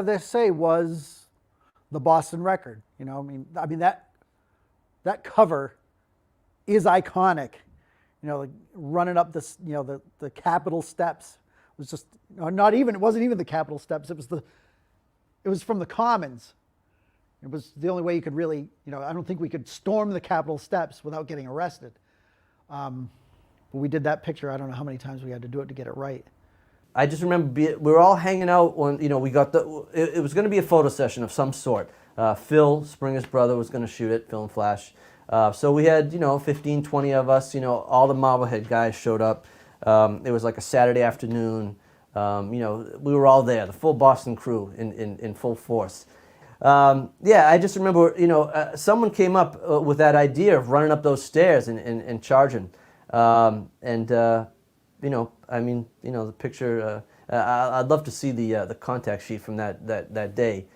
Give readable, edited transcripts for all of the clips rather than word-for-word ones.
they say was the Boston record. You know, I mean that cover is iconic. You know, like running up this, you know, the Capitol steps. It was just not even. It wasn't even the Capitol steps. It was from the Commons. It was the only way you could really, you know, I don't think we could storm the Capitol steps without getting arrested. But we did that picture. I don't know how many times we had to do it to get it right. I just remember we were all hanging out when, you know, we got it was going to be a photo session of some sort. Phil, Springer's brother, was going to shoot it, Phil and Flash. So we had, you know, 15, 20 of us, you know, all the Marblehead guys showed up. It was like a Saturday afternoon. You know, we were all there, the full Boston crew in full force. Yeah, I just remember, you know, someone came up with that idea of running up those stairs and charging. You know, I mean, you know, the picture, I'd love to see the contact sheet from that day.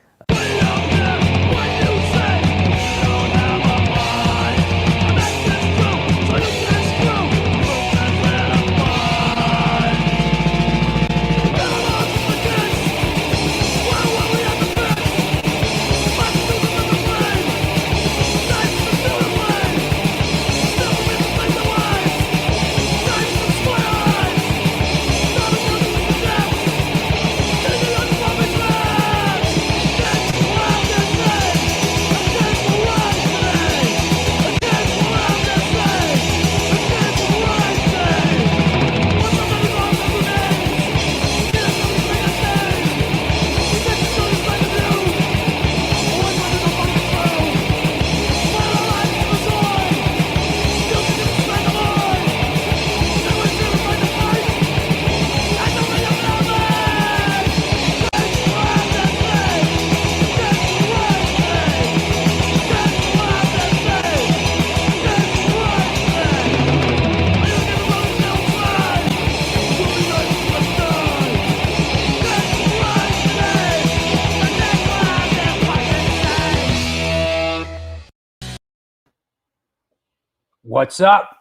What's up?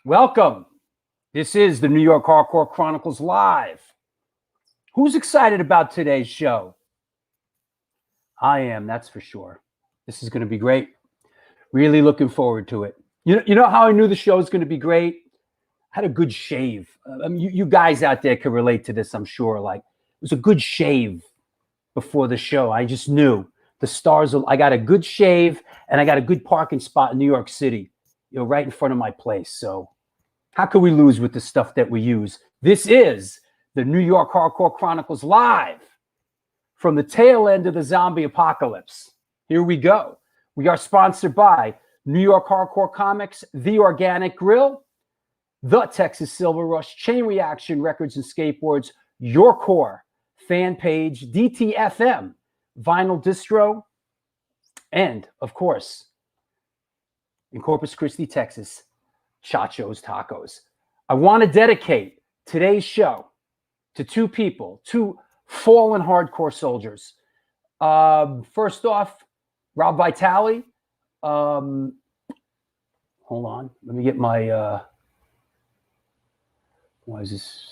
Welcome. This is the New York Hardcore Chronicles Live. Who's excited about today's show? I am, that's for sure. This is going to be great. Really looking forward to it. You know how I knew the show was going to be great? I had a good shave. I mean, you guys out there can relate to this, I'm sure. Like, it was a good shave before the show. I just knew the stars. I got a good shave and I got a good parking spot in New York City, you know, right in front of my place. So how could we lose with the stuff that we use? This is the New York Hardcore Chronicles Live from the tail end of the zombie apocalypse. Here we go. We are sponsored by New York Hardcore Comics, The Organic Grill, The Texas Silver Rush, Chain Reaction Records and Skateboards, Your Core, Fan Page, DTFM, Vinyl Distro, and, of course, in Corpus Christi, Texas, Chacho's Tacos. I want to dedicate today's show to two people, two fallen hardcore soldiers. First off, Rob Vitale. Hold on. Let me get my... why is this?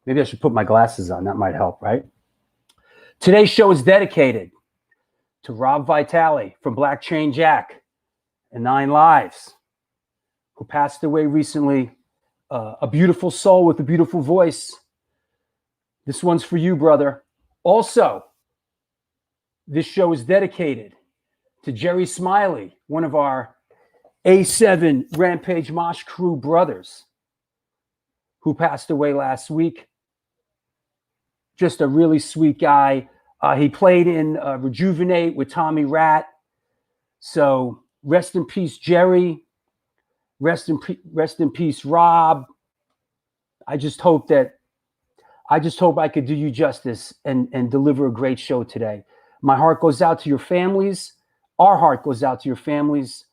Maybe I should put my glasses on. That might help, right? Today's show is dedicated to Rob Vitale from Black Chain Jack and Nine Lives, who passed away recently. A beautiful soul with a beautiful voice. This one's for you, brother. Also, this show is dedicated to Jerry Smiley, one of our A7 Rampage Mosh Crew brothers, who passed away last week. Just a really sweet guy. He played in Rejuvenate with Tommy Rat. So rest in peace, Jerry. Rest in peace, Rob. I just hope I could do you justice and deliver a great show today. My heart goes out to your families. Our heart goes out to your families.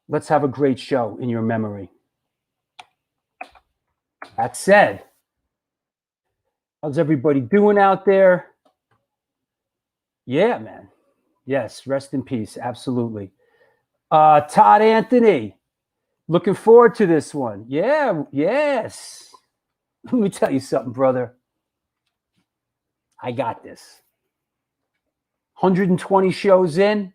Let's have a great show in your memory. That said, how's everybody doing out there? Yeah, man. Yes, rest in peace. Absolutely. Todd Anthony, Looking forward to this one. Yeah, yes. Let me tell you something, brother. I got this. 120 shows in.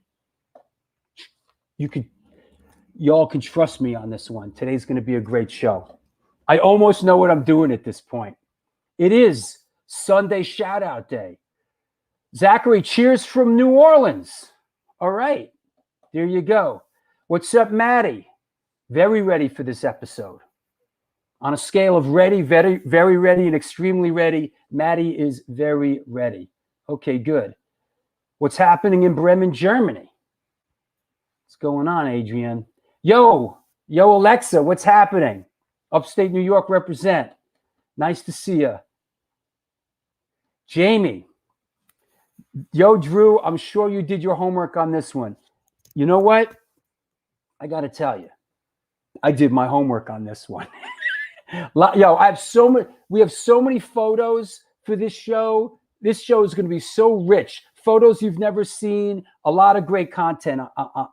Y'all can trust me on this one. Today's going to be a great show. I almost know what I'm doing at this point. It is Sunday shout out day. Zachary, cheers from New Orleans. All right, there you go. What's up, Maddie? Very ready for this episode. On a scale of ready, very, very ready, and extremely ready, Maddie is very ready. Okay, good. What's happening in Bremen, Germany? What's going on, Adrian? Yo, Alexa, what's happening? Upstate New York represent. Nice to see you. Jamie. Yo, Drew, I'm sure you did your homework on this one. You know what? I got to tell you, I did my homework on this one. Yo, we have so many photos for this show. This show is going to be so rich. Photos you've never seen. A lot of great content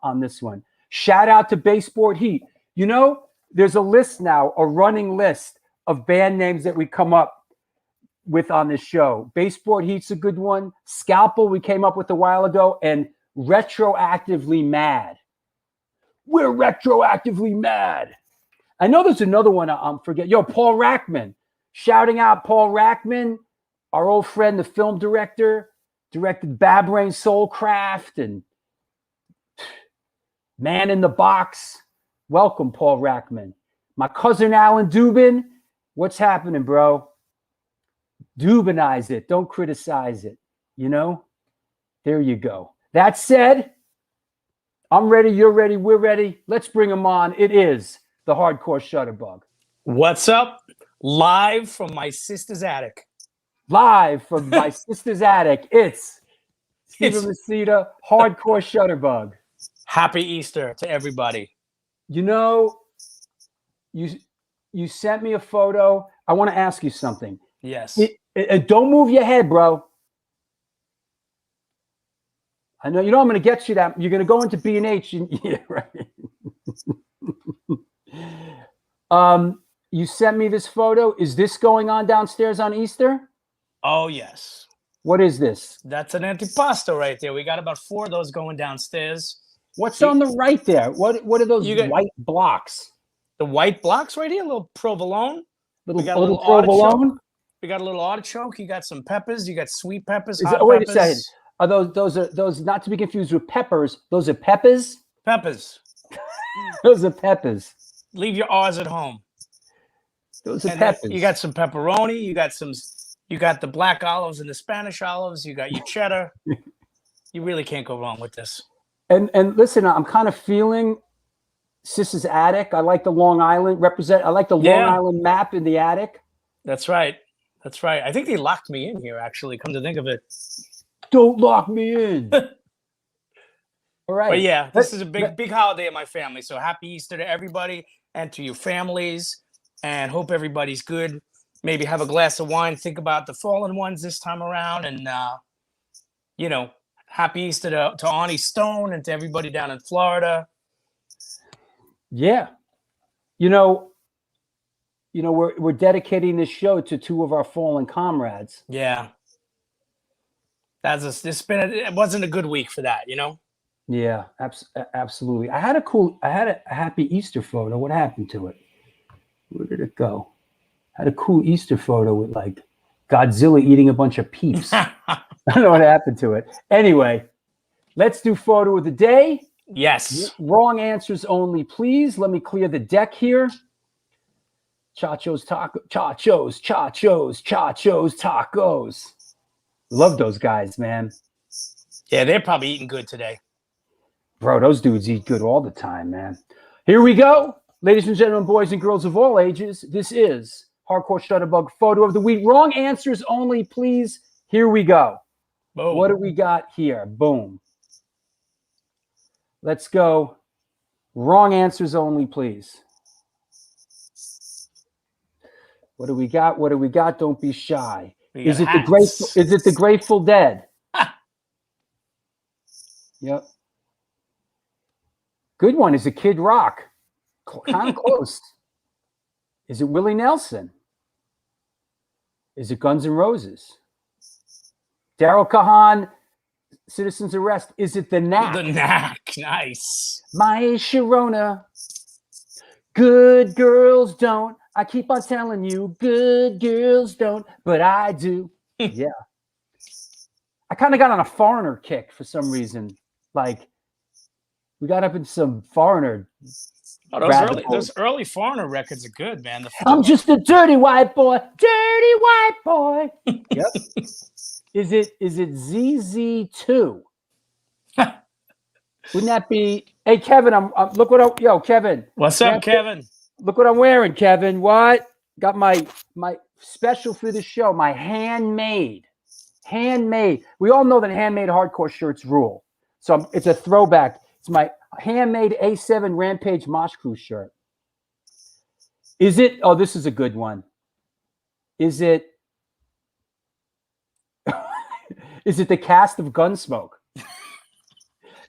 on this one. Shout out to Baseboard Heat. You know, there's a list now, a running list of band names that we come up with on this show. Baseboard Heat's a good one. Scalpel we came up with a while ago, and Retroactively Mad. We're retroactively mad. I know there's another one I'm forgetting. Yo, Paul Rackman. Shouting out Paul Rackman, our old friend, the film director, directed Bad Brain Soulcraft and Man in the Box. Welcome, Paul Rackman. My cousin Alan Dubin. What's happening, bro? Dubinize it. Don't criticize it. You know? There you go. That said, I'm ready. You're ready. We're ready. Let's bring them on. It is the Hardcore Shutterbug. What's up? Live from my sister's attic. Live from my sister's attic. It's Stephen Messita, Hardcore Shutterbug. Happy Easter to everybody. You know, you sent me a photo. I want to ask you something. Yes. Don't move your head, bro. I know I'm going to get you that. You're going to go into B&H. Yeah, right. You sent me this photo. Is this going on downstairs on Easter? Oh, yes. What is this? That's an antipasto right there. We got about 4 of those going downstairs. What's on the right there? What are those white blocks? The white blocks right here, a little provolone. Little provolone? We got a little artichoke. You got some peppers. You got sweet peppers, wait a second. Are those not to be confused with peppers? Those are peppers? Peppers. Those are peppers. Leave your R's at home. Those are peppers. You got some pepperoni. You got the black olives and the Spanish olives. You got your cheddar. You really can't go wrong with this. And listen, I'm kind of feeling Sis's attic. I like the Long Island I like the Long Island map in the attic. That's right. That's right. I think they locked me in here, actually, come to think of it. Don't lock me in. All right. But yeah, this is a big holiday in my family. So happy Easter to everybody and to your families. And hope everybody's good. Maybe have a glass of wine. Think about the fallen ones this time around. And, happy Easter to Arnie Stone and to everybody down in Florida. Yeah. We're dedicating this show to 2 of our fallen comrades. Yeah. It wasn't a good week for that, Yeah, absolutely. I had a happy Easter photo. What happened to it? Where did it go? I had a cool Easter photo with like Godzilla eating a bunch of peeps. I don't know what happened to it. Anyway, let's do photo of the day. Yes. Wrong answers only, please. Let me clear the deck here. Chacho's tacos. Love those guys, man. Yeah, they're probably eating good today. Bro, those dudes eat good all the time, man. Here we go. Ladies and gentlemen, boys and girls of all ages, this is Hardcore Shutterbug Photo of the Week. Wrong answers only, please. Here we go. Boom. What do we got here? Boom. Let's go. Wrong answers only, please. What do we got? What do we got? Don't be shy. Is it the Grateful Dead? Yep. Good one. Is it Kid Rock? Kind of close. Is it Willie Nelson? Is it Guns N' Roses? Daryl Kahan, Citizen's Arrest. Is it the Knack? The Knack. Nice. My Sharona. Good girls don't. I keep on telling you, good girls don't, but I do. Yeah. I kind of got on a Foreigner kick for some reason. Like, we got up in some Foreigner. Oh, those early Foreigner records are good, man. I'm just a dirty white boy. Dirty white boy. Yep. Is it ZZ2? Wouldn't that be? Hey, Kevin, look what Kevin. What's up, Kevin? Look what I'm wearing, Kevin. What? Got my special for the show, my handmade. We all know that handmade hardcore shirts rule. So it's a throwback. It's my handmade A7 Rampage Mosh Crew shirt. Is it? Oh, this is a good one. Is it? Is it the cast of Gunsmoke?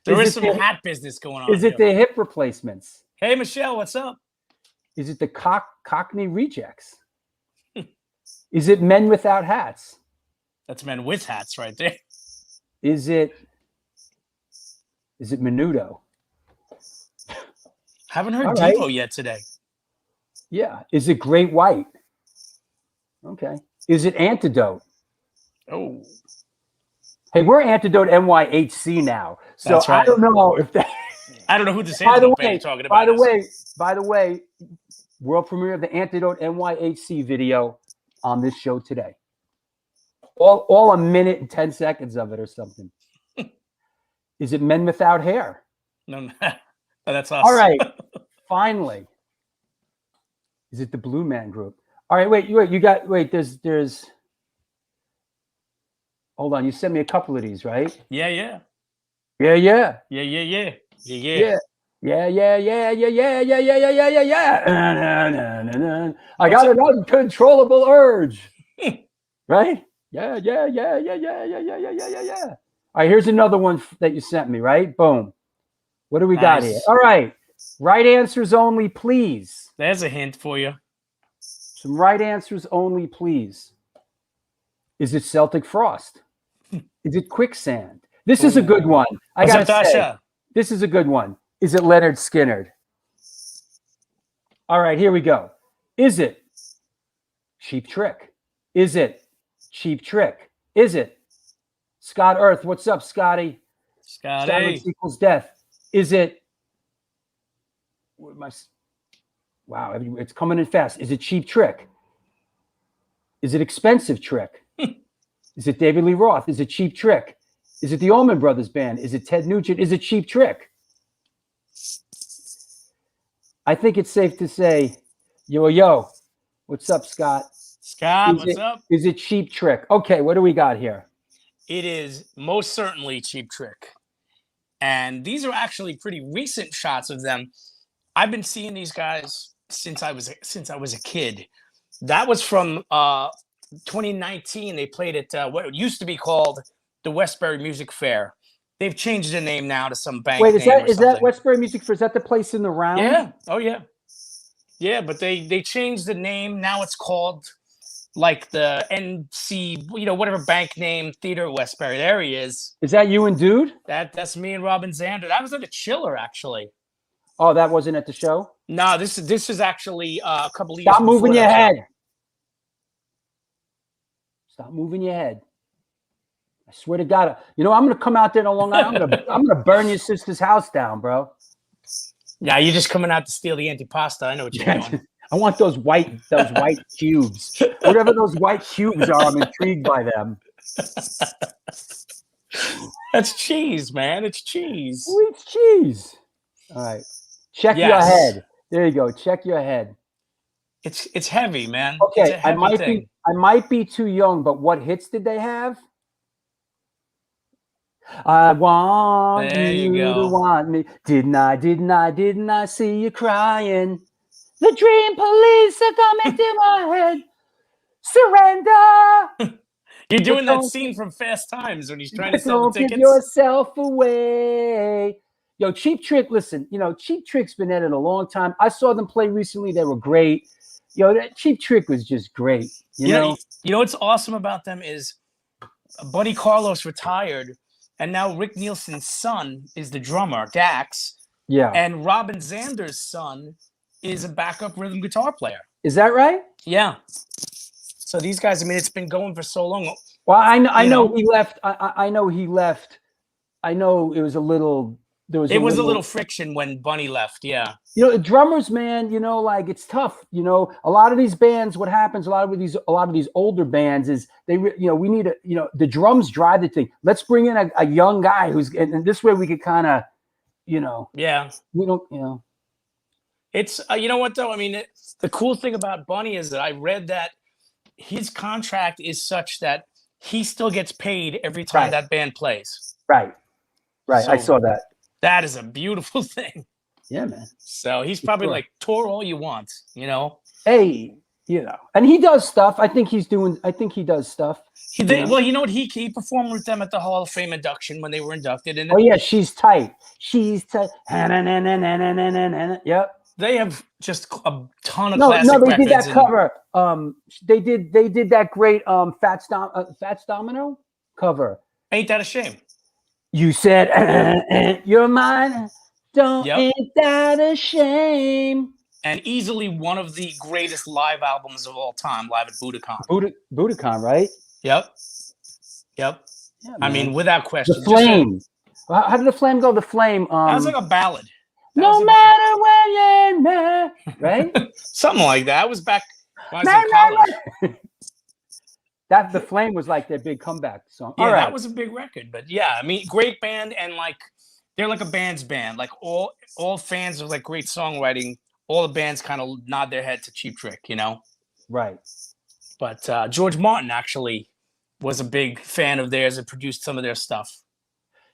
There is some hat business going on. Is it the hip replacements? Hey, Michelle, what's up? Is it the Cockney Rejects? Is it Men Without Hats? That's Men with Hats right there. Is it Menudo? Haven't heard Devo yet today. Yeah. Is it Great White? Okay. Is it Antidote? Oh. Hey, we're Antidote NYHC now. So That's right. I don't know if that. I don't know who this Antidote band you're talking about. By the way, world premiere of the Antidote NYHC video on this show today. All a minute and 10 seconds of it or something. Is it Men Without Hair? No, that's us. All right. Finally. Is it the Blue Man Group? All right, wait, there's hold on, you sent me a couple of these, right? Yeah. Yeah. Yeah. I got an uncontrollable urge. Right? Yeah. All right, here's another one that you sent me, right? Boom. What do we got here? All right. Right answers only, please. There's a hint for you. Some right answers only, please. Is it Celtic Frost? Is it Quicksand? This is a good one. I got to say, this is a good one. Is it Leonard Skinner? All right, here we go. Is it Cheap Trick? Is it Cheap Trick? Is it Scott Earth? What's up, Scotty? Silence equals death. Is it? Wow, it's coming in fast. Is it Cheap Trick? Is it Expensive Trick? Is it David Lee Roth? Is it Cheap Trick? Is it the Allman Brothers Band? Is it Ted Nugent? Is it Cheap Trick? I think it's safe to say, yo, what's up, Scott? Scott, what's up? Is it Cheap Trick? Okay, what do we got here? It is most certainly Cheap Trick. And these are actually pretty recent shots of them. I've been seeing these guys since I was a kid. That was from 2019. They played at what used to be called the Westbury Music Fair. They've changed the name now to some bank. Wait, is that Westbury Music Fair? Is that the place in the round? Yeah. Oh yeah. Yeah, but they changed the name. Now it's called like the NC, whatever bank name, Theater Westbury. There he is. Is that you and Dude? That's me and Robin Zander. That was at the Chiller, actually. Oh, that wasn't at the show? No, this is actually a couple of years. Stop moving your head. Stop moving your head. I swear to God, I'm going to come out there to Long Island. I'm going to burn your sister's house down, bro. Yeah, you're just coming out to steal the antipasta. I know what you're doing. I want those white cubes. Whatever those white cubes are, I'm intrigued by them. That's cheese, man. It's cheese. Oh, it's cheese. All right. Check your head. There you go. Check your head. It's heavy, man. Okay, I might be too young, but what hits did they have? I want you to want me. Didn't I see you crying? The dream police are coming to my head. Surrender. You're doing that scene from Fast Times when he's trying to sell the tickets. Don't give yourself away. Yo, Cheap Trick, listen, Cheap Trick's been at it a long time. I saw them play recently. They were great. Yo, that Cheap Trick was just great. You know what's awesome about them is Buddy Carlos retired, and now Rick Nielsen's son is the drummer, Dax. Yeah. And Robin Zander's son is a backup rhythm guitar player. Is that right? Yeah. So these guys, I mean, it's been going for so long. Well, I know he left. I know he left. I know it was a little. There was. It was a little friction when Bunny left. Yeah. The drummers, man. Like it's tough. A lot of these bands. What happens? A lot of these older bands is they. We need the drums drive the thing. Let's bring in a young guy and this way we could kind of, Yeah. We don't. It's you know what though? I mean, the cool thing about Bunny is that I read that his contract is such that he still gets paid every time that band plays. Right. So I saw that. That is a beautiful thing. Yeah, man. So he's probably like, tour all you want, Hey, and he does stuff. I think he does stuff. Well, you know what? He performed with them at the Hall of Fame induction when they were inducted. And yeah, she's tight. Yep. They have just a ton of classic records. No, they did that cover. They did that great Fats Domino cover. Ain't that a shame? You said you're mine. Ain't that a shame? And easily one of the greatest live albums of all time, live at Budokan. Budokan, right? Yep. Yeah, I mean, without question. The Flame. How did the Flame go? The Flame. That was like a ballad. No matter where you're at, right? Something like that. It was back when I was in college. The Flame was like their big comeback song. Yeah, that was a big record. But yeah, I mean, great band, and like they're like a band's band. Like all fans of like great songwriting, all the bands kind of nod their head to Cheap Trick, Right. But George Martin actually was a big fan of theirs and produced some of their stuff.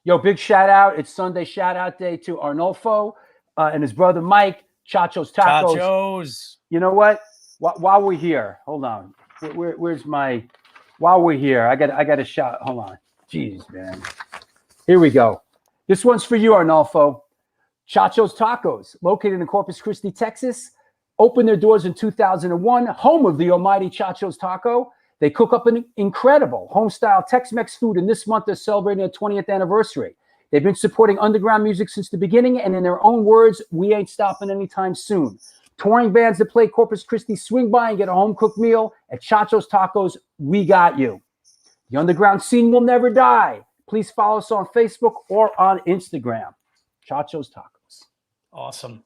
Yo, big shout out. It's Sunday shout out day to Arnolfo and his brother Mike, Chacho's Tacos. Chachos. You know what? While we're here, hold on. Where's my? While we're here, I got a shot. Hold on. Jeez, man. Here we go. This one's for you, Arnolfo. Chacho's Tacos, located in Corpus Christi, Texas, opened their doors in 2001, home of the almighty Chacho's Taco. They cook up an incredible home-style Tex-Mex food, and this month they're celebrating their 20th anniversary. They've been supporting underground music since the beginning, and in their own words, we ain't stopping anytime soon. Touring bands that play Corpus Christi swing by and get a home-cooked meal at Chacho's Tacos. We got you. The underground scene will never die. Please follow us on Facebook or on Instagram. Chacho's Tacos. Awesome.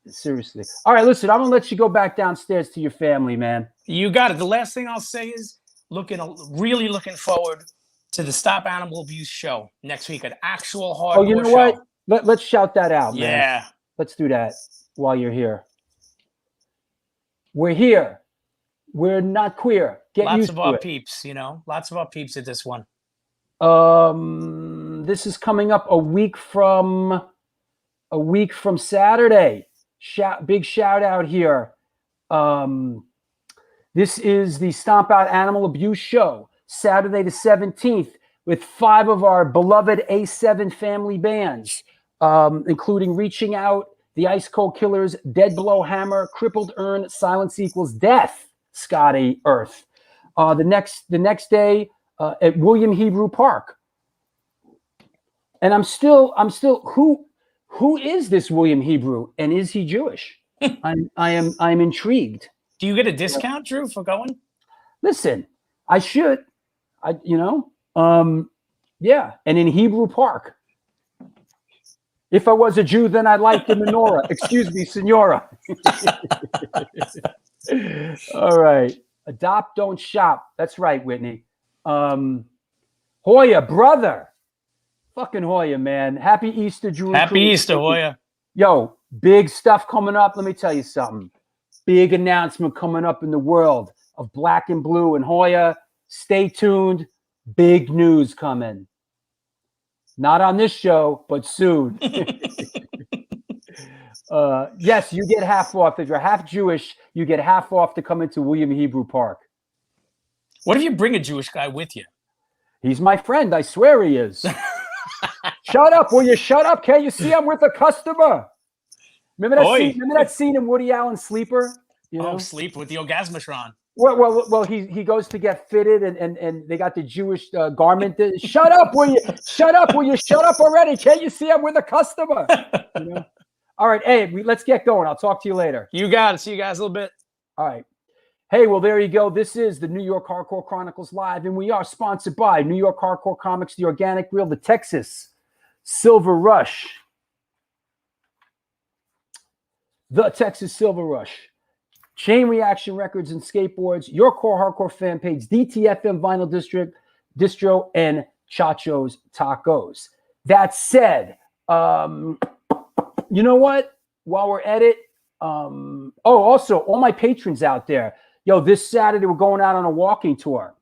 Seriously. All right, listen, I'm going to let you go back downstairs to your family, man. You got it. The last thing I'll say is really looking forward to the Stop Animal Abuse show next week, an actual hardcore show. Oh, you know what? Let's shout that out, man. Yeah. Let's do that while you're here. We're here. We're not queer. Lots of our peeps, lots of our peeps at this one. This is coming up a week from Saturday. Big shout out here. This is the Stomp Out Animal Abuse show, Saturday the 17th, with 5 of our beloved A7 family bands, including Reaching Out, The Ice Cold Killers, Dead Below Hammer, Crippled Urn, Silence Equals Death, Scotty Earth. The next day at William Hebrew Park. And I'm still who is this William Hebrew, and is he Jewish? I'm intrigued. Do you get a discount, Drew, for going? Listen, I should. Yeah, and in Hebrew Park. If I was a Jew, then I'd like the menorah. Excuse me, senora. All right. Adopt, don't shop. That's right, Whitney. Hoya, brother. Fucking Hoya, man. Happy Easter, Drew. Happy Easter, Hoya. Yo, big stuff coming up. Let me tell you something. Big announcement coming up in the world of Black and Blue and Hoya. Stay tuned. Big news coming. Not on this show, but soon. Yes, you get half off. If you're half Jewish, you get half off to come into William Hebrew Park. What if you bring a Jewish guy with you? He's my friend. I swear he is. Shut up. Will you shut up? Can't you see I'm with a customer? Remember that Oi. scene? Remember that scene in Woody Allen's Sleeper? You know? Oh, sleep with the orgasmatron. Well, he goes to get fitted, and they got the Jewish garment. Shut up! Will you shut up? Will you shut up already? Can't you see I'm with a customer? You know? All right, hey, let's get going. I'll talk to you later. You got it. See you guys a little bit. All right. Hey, well, there you go. This is the New York Hardcore Chronicles Live, and we are sponsored by New York Hardcore Comics, The Organic Reel, the Texas Silver Rush. The Texas Silver Rush. Chain Reaction Records and Skateboards, Your Core Hardcore fan page, DTFM Vinyl District, Distro, and Chacho's Tacos. That said, you know what? While we're at it, also, all my patrons out there, yo, this Saturday we're going out on a walking tour.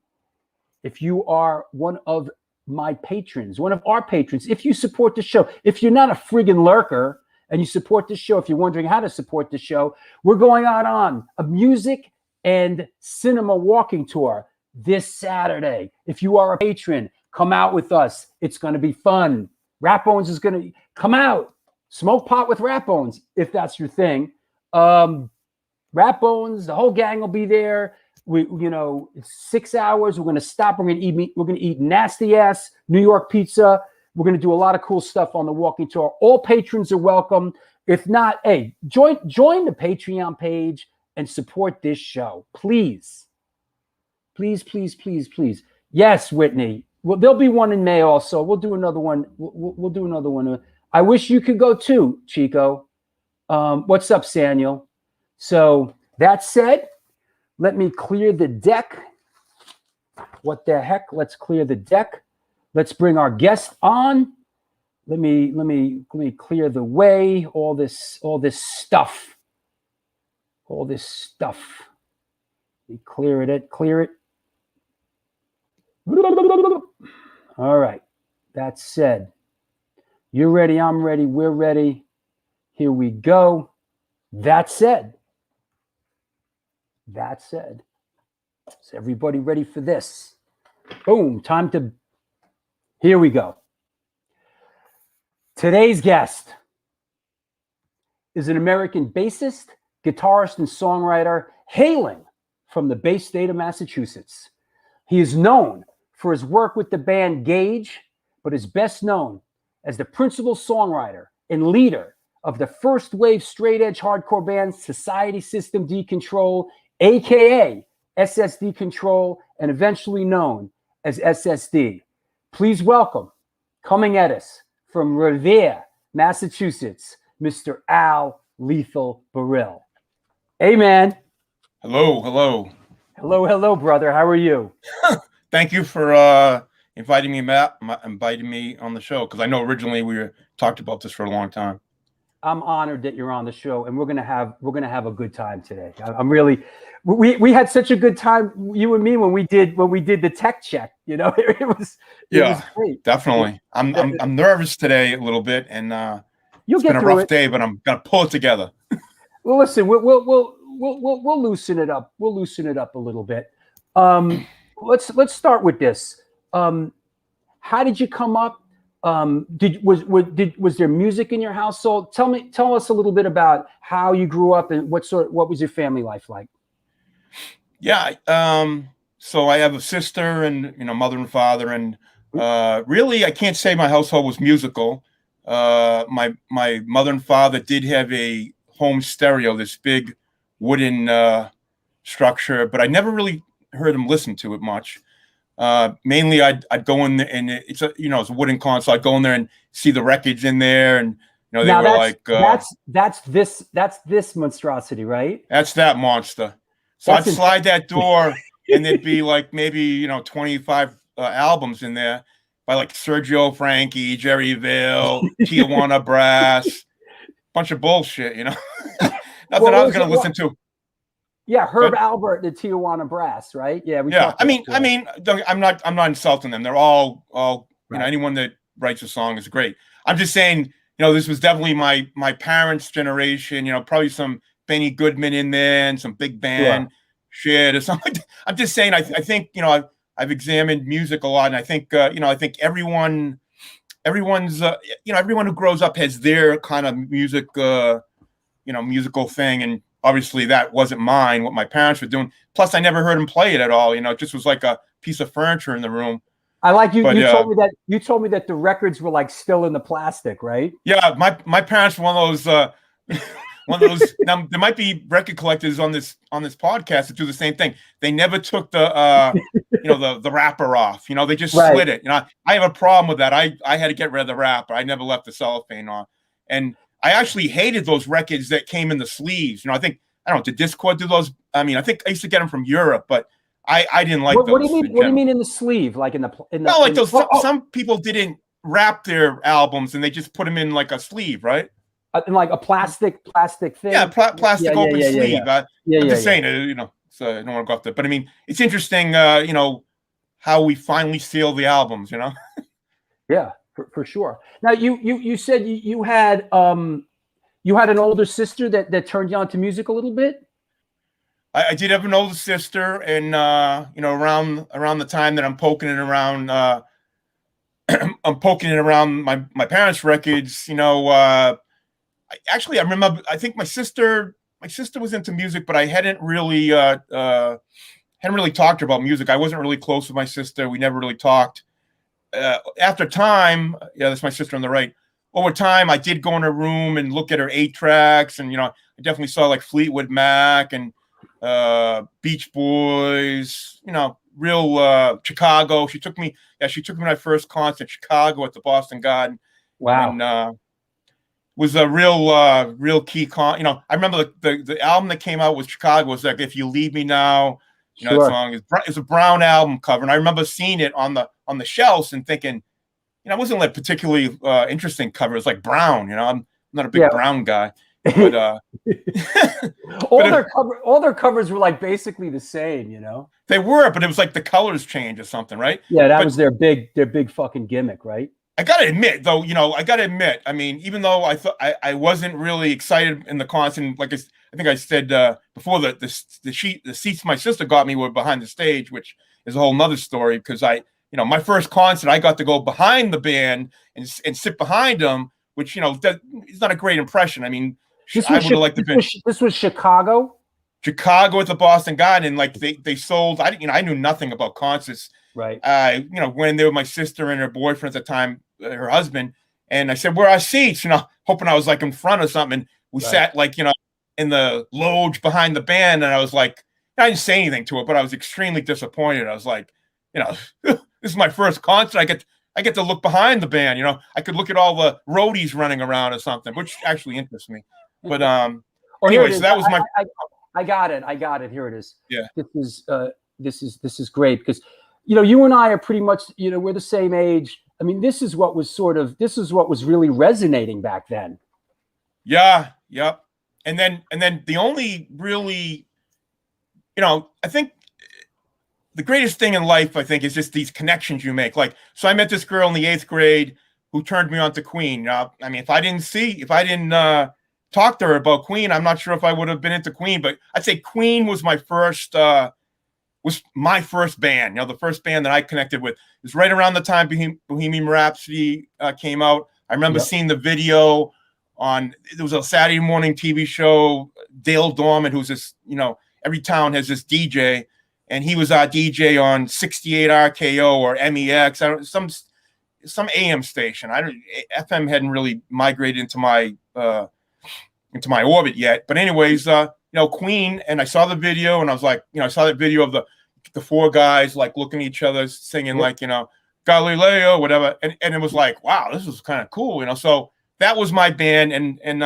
If you are one of my patrons, one of our patrons, if you support the show, if you're not a friggin' lurker, and you support this show, if you're wondering how to support the show, we're going out on a music and cinema walking tour this Saturday. If you are a patron, come out with us. It's going to be fun. Rat Bones is going to come out. Smoke pot with Rat Bones, if that's your thing. Rat Bones, the whole gang will be there. It's 6 hours. We're going to stop. We're going to eat nasty ass New York pizza. We're going to do a lot of cool stuff on the walking tour. All patrons are welcome. If not, hey, join the Patreon page and support this show. Please. Please, please, please, please. Yes, Whitney. Well, there'll be one in May also. We'll do another one. We'll do another one. I wish you could go too, Chico. What's up, Samuel? So that said, let me clear the deck. What the heck? Let's clear the deck. Let's bring our guest on. Let me clear the way. All this stuff. All this stuff. Let me clear it. Clear it. All right. That said, you're ready. I'm ready. We're ready. Here we go. That said. Is everybody ready for this? Boom. Time to. Here we go. Today's guest is an American bassist, guitarist, and songwriter hailing from the Bay State of Massachusetts. He is known for his work with the band Gage, but is best known as the principal songwriter and leader of the first wave straight edge hardcore band Society System D Control, aka SSD Control, and eventually known as SSD. Please welcome, coming at us from Revere, Massachusetts, Mr. Al Lethal Barill. Hey, man. Hello, Hello, brother. How are you? Thank you for inviting me on the show, because I know originally we talked about this for a long time. I'm honored that you're on the show, and we're gonna have a good time today. I'm really. We had such a good time, you and me, when we did the tech check. You know, it was great. Definitely. I'm nervous today a little bit, and it's been a rough day, but I'm gonna pull it together. Well, listen, we'll loosen it up. We'll loosen it up a little bit. Let's start with this. How did you come up? Was there music in your household? Tell us a little bit about how you grew up and what was your family life like? Yeah. So I have a sister and mother and father, and really I can't say my household was musical. My mother and father did have a home stereo, this big wooden structure, but I never really heard them listen to it much. Mainly I'd go in there, and it's a wooden console. I'd go in there and see the wreckage in there, and they now were that's this monstrosity, right? That's that monster. So I'd slide that door, and there'd be like maybe 25 albums in there by like Sergio Frankie, Jerry Vale, Tijuana Brass, bunch of bullshit, Nothing I was going to listen to. Yeah, Herb Albert, the Tijuana Brass, right? Yeah, I'm not insulting them. They're all right. Anyone that writes a song is great. I'm just saying, this was definitely my parents' generation. Probably some Benny Goodman in there and some big band shit or something. I'm just saying. I think I've examined music a lot, and I think I think everyone everyone's everyone who grows up has their kind of music musical thing, and obviously that wasn't mine, what my parents were doing. Plus I never heard them play it at all. It just was like a piece of furniture in the room. I like you. But, you told me that the records were like still in the plastic, right? Yeah, my parents were one of those. Now there might be record collectors on this podcast that do the same thing. They never took the the wrapper off. They just slid it. I have a problem with that. I had to get rid of the wrapper. I never left the cellophane on, and I actually hated those records that came in the sleeves. I don't know. Did Discord do those? I mean, I think I used to get them from Europe, but I didn't like those. What do you mean? What do you mean in the sleeve? Like in the no, like those. Some people didn't wrap their albums and they just put them in like a sleeve, right? In like a plastic thing. Yeah, plastic open sleeve. I'm just saying, so I don't want to go off that. But I mean, it's interesting, how we finally seal the albums, Yeah, for sure. Now you said you had an older sister that turned you on to music a little bit. I did have an older sister, and around the time that I'm poking it around, my parents' records. I remember. I think my sister was into music, but I hadn't really talked to her about music. I wasn't really close with my sister. We never really talked. After time, that's my sister on the right. Over time, I did go in her room and look at her 8-tracks, and I definitely saw like Fleetwood Mac and Beach Boys. Real Chicago. She took me to my first concert in Chicago at the Boston Garden. Wow. And was a real key I remember the album that came out with Chicago was like If You Leave Me Now. Sure. That song is a brown album cover, and I remember seeing it on the shelves and thinking, it wasn't like particularly interesting cover. It's like brown, I'm not a big brown guy, but all their covers were like basically the same, They were, but it was like the colors changed or something, right? Yeah, that was their big fucking gimmick, right? I gotta admit, though, I mean, even though I thought I wasn't really excited in the concert, like I think I said before, the seats my sister got me were behind the stage, which is a whole nother story, because my first concert, I got to go behind the band and sit behind them, which, it's not a great impression. I mean, I would have liked to be. This was Chicago? Chicago at the Boston Garden, and like they sold. I knew nothing about concerts. Right. When there were my sister and her boyfriend at the time, her husband, and I said, "Where are our seats?" Hoping I was like in front or something. And we sat like in the loge behind the band, and I was like, I didn't say anything to it, but I was extremely disappointed. I was like, this is my first concert. I get to look behind the band. I could look at all the roadies running around or something, which actually interests me. But anyway, so that was my. I got it. Here it is. Yeah. This is great because you and I are pretty much we're the same age. I mean, this is what was really resonating back then. Yeah. Yep. And then the only really, I think the greatest thing in life, I think, is just these connections you make. Like, so I met this girl in the 8th grade who turned me on to Queen. I mean, if I didn't talk to her about Queen, I'm not sure if I would have been into Queen, but I'd say Queen was my first band. The first band that I connected with. It was right around the time Bohemian Rhapsody came out. I remember seeing the video there was a Saturday morning TV show, Dale Dorman, who's this, every town has this DJ, and he was our DJ on 68 RKO or MEX, some AM station. FM hadn't really migrated into my orbit yet. But anyways, Queen, and I saw the video, and I was like, I saw that video of the 4 guys like looking at each other, singing like, Galileo, whatever. And it was like, wow, this is kind of cool, So that was my band. And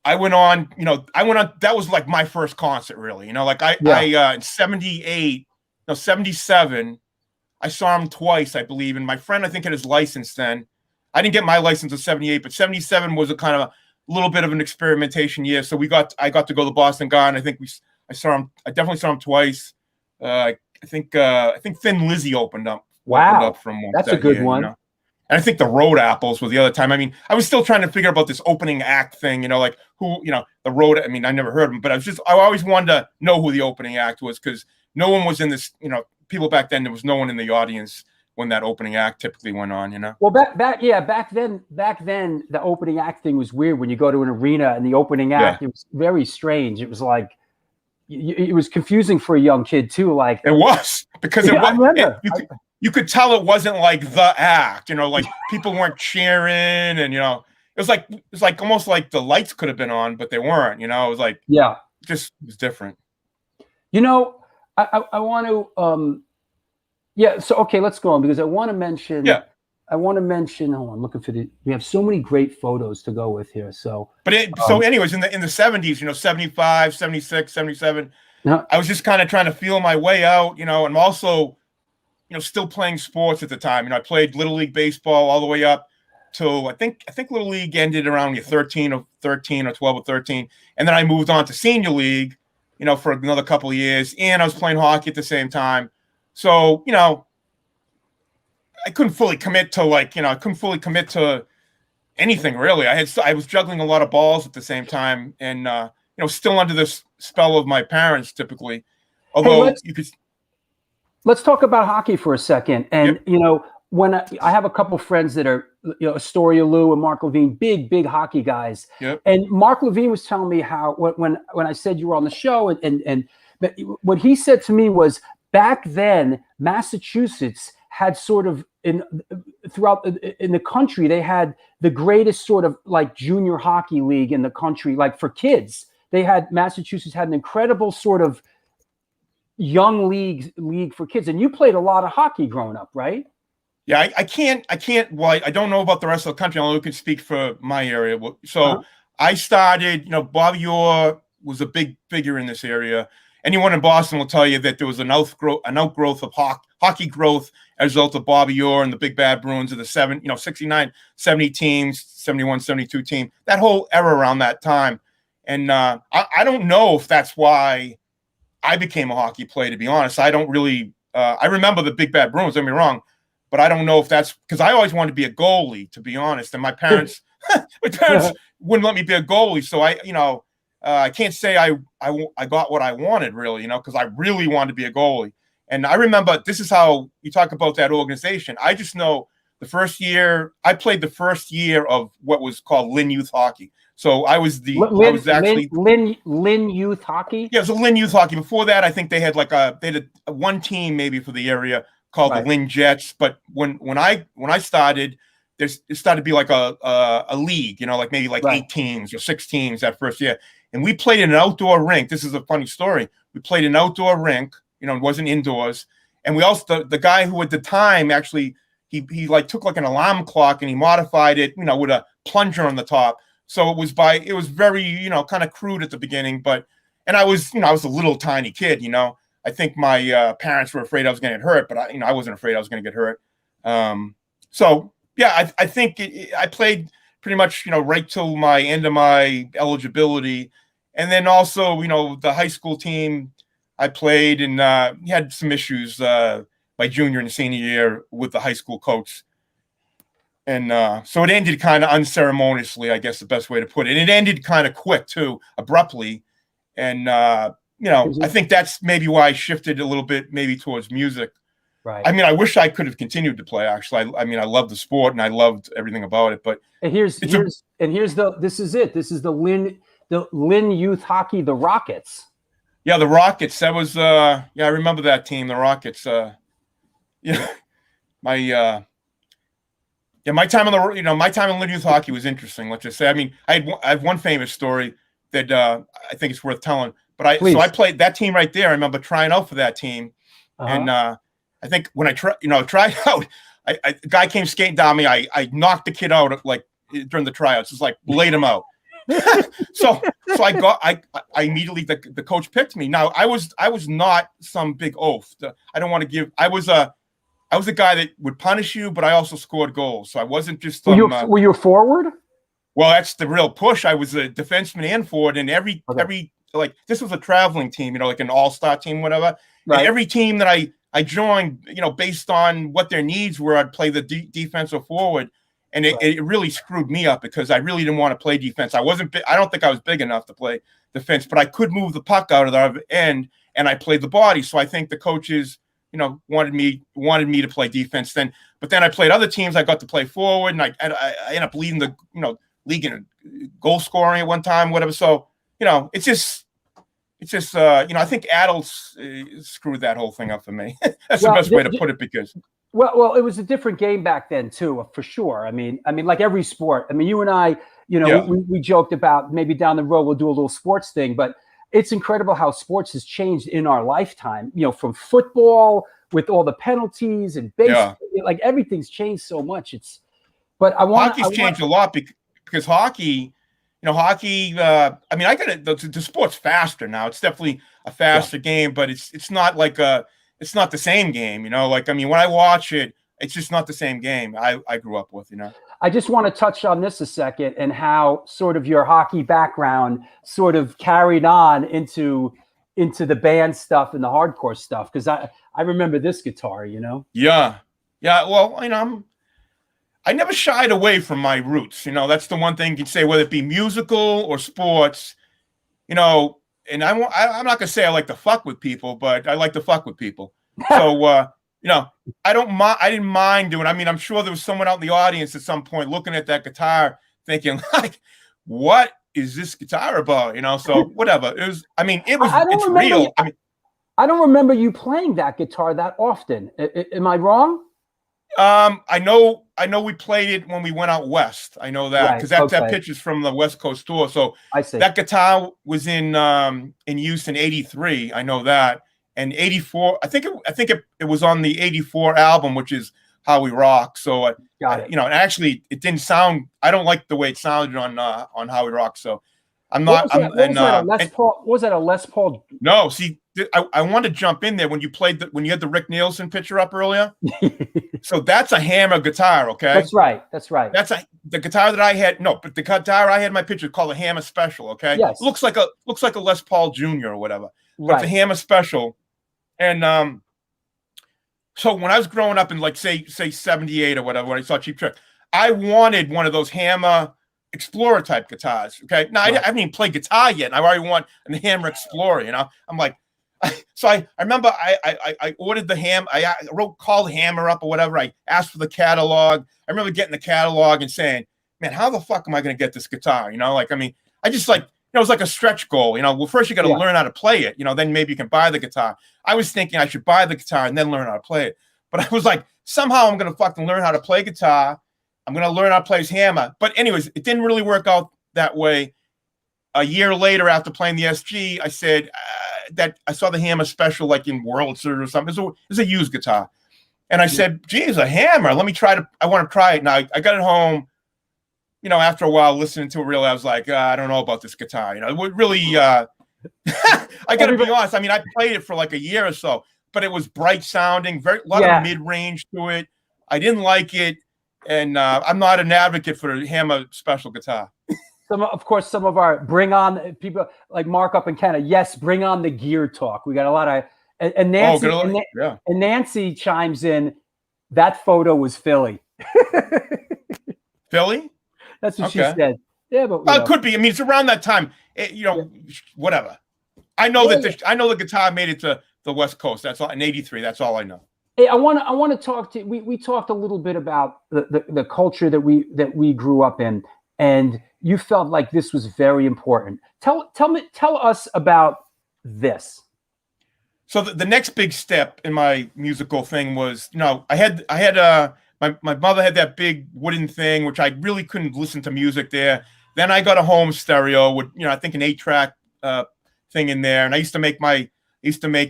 I went on, that was like my first concert really, I in 77, I saw him twice, I believe. And my friend, I think, had his license then. I didn't get my license in 78, but 77 was a kind of a little bit of an experimentation year. So I got to go to Boston Garden. I definitely saw him twice. I think Thin Lizzy opened up. Wow. Opened up from that's a good one. And I think the Road Apples were the other time. I mean, I was still trying to figure out about this opening act thing, like who, the Road. I mean, I never heard of them, but I always wanted to know who the opening act was, because no one was in this, people back then, there was no one in the audience when that opening act typically went on, you know? Well, back then, the opening act thing was weird. When you go to an arena and the opening act, it was very strange. It was like, it was confusing for a young kid too. Like it was, because it was, you could tell it wasn't like the act, you know, like people weren't cheering, and, you know, it was like almost like the lights could have been on, but they weren't, you know. It was like, it was different. You know, I want to, so, okay, let's go on, because I want to mention, hold on, I'm looking for we have so many great photos to go with here. So, but so anyways, in the 70s, you know, 75, 76, 77, I was just kind of trying to feel my way out, you know, and also, you know, still playing sports at the time. You know, I played Little League baseball all the way up till I think Little League ended around 13 or 12 or 13. And then I moved on to senior league, you know, for another couple of years. And I was playing hockey at the same time. So, you know, I couldn't fully commit to anything really. I was juggling a lot of balls at the same time, and, you know, still under this spell of my parents typically. Although let's talk about hockey for a second. And, you know, when I have a couple friends that are, you know, Astoria Lou and Mark Levine, big hockey guys. And Mark Levine was telling me how, when I said you were on the show, and what he said to me was, back then, Massachusetts had sort of throughout in the country, they had the greatest sort of like junior hockey league in the country, like for kids. Massachusetts had an incredible sort of young league for kids. And you played a lot of hockey growing up, right? Yeah, I can't. Well, I don't know about the rest of the country. I only can speak for my area. So I started, you know, Bobby Orr was a big figure in this area. Anyone in Boston will tell you that there was an outgrowth of hockey growth as a result of Bobby Orr and the Big Bad Bruins of the 69, 70 teams, 71, 72 team, that whole era around that time. And I don't know if that's why I became a hockey player, to be honest. I don't really, I remember the Big Bad Bruins, don't get me wrong, but I don't know if that's because I always wanted to be a goalie, to be honest. And my parents wouldn't let me be a goalie. So I can't say I got what I wanted, really, you know, because I really wanted to be a goalie. And I remember, this is how you talk about that organization. I just know I played the first year of what was called Lynn Youth Hockey. So I was Lynn Youth Hockey. Yeah, it was a Lynn Youth Hockey. Before that, I think they had one team maybe for the area called the Lynn Jets. But when I started, it started to be like a league, you know, like maybe 8 teams or 6 teams that first year. And we played in an outdoor rink. This is a funny story. We played in an outdoor rink, you know, it wasn't indoors. And we also, the guy who at the time actually, he like took like an alarm clock and he modified it, you know, with a plunger on the top. So it was very, you know, kind of crude at the beginning, and I was a little tiny kid, you know. I think my parents were afraid I was going to get hurt, but I wasn't afraid I was going to get hurt. So yeah, I think I played pretty much, you know, right till my end of my eligibility. And then also, you know, the high school team I played, and had some issues my junior and senior year with the high school coach. And so it ended kind of unceremoniously, I guess the best way to put it. And it ended kind of quick too, abruptly. And, you know, I think that's maybe why I shifted a little bit maybe towards music. Right. I mean, I wish I could have continued to play, actually. I mean, I love the sport and I loved everything about it, but this is the Lynn Youth Hockey, the Rockets. Yeah, the Rockets. That was I remember that team, the Rockets. My time in Lynn Youth Hockey was interesting. Let's just say. I mean, I have one famous story that I think it's worth telling. But I played that team right there. I remember trying out for that team, and I think when I tried out, a guy came skating down me. I knocked the kid out like during the tryouts. It's like laid him out. so I immediately the coach picked me. Now I was not some big oaf. I don't want to give. I was a guy that would punish you, but I also scored goals. So I wasn't just. Were you a forward? Well, that's the real push. I was a defenseman and forward, and every like this was a traveling team, you know, like an all-star team, whatever. Right. And every team that I joined, you know, based on what their needs were, I'd play the defense or forward. And it really screwed me up because I really didn't want to play defense. I don't think I was big enough to play defense, but I could move the puck out of the end, and I played the body. So I think the coaches wanted me to play defense then. But then I played other teams. I got to play forward, and I ended up leading the league in goal scoring at one time, whatever. So it's just I think adults screwed that whole thing up for me. That's the best way to put it, because. Well, it was a different game back then too, for sure. I mean, like every sport. I mean, you and I, we joked about maybe down the road we'll do a little sports thing, but it's incredible how sports has changed in our lifetime. From football with all the penalties and baseball, like everything's changed so much. Hockey's changed a lot because hockey. Hockey. I got it. The sport's faster now. It's definitely a faster game, but it's not like it's not the same game. When I watch it, it's just not the same game I grew up with. I just want to touch on this a second, and how sort of your hockey background sort of carried on into the band stuff and the hardcore stuff. Because I remember this guitar. Yeah. Well, I never shied away from my roots. That's the one thing you can say, whether it be musical or sports. And I'm not gonna say I like to fuck with people, but I like to fuck with people. So I didn't mind doing. I'm sure there was someone out in the audience at some point looking at that guitar, thinking like, "What is this guitar about?" So whatever. It was. It's real. I don't remember you playing that guitar that often. Am I wrong? I know we played it when we went out west. I know that because that picture's from the West Coast tour. So I see. That guitar was in use in '83. I know that, and '84. I think it was on the '84 album, which is How We Rock. So got it. And actually, it didn't sound. I don't like the way it sounded on How We Rock. So I'm not. Was that a Les Paul? No, see. I want to jump in there when you had the Rick Nielsen picture up earlier. So that's a hammer guitar, okay? That's right. The guitar that I had. No, but the guitar I had in my picture is called a Hammer Special, okay? Yes. Looks like a Les Paul Jr. or whatever. But it's a Hammer Special. And so when I was growing up in like say 78 or whatever, when I saw Cheap Trick, I wanted one of those Hammer Explorer type guitars. Okay. Now I haven't even played guitar yet, and I already want a Hammer Explorer, I'm like. So I remember I ordered the Hammer. I called Hammer up or whatever. I asked for the catalog. I remember getting the catalog and saying, "Man, how the fuck am I going to get this guitar?" I just it was like a stretch goal. Well, first you got to learn how to play it. Then maybe you can buy the guitar. I was thinking I should buy the guitar and then learn how to play it. But I was like, somehow I'm going to fucking learn how to play guitar. I'm going to learn how to play his Hammer. But anyways, it didn't really work out that way. A year later, after playing the SG, I said that I saw the Hammer Special like in Wurlitzer or something. It's a used guitar. And I said, geez, a Hammer. Let me try I want to try it. Now, I got it home, after a while listening to it, really, I was like, I don't know about this guitar. It really, I got to be honest. I played it for like a year or so, but it was bright sounding, a lot of mid-range to it. I didn't like it. And I'm not an advocate for a Hammer Special guitar. Of course, some of our bring on people like Mark up in Canada. Yes, bring on the gear talk. We got a lot of and Nancy and Nancy chimes in. That photo was Philly. Philly? That's what she said. Yeah, but it could be. It's around that time. Whatever. I know I know the guitar made it to the West Coast. That's all in '83. That's all I know. Hey, I want to talk to. We talked a little bit about the culture that we grew up in. And you felt like this was very important. Tell us about this. So the next big step in my musical thing was, I had my mother had that big wooden thing, which I really couldn't listen to music there. Then I got a home stereo with, I think an 8-track thing in there, and I used to make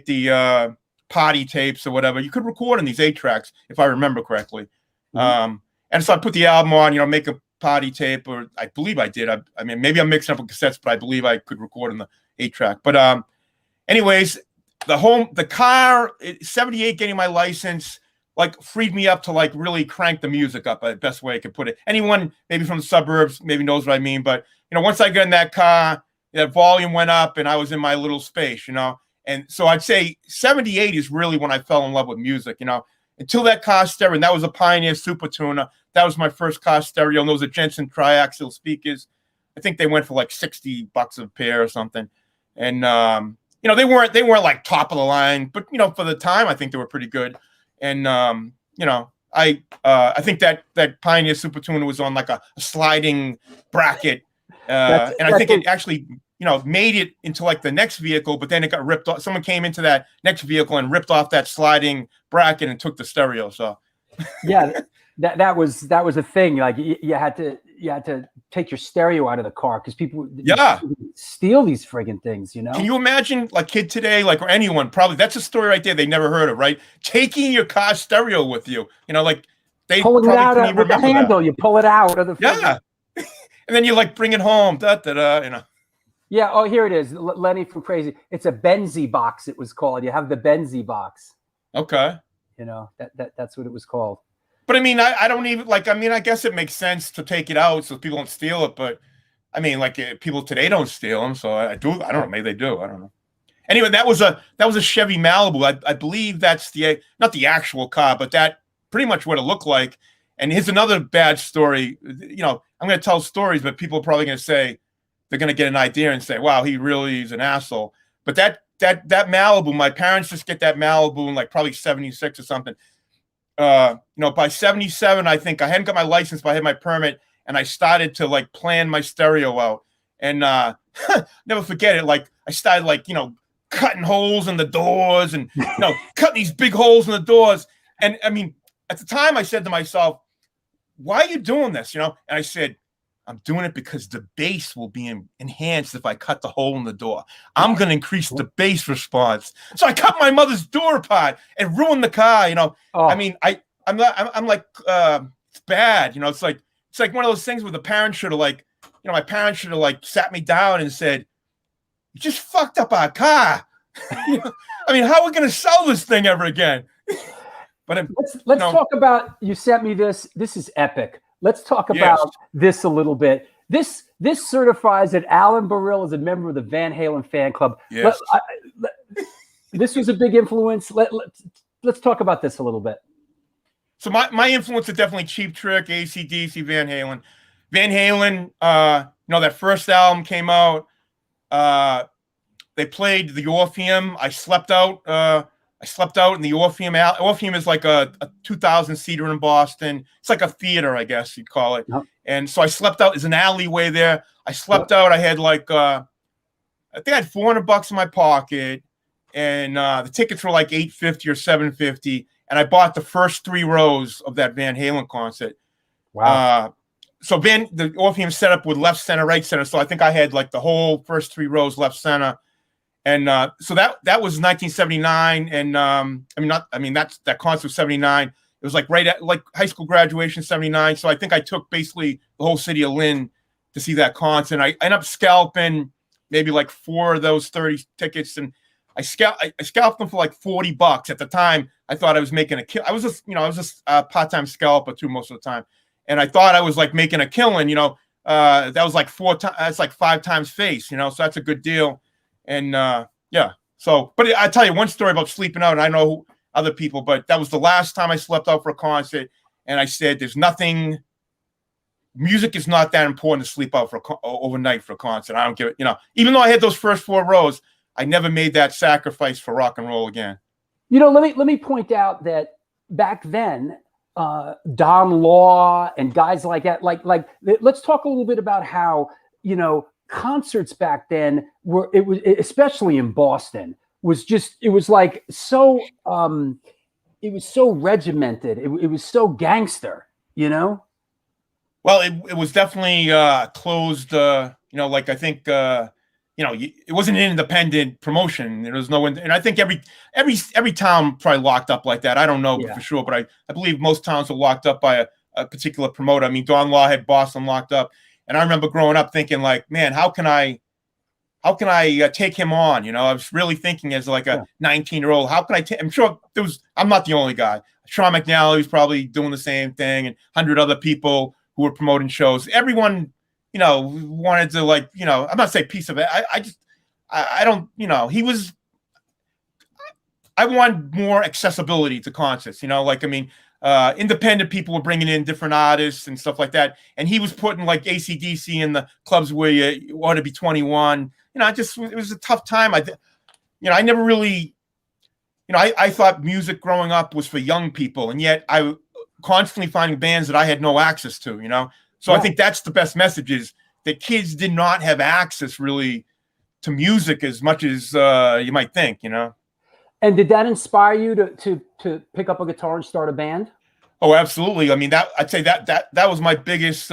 the party tapes or whatever. You could record on these 8-tracks if I remember correctly. Mm-hmm. And so I put the album on, make a party tape, or I believe I did. Maybe I'm mixing up with cassettes, but I believe I could record on the 8-track. But anyways, the car, 78, getting my license, like freed me up to like really crank the music up. The best way I could put it. Anyone maybe from the suburbs maybe knows what I mean. But once I got in that car, that volume went up, and I was in my little space. And so I'd say 78 is really when I fell in love with music. Until that car stereo, and that was a Pioneer Super Tuner. That was my first car stereo, and those are Jensen triaxial speakers. I think they went for like $60 a pair or something. And they weren't like top of the line, but for the time, I think they were pretty good. And I think that Pioneer Super Tuner was on like a sliding bracket, and I think it actually made it into like the next vehicle, but then it got ripped off. Someone came into that next vehicle and ripped off that sliding bracket and took the stereo. So yeah, that was a thing. Like you had to take your stereo out of the car because people steal these friggin' things. Can you imagine like kid today, like, or anyone probably, that's a story right there they never heard of, right? Taking your car stereo with you, like they pulling it out with the handle. That. You pull it out of the and then you like bring it home. Yeah. Oh, here it is. Lenny from Crazy. It's a Benzie box. It was called. You have the Benzie box. Okay. That's what it was called. But I mean, I don't even like. I mean, I guess it makes sense to take it out so people don't steal it. But I mean, like people today don't steal them, so I do. I don't know. Maybe they do. I don't know. Anyway, that was a Chevy Malibu. I believe that's not the actual car, but that pretty much what it looked like. And here's another bad story. I'm going to tell stories, but people are probably going to say they're going to get an idea and say, "Wow, he really is an asshole." But that Malibu, my parents just get that Malibu in like probably 76 or something. By 77, I think I hadn't got my license, but I had my permit, and I started to like plan my stereo out. And never forget it. Like I started like cutting holes in the doors and cutting these big holes in the doors. And I mean, at the time, I said to myself, "Why are you doing this?" And I said, "I'm doing it because the bass will be enhanced if I cut the hole in the door. I'm going to increase the bass response." So I cut my mother's door apart and ruined the car. I mean, I'm like, it's bad. It's like one of those things where the parents should have like, my parents should have like sat me down and said, "You just fucked up our car." I mean, how are we going to sell this thing ever again? But let's talk about. You sent me this. This is epic. Let's talk about this a little bit. This certifies that Alan Barill is a member of the Van Halen fan club. Yes. This was a big influence. Let's talk about this a little bit. So my influence is definitely Cheap Trick, AC/DC, Van Halen. Van Halen, that first album came out. They played the Orpheum. I slept out in the Orpheum. Orpheum is like a 2,000 seater in Boston. It's like a theater, I guess you'd call it. Yep. And so I slept out. There's an alleyway there. I slept out. I had like, I think I had $400 in my pocket, and the tickets were like $850 or $750. And I bought the first 3 rows of that Van Halen concert. Wow. So the Orpheum set up with left center, right center. So I think I had like the whole first 3 rows left center. And so that was 1979, and that concert was 79. It was like right at like high school graduation, 79. So I think I took basically the whole city of Lynn to see that concert. And I ended up scalping maybe like 4 of those 30 tickets, and I scalped them for like $40 at the time. I thought I was making a kill. I was just a part-time scalper too most of the time, and I thought I was like making a killing. That was like 4 times. That's like 5 times face. So that's a good deal. And so, but I tell you one story about sleeping out, and I know other people, but that was the last time I slept out for a concert. And I said, music is not that important to sleep out for overnight for a concert. I don't give it, even though I had those first 4 rows, I never made that sacrifice for rock and roll again. Let me point out that back then, Don Law and guys like that, like let's talk a little bit about how, concerts back then especially in Boston it was so regimented. It was so gangster, Well, it was definitely closed, like I think, it wasn't an independent promotion. There was no, and I think every town probably locked up like that. I don't know for sure, but I believe most towns were locked up by a particular promoter. I mean, Don Law had Boston locked up. And I remember growing up thinking like, man, how can I take him on? I was really thinking as like a 19-year-old, how can I I'm sure I'm not the only guy. Sean McNally was probably doing the same thing, and 100 other people who were promoting shows. Everyone, wanted to like, I'm not saying piece of it. I don't, I want more accessibility to concerts, independent people were bringing in different artists and stuff like that. And he was putting like AC/DC in the clubs where you ought to be 21. It was a tough time. I never really, I thought music growing up was for young people, and yet I constantly finding bands that I had no access to, So I think that's the best message, is that kids did not have access really to music as much as you might think, And did that inspire you to pick up a guitar and start a band? Oh, absolutely. I mean, I'd say that was my biggest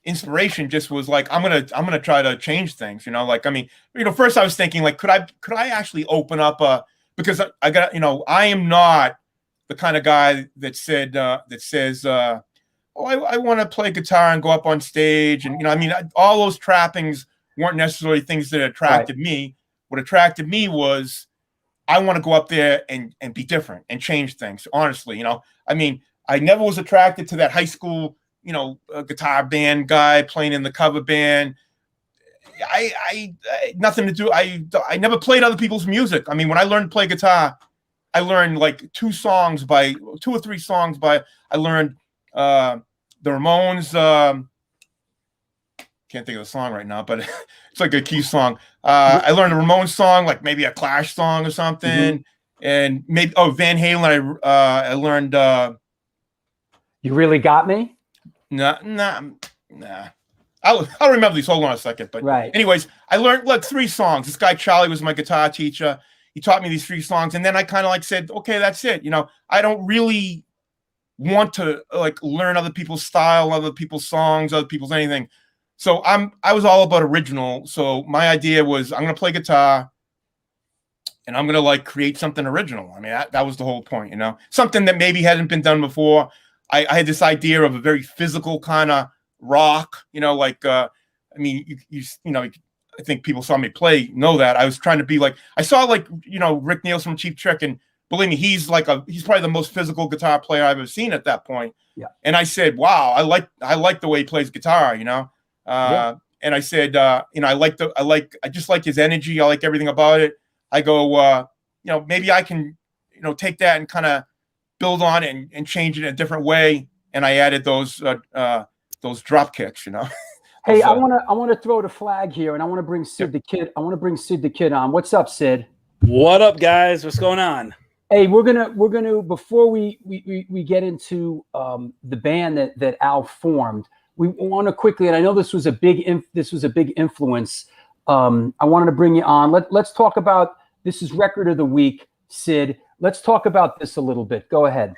inspiration. Just was like, I'm gonna try to change things. Like, I mean, first I was thinking like, could I actually open up because I got, I am not the kind of guy that says, oh, I want to play guitar and go up on stage, and I mean, all those trappings weren't necessarily things that attracted me. What attracted me was I want to go up there and be different and change things. Honestly, I mean, I never was attracted to that high school, guitar band guy playing in the cover band. I nothing to do. I never played other people's music. I mean, when I learned to play guitar, I learned like 2 or 3 songs by. I learned the Ramones. Can't think of the song right now, but it's like a key song. I learned a Ramones song, like maybe a Clash song or something, and maybe Van Halen. I learned. You Really Got Me? Nah. I'll remember these. Hold on a second. But anyways, I learned like 3 songs. This guy Charlie was my guitar teacher. He taught me these 3 songs, and then I kind of like said, okay, that's it. I don't really want to like learn other people's style, other people's songs, other people's anything. So I was all about original. So my idea was I'm gonna play guitar, and I'm gonna like create something original. I mean, that was the whole point. Something that maybe hadn't been done before. I had this idea of a very physical kind of rock, like, I mean, I think people saw me play, know that I was trying to be like, I saw like, Rick Nielsen from Cheap Trick, and believe me, he's probably the most physical guitar player I've ever seen at that point. Yeah. And I said, wow, I like the way he plays guitar, and I said, I just like his energy. I like everything about it. I go, maybe I can, take that and kind of build on it and change it in a different way. And I added those drop kicks, Hey, I want to throw the flag here, and I want to bring Sid the Kid. I want to bring Sid the Kid on. What's up, Sid? What up, guys? What's going on? Hey, we're gonna before we get into the band that Al formed, we want to quickly, and I know this was a big influence. I wanted to bring you on. Let's talk about this. Is record of the week, Sid. Let's talk about this a little bit. Go ahead.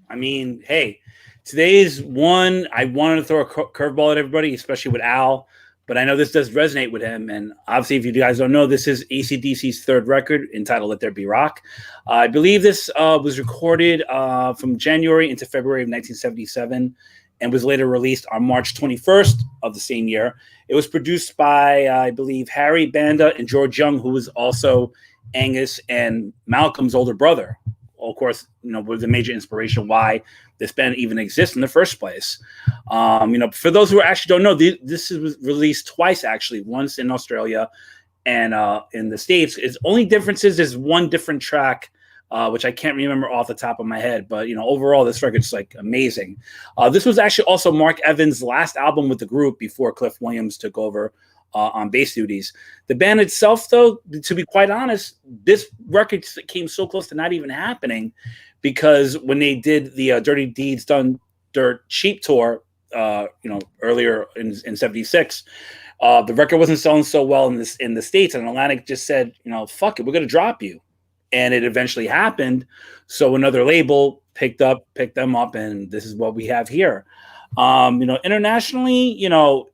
I mean, hey, today's one. I wanted to throw a curveball at everybody, especially with Al, but I know this does resonate with him. And obviously, if you guys don't know, this is AC/DC's 3rd record entitled Let There Be Rock. I believe this was recorded from January into February of 1977 and was later released on March 21st of the same year. It was produced by, I believe, Harry Banda and George Young, who was also Angus and Malcolm's older brother. Of course, was a major inspiration why this band even exists in the first place. For those who actually don't know, this was released twice, actually, once in Australia and in the States. Its only differences is one different track, which I can't remember off the top of my head. But, overall, this record's like amazing. This was actually also Mark Evans' last album with the group before Cliff Williams took over on bass duties. The band itself, though, to be quite honest, this record came so close to not even happening because when they did the Dirty Deeds Done Dirt Cheap tour, earlier in 76, the record wasn't selling so well in the States, and Atlantic just said, fuck it, we're going to drop you. And it eventually happened. So another label picked them up, and this is what we have here. Internationally,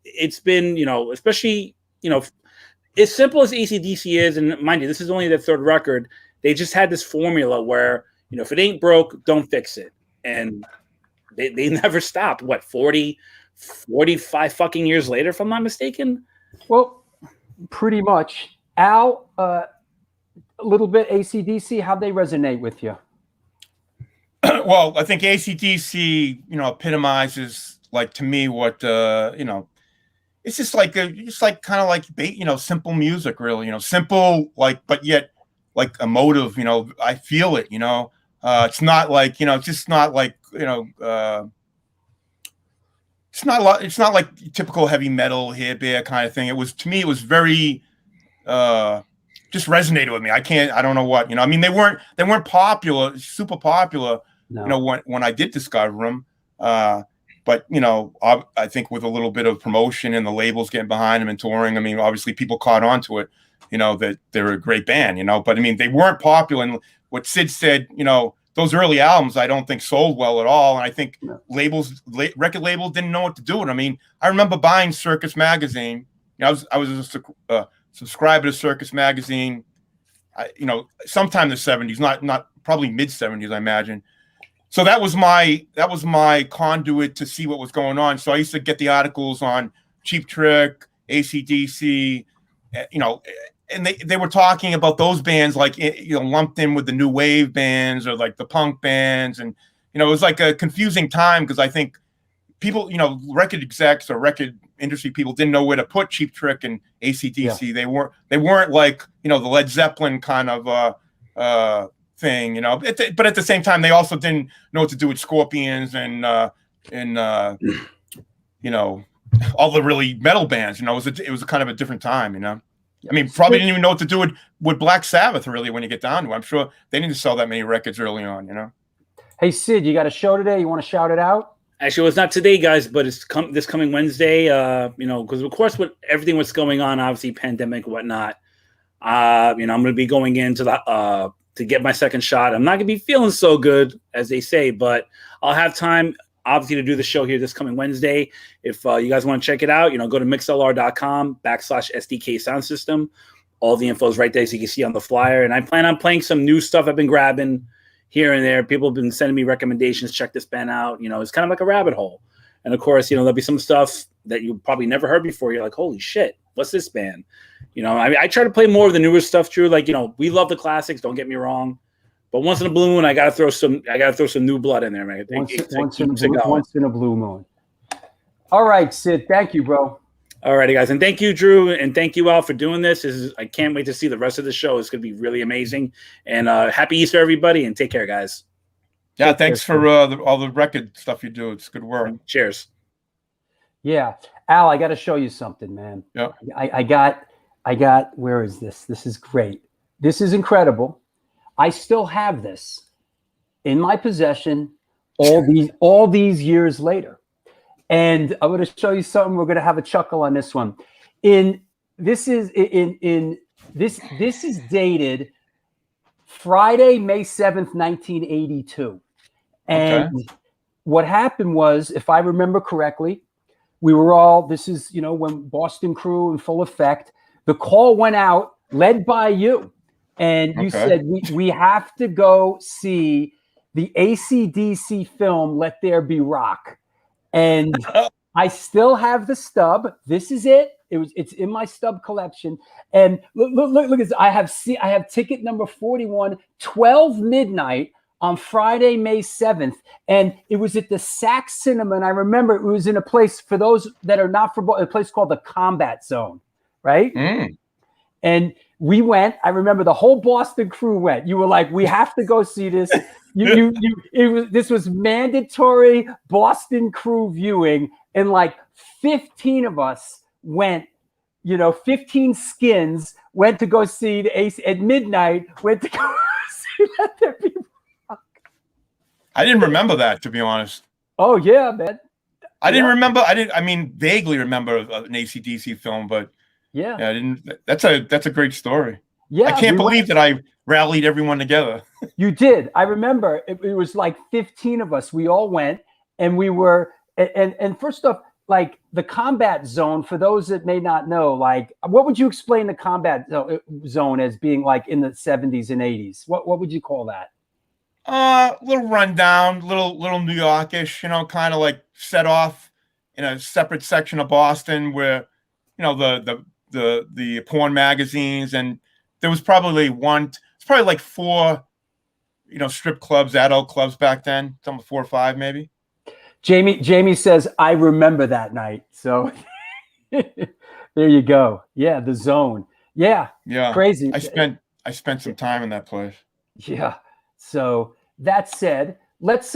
it's been, especially, as simple as AC/DC is, and mind you, this is only their 3rd record. They just had this formula where, if it ain't broke, don't fix it. And they never stopped. What, 45 fucking years later, if I'm not mistaken? Well, pretty much. Al, a little bit AC/DC, how'd they resonate with you? Well, I think AC/DC, epitomizes, like, to me what, it's just like kind of like, simple music, really, simple, like, but yet like emotive, I feel it, it's not like, it's just not like, it's not like typical heavy metal hair bear kind of thing. To me, it was very, just resonated with me. I don't know what, I mean, they weren't popular, super popular, No. when I did discover them. But, I think with a little bit of promotion and the labels getting behind them and touring, I mean, obviously people caught on to it, that they're a great band, but I mean, they weren't popular. And what Sid said, those early albums, I don't think sold well at all. And I think record labels didn't know what to do with it. I mean, I remember buying Circus Magazine. I was a subscriber to Circus Magazine, sometime in the 70s, not probably mid 70s, I imagine. So that was my conduit to see what was going on. So I used to get the articles on Cheap Trick, AC/DC, and they were talking about those bands like, lumped in with the new wave bands or like the punk bands. And, it was like a confusing time because I think people, record execs or record industry people didn't know where to put Cheap Trick and AC/DC. Yeah. They weren't like, the Led Zeppelin kind of thing, but at the same time, they also didn't know what to do with Scorpions and all the really metal bands. It was a kind of a different time. I mean, probably didn't even know what to do with Black Sabbath really when you get down to it. I'm sure they didn't sell that many records early on. Hey Sid, you got a show today? You want to shout it out? Actually, well, it's not today, guys, but it's this coming Wednesday. Because of course, with everything what's going on, obviously pandemic and whatnot. I'm going to be going into the to get my second shot. I'm not going to be feeling so good, as they say, but I'll have time, obviously, to do the show here this coming Wednesday. If you guys want to check it out, go to mixlr.com/SDK sound system. All the info is right there, as you can see on the flyer. And I plan on playing some new stuff I've been grabbing here and there. People have been sending me recommendations. Check this band out. It's kind of like a rabbit hole. And of course, there'll be some stuff that you probably never heard before. You're like, holy shit, what's this band? I mean, I try to play more of the newer stuff, Drew. Like, we love the classics. Don't get me wrong, but once in a blue moon, I gotta throw some new blood in there, man. Once in a blue moon. All right, Sid. Thank you, bro. All righty, guys, and thank you, Drew, and thank you all for doing this. I can't wait to see the rest of the show. It's gonna be really amazing. And happy Easter, everybody, and take care, guys. Yeah, thanks for all the record stuff you do. It's good work. Cheers. Yeah, Al, I got to show you something, man. Yeah, I got. Where is this? This is great. This is incredible. I still have this in my possession all these years later, and I'm going to show you something. We're going to have a chuckle on this one. This is dated Friday, May 7th, 1982. And what happened was, if I remember correctly, we were all, this is, when Boston Crew in full effect, the call went out, led by you. And you said, we have to go see the AC/DC film, Let There Be Rock. And I still have the stub. This is it. It's in my stub collection. And look at this. I have ticket number 41, 12 midnight on Friday, May 7th. And it was at the Sac Cinema. And I remember it was in a place, for those that are not from, a place called the Combat Zone, right? And we went. I remember the whole Boston Crew went. You were like, we have to go see this. This was mandatory Boston Crew viewing. And like 15 of us went, 15 skins went to go see the Ace at midnight, went to go see Let There Be Rock. I didn't remember that, to be honest. Oh yeah, man. I mean, vaguely remember an AC/DC film, but yeah, I didn't. That's a great story. Yeah, I can't believe that I rallied everyone together. You did. I remember it was like 15 of us. We all went, and we were, and first off, like the Combat Zone, for those that may not know, like what would you explain the Combat Zone as being like in the 70s and 80s? What would you call that? Little rundown, little New Yorkish, kind of like set off in a separate section of Boston where, the porn magazines, and there was probably like 4, strip clubs, adult clubs back then, some 4 or 5 maybe. Jamie says, I remember that night. So there you go. Yeah, the Zone. Yeah. Crazy. I spent some time in that place. Yeah. So that said, let's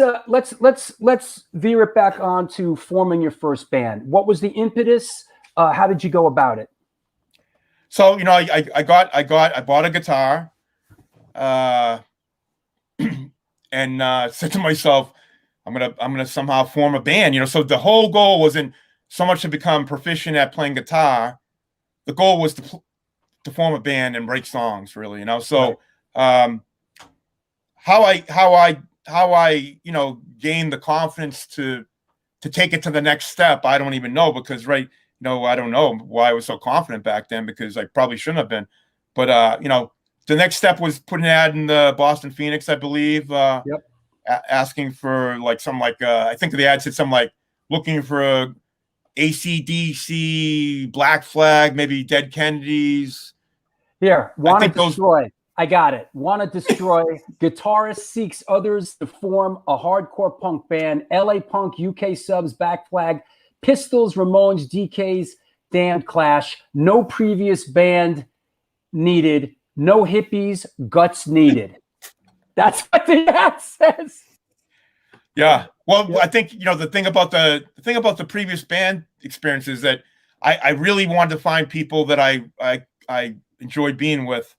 veer it back on to forming your first band. What was the impetus? How did you go about it? So I bought a guitar, and said to myself, I'm gonna somehow form a band. So the whole goal wasn't so much to become proficient at playing guitar. The goal was to form a band and write songs, really. So how I gained the confidence to take it to the next step, I don't even know, because I don't know why I was so confident back then, because I probably shouldn't have been. But the next step was putting an ad in the Boston Phoenix, I believe. Yep. Asking for I think the ad said something like looking for a AC/DC, Black Flag, maybe Dead Kennedys. Here, want to those- destroy. I got it. Want to destroy. Guitarist seeks others to form a hardcore punk band. LA Punk, UK Subs, Black Flag, Pistols, Ramones, DKs, Damned, Clash. No previous band needed. No hippies, guts needed. That's what the ad says. Yeah. Well, Yeah. I think the thing about the previous band experience is that I really wanted to find people that I enjoyed being with.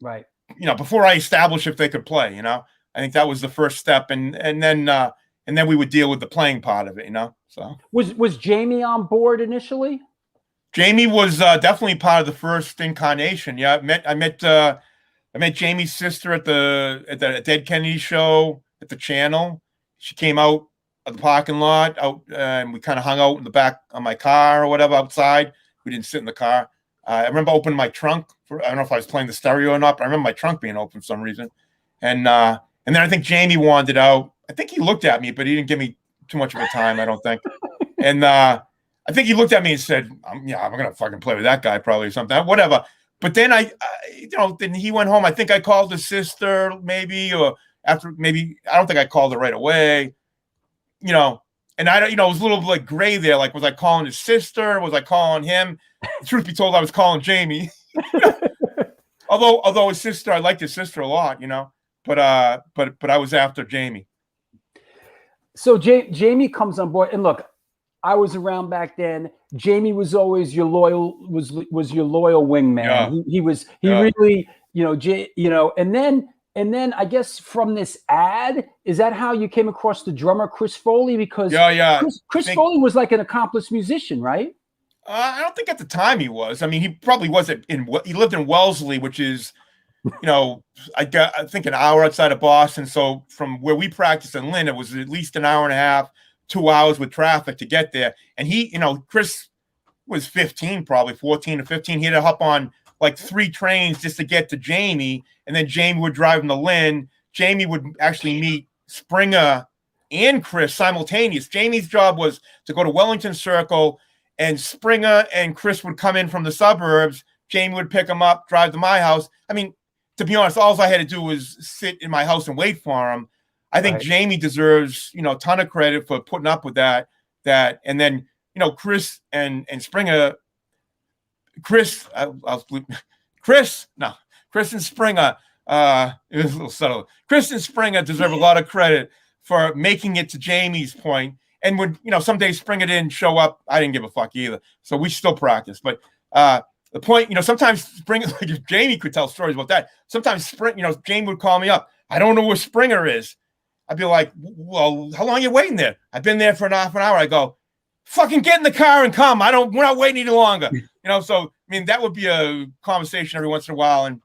Right. Before I established if they could play. I think that was the first step, and then we would deal with the playing part of it. So Was Jamie on board initially? Jamie was definitely part of the first incarnation. Yeah, I met Jamie's sister at the Dead Kennedy show at the Channel. She came out of the parking lot and we kind of hung out in the back of my car or whatever outside. We didn't sit in the car. I remember opening my trunk. I don't know if I was playing the stereo or not, but I remember my trunk being open for some reason. And then I think Jamie wandered out. I think he looked at me, but he didn't give me too much of a time, I don't think. And I think he looked at me and said, I'm going to fucking play with that guy probably or something, whatever. But then then he went home. I think I called his sister maybe, or maybe, I don't think I called her right away, and I don't, it was a little like gray there. Like, was I calling his sister? Was I calling him? Truth be told, I was calling Jamie. although his sister, I liked his sister a lot, but I was after Jamie. So Jamie comes on board, and look, I was around back then. Jamie was always your loyal wingman. Yeah. He really, and then I guess from this ad, is that how you came across the drummer Chris Foley? Because Chris Foley was like an accomplished musician, right? I don't think at the time he was. I mean, he probably wasn't he lived in Wellesley, which is, I think an hour outside of Boston. So from where we practiced in Lynn, it was at least an hour and a half, 2 hours with traffic to get there. And he, Chris was 15, probably 14 or 15. He had to hop on like 3 trains just to get to Jamie. And then Jamie would drive him to Lynn. Jamie would actually meet Springer and Chris simultaneous. Jamie's job was to go to Wellington Circle, and Springer and Chris would come in from the suburbs. Jamie would pick him up, drive to my house. I mean, to be honest, all I had to do was sit in my house and wait for him. I think Jamie deserves, a ton of credit for putting up with that. And then, Chris and Springer, Chris and Springer, it was a little subtle. Chris and Springer deserve a lot of credit for making it to Jamie's point. And when, some days Springer didn't show up, I didn't give a fuck either. So we still practice. But the point, sometimes Springer, like if Jamie could tell stories about that, sometimes Jamie would call me up. I don't know where Springer is. I'd be like, well, how long are you waiting there? I've been there for half an hour. I go, fucking get in the car and come. We're not waiting any longer. So, I mean, that would be a conversation every once in a while. And,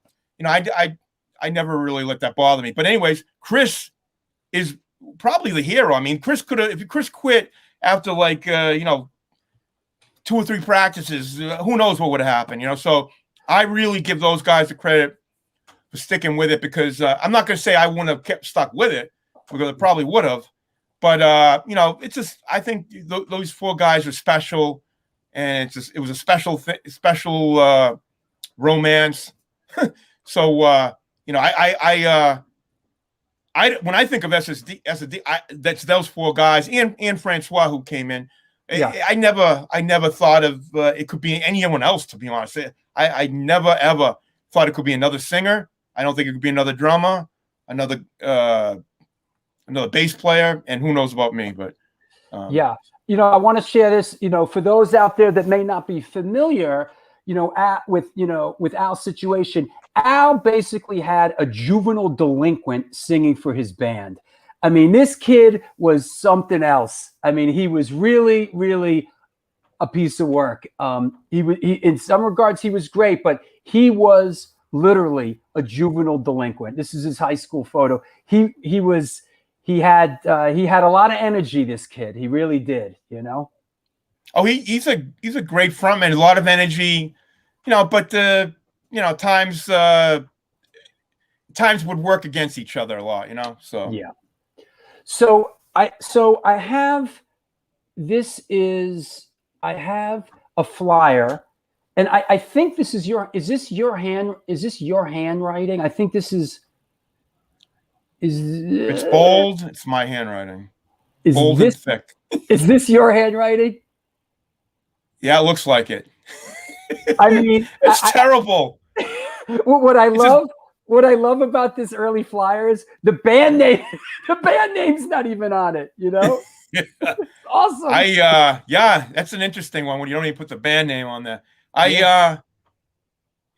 I never really let that bother me. But anyways, Chris is probably the hero. I mean, Chris could have, if Chris quit after 2 or 3 practices, who knows what would have happened, So I really give those guys the credit for sticking with it, because I'm not going to say I wouldn't have kept stuck with it, because I probably would have. But, it's just, I think those 4 guys are special, and it was a special romance. So, when I think of SSD, that's those 4 guys and Francois who came in. Yeah. I never thought of it could be anyone else, to be honest. I never ever thought it could be another singer. I don't think it could be another drummer, another bass player, and who knows about me. But I want to share this. For those out there that may not be familiar, with Al's situation, Al basically had a juvenile delinquent singing for his band. I mean, this kid was something else. I mean, he was really, really a piece of work. He in some regards he was great, but he was literally a juvenile delinquent. This is his high school photo. He had a lot of energy. This kid, he really did. Oh, he's a great frontman. A lot of energy, but times would work against each other a lot, So yeah. So I have a flyer, and I think this is is this your handwriting? I think this is it's bold. It's my handwriting. Bold and thick. Is this your handwriting? Yeah, it looks like it. I mean, it's terrible. What I love about this early flyer is the band name. The band name's not even on it. Yeah. Awesome. That's an interesting one when you don't even put the band name on there. I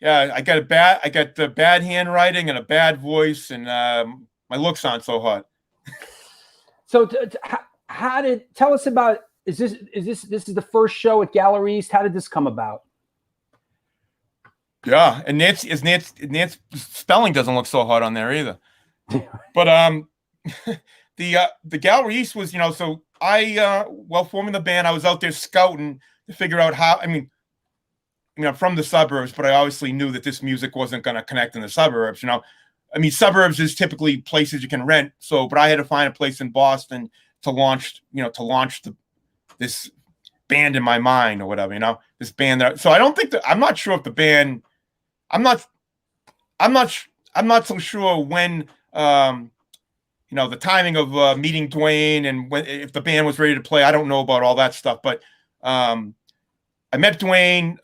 got the bad handwriting and a bad voice, and my looks aren't so hot. So tell us about, this is the first show at Gallery East. How did this come about? Yeah, and Nancy's spelling doesn't look so hot on there either. But the Gallery East was, so I while forming the band, I was out there scouting to figure out how. I mean, I'm from the suburbs, but I obviously knew that this music wasn't going to connect in the suburbs. I mean, suburbs is typically places you can rent. So, but I had to find a place in Boston to launch this band in my mind or whatever. This band that. So I don't think I'm not sure if the band. I'm not so sure when. The timing of meeting Dwayne and if the band was ready to play. I don't know about all that stuff, but I met Dwayne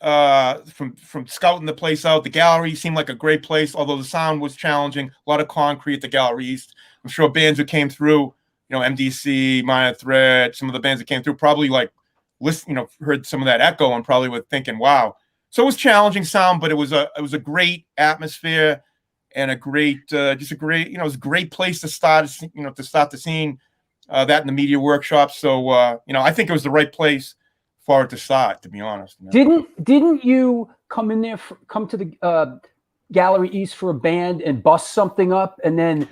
from scouting the place out. The gallery seemed like a great place, although the sound was challenging. A lot of concrete at the Gallery East. I'm sure bands who came through, MDC, Minor Threat, some of the bands that came through probably heard some of that echo and probably were thinking, wow. So it was challenging sound, but it was a great atmosphere. And it was a great place to start the scene, that in the media workshop. So, I think it was the right place for it to start, to be honest. Didn't you come in there, come to the Gallery East for a band and bust something up? And then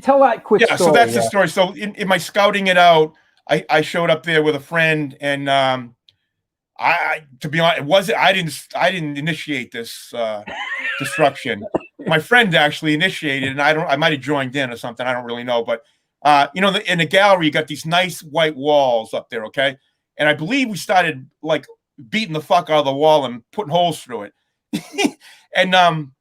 tell that quick story. So that's the story. So in my scouting it out, I showed up there with a friend, and to be honest, I didn't initiate this destruction. My friend actually initiated, and I might have joined in or something. I don't really know, but in the gallery, you got these nice white walls up there, okay? And I believe we started beating the fuck out of the wall and putting holes through it. And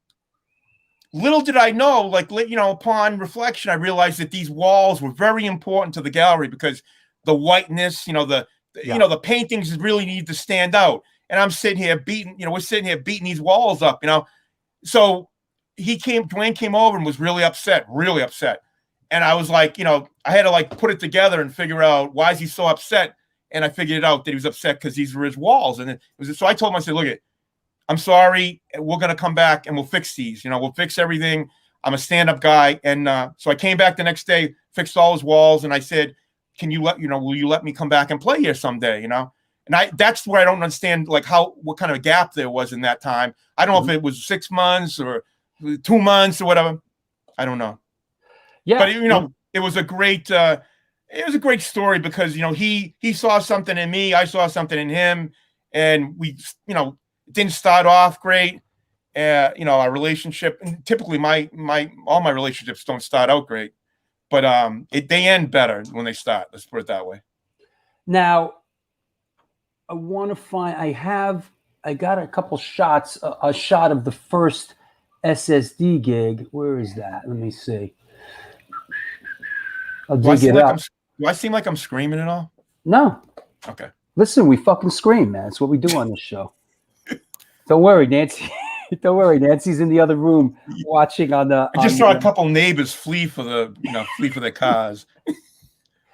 little did I know, upon reflection, I realized that these walls were very important to the gallery because the whiteness, the paintings really need to stand out. And I'm sitting here we're sitting here beating these walls up, So Dwayne came over and was really upset. And I was like, I had to put it together and figure out why is he so upset. And I figured it out that he was upset because these were his walls. And so I told him, I said, look, I'm sorry. We're going to come back and we'll fix these. We'll fix everything. I'm a stand-up guy. And so I came back the next day, fixed all his walls. And I said, will you let me come back and play here someday? And that's where I don't understand, what kind of a gap there was in that time. I don't know if it was 6 months or 2 months or whatever. I don't know. Yeah. But, it was a great story because, he saw something in me. I saw something in him. And we, it didn't start off great. Our relationship, and typically all my relationships don't start out great, but they end better when they start. Let's put it that way. Now, I want to find. I got a couple shots. A shot of the first SSD gig. Where is that? Let me see. I'll dig it up. Do I seem like I'm screaming at all? No. Okay. Listen, we fucking scream, man. That's what we do on this show. Don't worry, Nancy. Don't worry, Nancy's in the other room watching on the. I just saw a couple neighbors flee for their cars.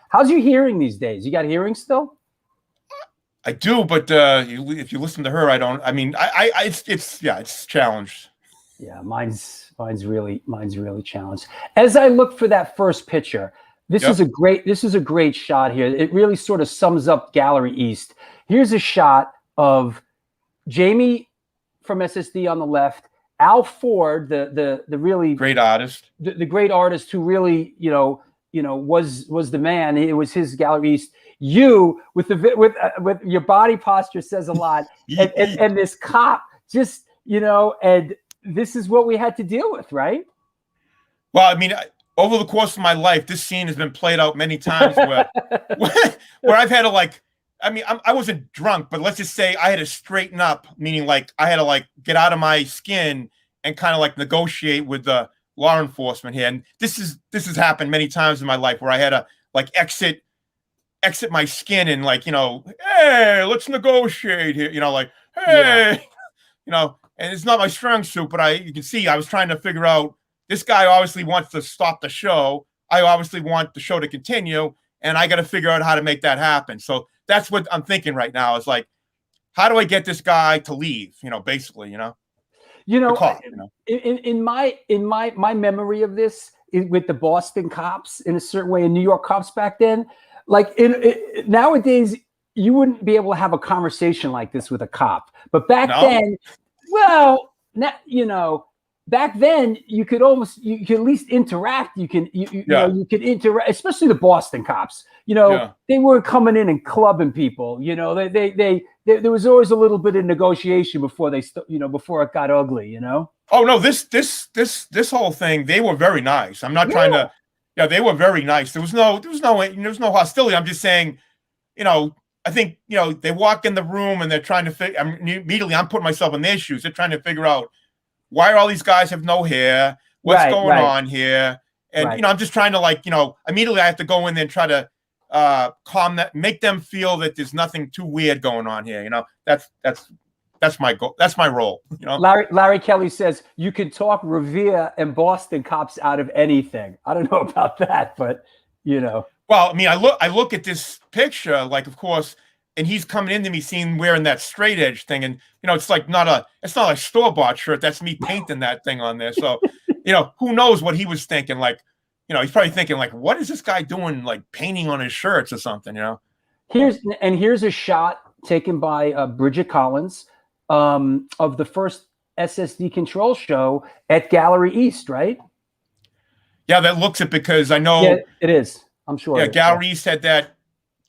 How's your hearing these days? You got hearing still? I do, but if you listen to her, I don't. I mean, it's challenged. Yeah, mine's really challenged. As I look for that first picture, this is a great shot here. It really sort of sums up Gallery East. Here's a shot of Jamie from SSD on the left, Al Ford, the really Great artist, the great artist who really was the man. It was his Gallery East. You with your body posture says a lot, and this cop just and this is what we had to deal with, right? Well, I mean, over the course of my life, this scene has been played out many times where I've had to I wasn't drunk, but let's just say I had to straighten up, meaning like I had to like get out of my skin and kind of like negotiate with the law enforcement here. And this has happened many times in my life where I had to like exit my skin and like, hey, let's negotiate here, like, hey, and it's not my strong suit, but you can see I was trying to figure out, this guy obviously wants to stop the show. I obviously want the show to continue, and I got to figure out how to make that happen. So that's what I'm thinking right now is like, how do I get this guy to leave? Basically, the cop, in my memory of this with the Boston cops in a certain way, and New York cops back then, like nowadays you wouldn't be able to have a conversation like this with a cop, but back then, well, back then you could at least interact. You could interact, especially the Boston cops. They weren't coming in and clubbing people. There was always a little bit of negotiation before before it got ugly. Oh no, this whole thing, they were very nice. I'm not trying to. Yeah, they were very nice. There was no hostility. I'm just saying, I think they walk in the room and they're trying to immediately I'm putting myself in their shoes. They're trying to figure out, why are all these guys have no hair? What's going on here? And I'm just trying to immediately I have to go in there and try to calm that, make them feel that there's nothing too weird going on here. That's my goal. That's my role. Larry Kelly says you can talk Revere and Boston cops out of anything. I don't know about that, but Well, I mean, I look at this picture, like, of course, and he's coming into me seeing wearing that straight edge thing, and it's not a store-bought shirt. That's me painting that thing on there. So, who knows what he was thinking? Like, he's probably thinking like, what is this guy doing? Like painting on his shirts or something? Here's a shot taken by Bridget Collins of the first SSD Control show at Gallery East, right? Yeah, that looks it, because I know it is. I'm sure. Yeah, Gallery East had that.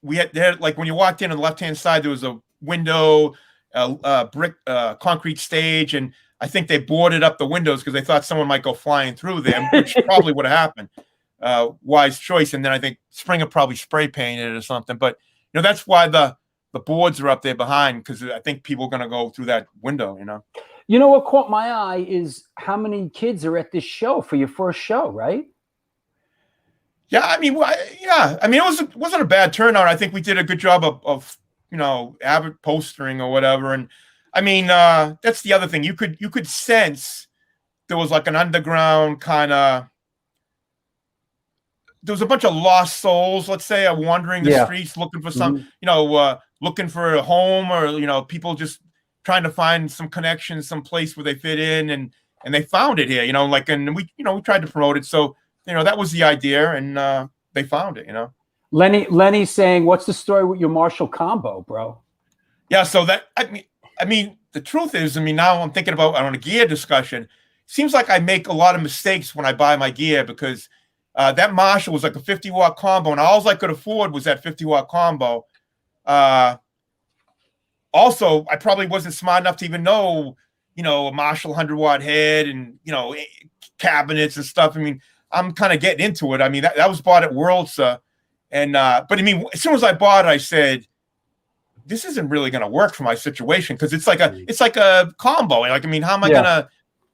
There, like when you walked in on the left-hand side, there was a window, brick, concrete stage, and I think they boarded up the windows because they thought someone might go flying through them, which probably would have happened. Wise choice. And then I think Springer probably spray painted it or something. But that's why the boards are up there behind, because I think people are going to go through that window. What caught my eye is how many kids are at this show for your first show, right? Yeah, I mean, it wasn't a bad turnout. I think we did a good job of avid postering or whatever. And I mean, that's the other thing. You could sense there was like an underground kind of. There was a bunch of lost souls, let's say, wandering the streets looking for some, looking for a home, or people just trying to find some connection, some place where they fit in, and they found it here. And we tried to promote it. So. That was the idea, and they found it. Lenny saying, "What's the story with your Marshall combo, bro?" Yeah, so that I mean, the truth is, now I'm thinking about on a gear discussion. Seems like I make a lot of mistakes when I buy my gear, because that Marshall was like a 50-watt combo, and all I could afford was that 50-watt combo. Also, I probably wasn't smart enough to even know, a Marshall 100-watt head and cabinets and stuff. I mean. I'm kind of getting into it. I mean, that was bought at Worlds, but I mean, as soon as I bought it, I said, "This isn't really going to work for my situation," because it's like a combo. Like, I mean, how am I gonna,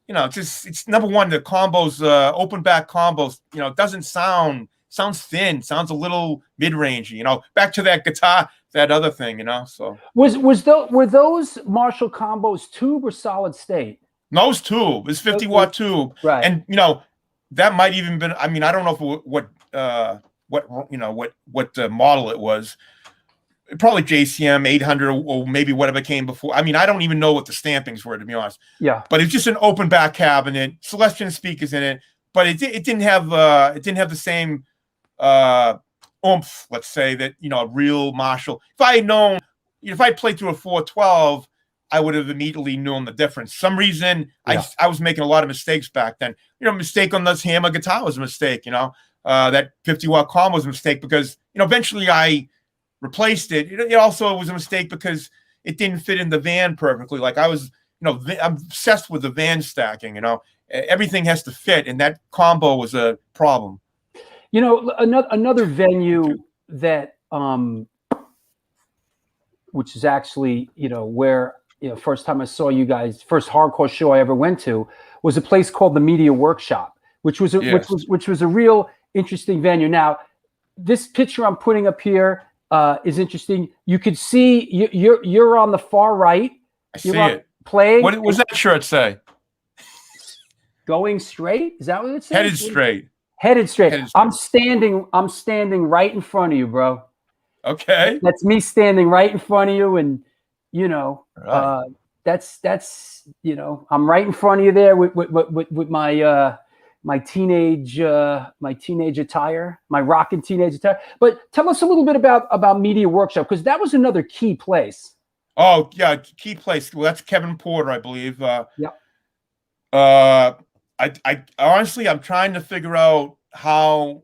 it's number one, the combos, open back combos, doesn't sounds thin, sounds a little mid range. Back to that guitar, that other thing, So were those Marshall combos tube or solid state? No, it's tube. It's 50-watt tube, right? And that might even been. I mean, I don't know what model it was. probably JCM 800 or maybe whatever came before. I mean, I don't even know what the stampings were, to be honest. Yeah. But it's just an open back cabinet, Celestion speakers in it, but it didn't have the same oomph, let's say, that, you know, a real Marshall. If I had known, if I played through a 412, I would have immediately known the difference. Some reason I was making a lot of mistakes back then. You know, mistake on this hammer guitar was a mistake, you know. That 50-watt combo was a mistake because, you know, eventually I replaced it. It also was a mistake because it didn't fit in the van perfectly. Like I was, you know, I'm obsessed with the van stacking, you know. Everything has to fit, and that combo was a problem. You know, another venue that, which is actually, you know, where, you know, first time I saw you guys, first hardcore show I ever went to was a place called the Media Workshop, which was a real interesting venue. Now, this picture I'm putting up here is interesting. You could see you're on the far right. I see it. Playing. What does that shirt say? Going straight? Is that what it says? Headed straight. Headed straight. Headed straight. I'm standing right in front of you, bro. Okay. That's me standing right in front of you, and you know, right. That's you know, I'm right in front of you there with my my teenage attire, my rockin' teenage attire. But tell us a little bit about Media Workshop, because that was another key place. Oh yeah, key place. Well, that's Kevin Porter, I believe. Yeah. I honestly, I'm trying to figure out how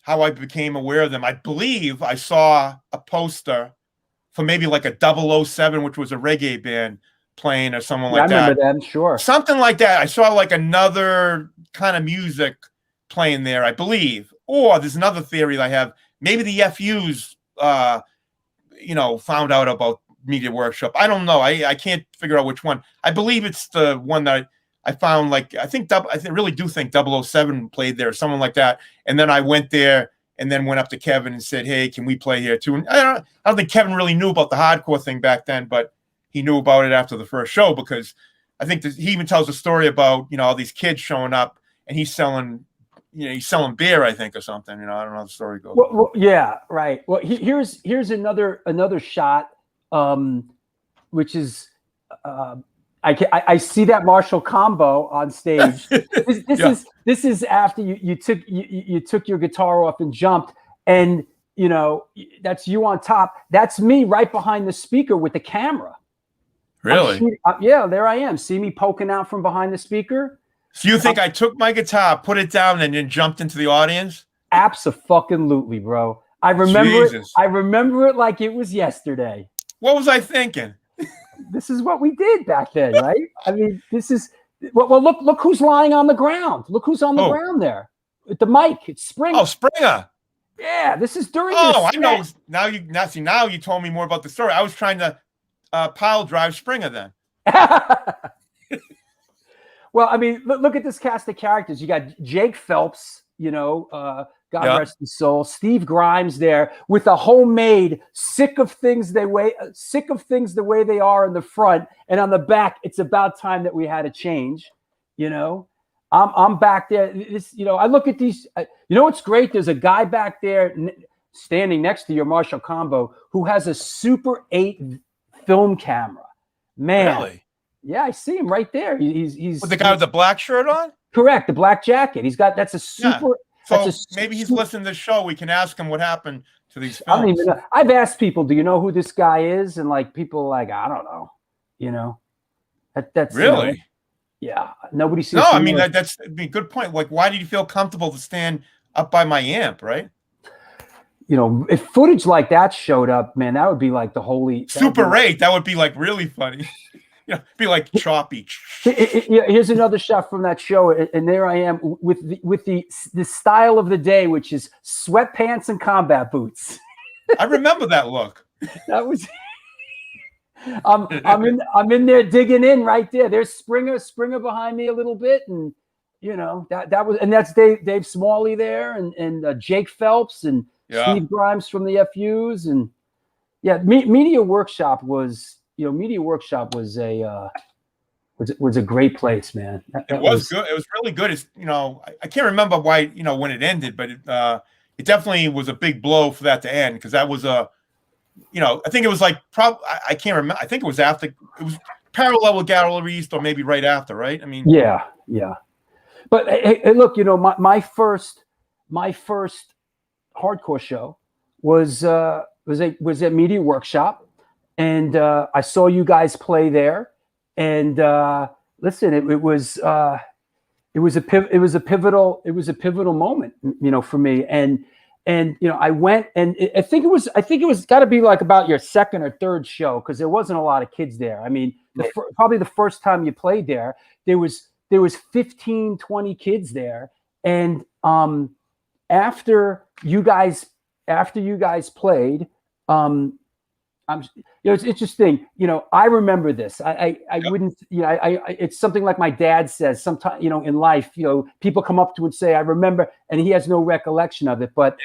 I became aware of them. I believe I saw a poster for maybe like a 007, which was a reggae band playing or something like that. I remember them, sure. Something like that. I saw like another kind of music playing there, I believe. Or there's another theory that I have. Maybe the FUs, you know, found out about Media Workshop. I don't know. I can't figure out which one. I believe it's the one that I found. Like I really do think 007 played there, or someone like that. And then I went there and then went up to Kevin and said, "Hey, can we play here too?" And I don't think Kevin really knew about the hardcore thing back then, but he knew about it after the first show, because I think he even tells a story about, you know, all these kids showing up and he's selling beer, I think, or something. You know, I don't know how the story goes. Well, yeah, right. Well, here's another shot, which is I see that Marshall combo on stage. This is after you took your guitar off and jumped, and you know, that's you on top. That's me right behind the speaker with the camera. Really? Yeah, there I am. See me poking out from behind the speaker? So you think I took my guitar, put it down, and then jumped into the audience? Abso-fucking-lutely, bro. I remember Jesus. it. I remember it like it was yesterday. What was I thinking? This is what we did back then, right? I mean, this is well. Look who's lying on the ground. Look who's on the ground there with the mic. It's Springer. Oh, Springer. Yeah, this is during. Oh, I know. Now you told me more about the story. I was trying to pile drive Springer then. Well, I mean, look at this cast of characters. You got Jake Phelps, you know, God rest his soul. Steve Grimes there with a homemade sick of things the way they are in the front, and on the back, it's about time that we had a change. You know, I'm back there. This, you know, I look at these. You know what's great? There's a guy back there standing next to your Marshall combo who has a Super 8 film camera. Man, really? Yeah, I see him right there. He's with the guy with the black shirt on. Correct, the black jacket. He's got that's a super. So maybe he's listening to the show. We can ask him what happened to these films. I don't even know. I've asked people, "Do you know who this guy is?" And like people are like, "I don't know." You know, that's really. You know, yeah, nobody sees. No, I mean that's a good point. Like, why did you feel comfortable to stand up by my amp, right? You know, if footage like that showed up, man, that would be like the holy Super 8. That would be like really funny. You know, be like choppy. Here's another shot from that show, and there I am with the style of the day, which is sweatpants and combat boots. I remember that look. That was. I'm in there digging in right there. There's Springer behind me a little bit, and you know that was, and that's Dave Smalley there, and Jake Phelps and Steve Grimes from the FUs, and Media Workshop was. You know, Media Workshop was a great place, man. It was good. It was really good. It's, you know, I can't remember why, you know, when it ended, but it definitely was a big blow for that to end, because that was a I think it was like I can't remember. I think it was after, it was parallel with Garrel East, or maybe right after, right? I mean, Yeah. But hey, look, my first hardcore show was at Media Workshop, and I saw you guys play there. And listen, it was a pivotal moment, for me. And I went, and I think it was got to be like about your second or third show, because there wasn't a lot of kids there. I mean, probably the first time you played there was 15, 20 kids there. And after you guys played, it's interesting. I remember this. I wouldn't. It's something like my dad says. Sometimes, in life, people come up to and say, "I remember," and he has no recollection of it. But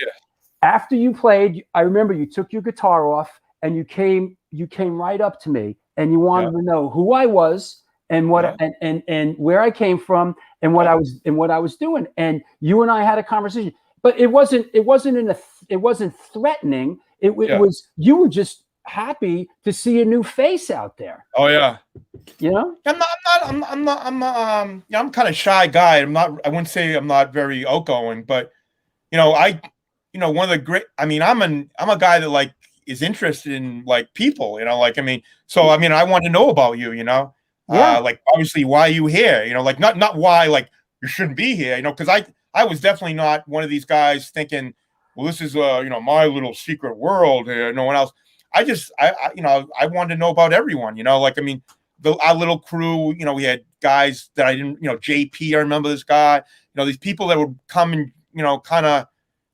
after you played, I remember you took your guitar off and you came right up to me, and you wanted to know who I was and what and where I came from and what I was doing. And you and I had a conversation, but it wasn't threatening. It was, you were just happy to see a new face out there. Oh yeah. I'm kind of shy guy. I wouldn't say I'm not very outgoing, but one of the great, I'm a guy that like is interested in like people, so I want to know about you, like obviously why you here, like not why like you shouldn't be here, because I was definitely not one of these guys thinking, well, this is my little secret world here, no one else. I wanted to know about everyone, our little crew, we had guys that I didn't, JP, I remember this guy, these people that would come and, kind of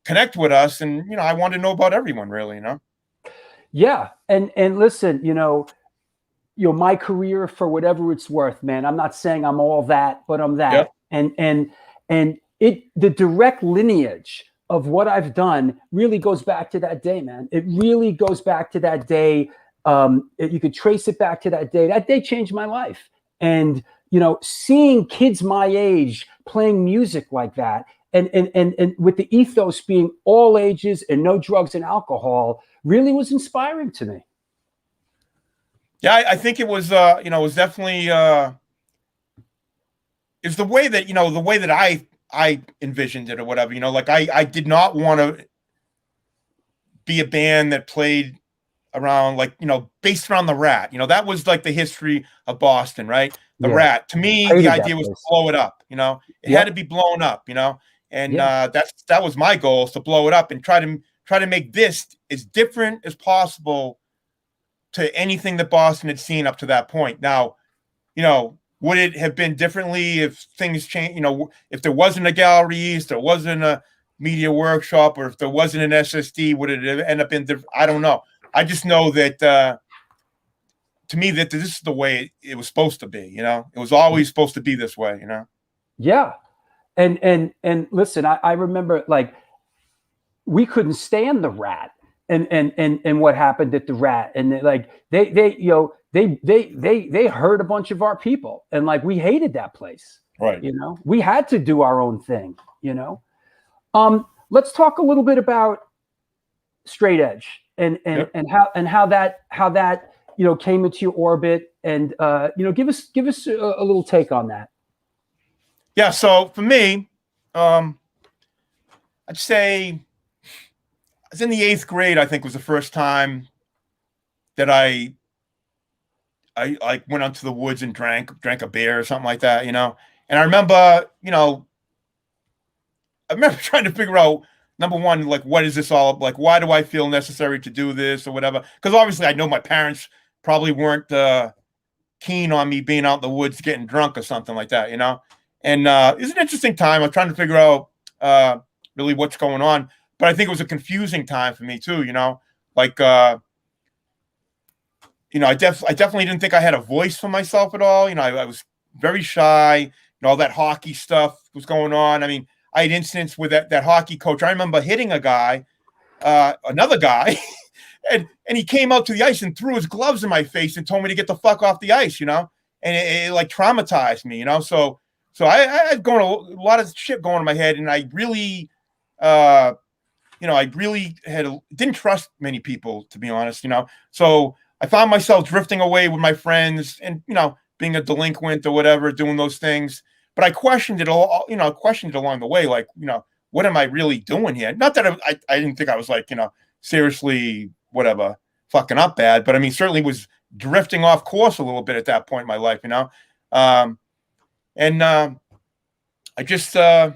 connect with us. And, I wanted to know about everyone really, Yeah. And listen, my career, for whatever it's worth, man, I'm not saying I'm all that, but I'm that. Yep. And the direct lineage of what I've done really goes back to that day, man. It really goes back to that day. You could trace it back to that day. That day changed my life. And, seeing kids my age playing music like that, and with the ethos being all ages and no drugs and alcohol, really was inspiring to me. Yeah, I think it was, it was definitely, it's the way that I envisioned it or whatever, like I did not want to be a band that played around like, based around the Rat, that was like the history of Boston, right? The Rat, to me, the idea was to blow it up, it had to be blown up, and that was my goal, is to blow it up and try to make this as different as possible to anything that Boston had seen up to that point. Now, would it have been differently if things changed? If there wasn't a Gallery East, there wasn't a Media Workshop, or if there wasn't an SSD, would it have ended up in different? I don't know. I just know that to me that this is the way it was supposed to be. It was always supposed to be this way. Yeah, and listen, I remember like we couldn't stand the Rat. And what happened at the Rat, and they hurt a bunch of our people, and like we hated that place, right? We had to do our own thing, Let's talk a little bit about Straight Edge and how that came into your orbit, and give us a little take on that. Yeah, so for me, I'd say I was in the 8th grade, I think was the first time that I like went out to the woods and drank a beer or something like that, And I remember, trying to figure out, number one, like, what is this all like? Why do I feel necessary to do this or whatever? Because obviously I know my parents probably weren't keen on me being out in the woods getting drunk or something like that, And it's an interesting time. I'm trying to figure out really what's going on. But I think it was a confusing time for me too, like, I definitely didn't think I had a voice for myself at all. I was very shy, all that hockey stuff was going on. I mean, I had incidents with that hockey coach. I remember hitting a guy, another guy, and he came out to the ice and threw his gloves in my face and told me to get the fuck off the ice, and it like traumatized me, so I had going a lot of shit going in my head, and I really, I really didn't trust many people, to be honest, So I found myself drifting away with my friends and, being a delinquent or whatever, doing those things. But I questioned it all, questioned it along the way, like, what am I really doing here? Not that I didn't think I was like, seriously, whatever, fucking up bad, but I mean, certainly was drifting off course a little bit at that point in my life, I just, I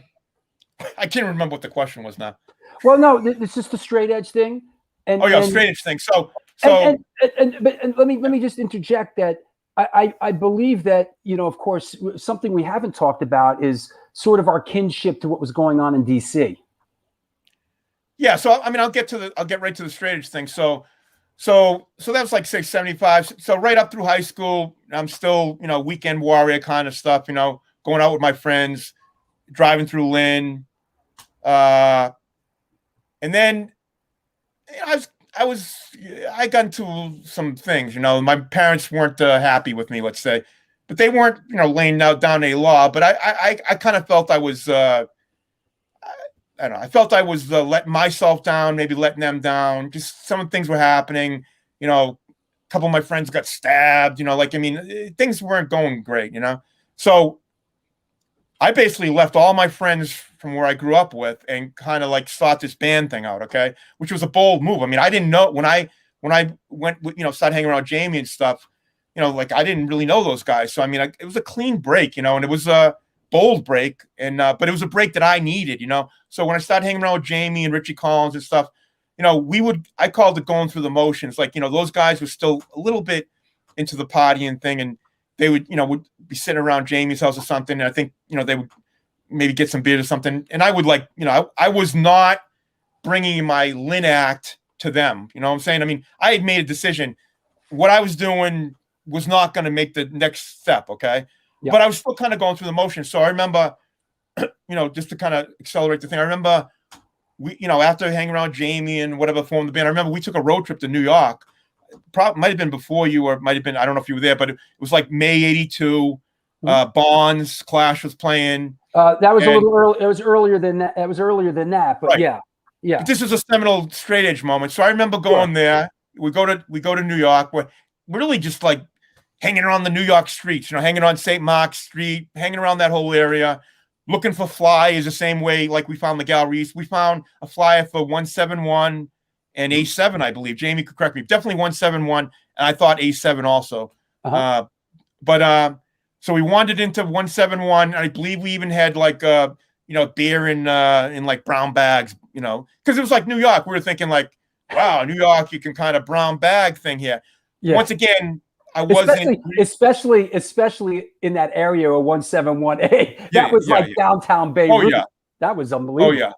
can't remember what the question was now. Well, no, it's just the straight edge thing. And straight edge thing. So let me just interject that I believe that, of course, something we haven't talked about is sort of our kinship to what was going on in DC. Yeah. So, I mean, I'll get right to the straight edge thing. So that was like 675. So right up through high school, I'm still, weekend warrior kind of stuff, going out with my friends, driving through Lynn. And then I got into some things, my parents weren't happy with me, let's say, but they weren't, laying down a law, but I kind of felt I was, I don't know, I felt I was letting myself down, maybe letting them down. Just some things were happening, a couple of my friends got stabbed, things weren't going great, So I basically left all my friends from where I grew up with and kind of like sought this band thing out, okay, which was a bold move. I mean, I didn't know when I went, started hanging around Jamie and stuff, like I didn't really know those guys. So I mean, it was a clean break, and it was a bold break, and but it was a break that I needed, So when I started hanging around with Jamie and Richie Collins and stuff, I called it going through the motions. Like, those guys were still a little bit into the partying thing, and they would be sitting around Jamie's house or something. And I think, they would maybe get some beer or something. And I would I was not bringing my Lynn act to them. You know what I'm saying? I mean, I had made a decision. What I was doing was not going to make the next step. Okay. Yeah. But I was still kind of going through the motions. So I remember, just to kind of accelerate the thing, I remember we, after hanging around Jamie and whatever formed the band, I remember we took a road trip to New York. Probably might have been before you, or might have been, I don't know if you were there, but it was like May 82. Bonds, Clash was playing. That was a little early. It was earlier than that. It was earlier than that, but right. Yeah. But this is a seminal straight edge moment. So I remember going there. We go to New York. We're really just like hanging around the New York streets, hanging on St. Mark's Street, hanging around that whole area, looking for flyers the same way like we found the galleries. We found a flyer for 171 and A7, I believe. Jamie could correct me. Definitely 171, and I thought A7 also. So we wandered into 171. I believe we even had like beer in like brown bags, because it was like New York. We were thinking like, wow, New York, you can kind of brown bag thing here. Yeah. Once again, I wasn't especially in that area of 171A. That was downtown Beirut. Oh yeah, that was unbelievable. Oh yeah.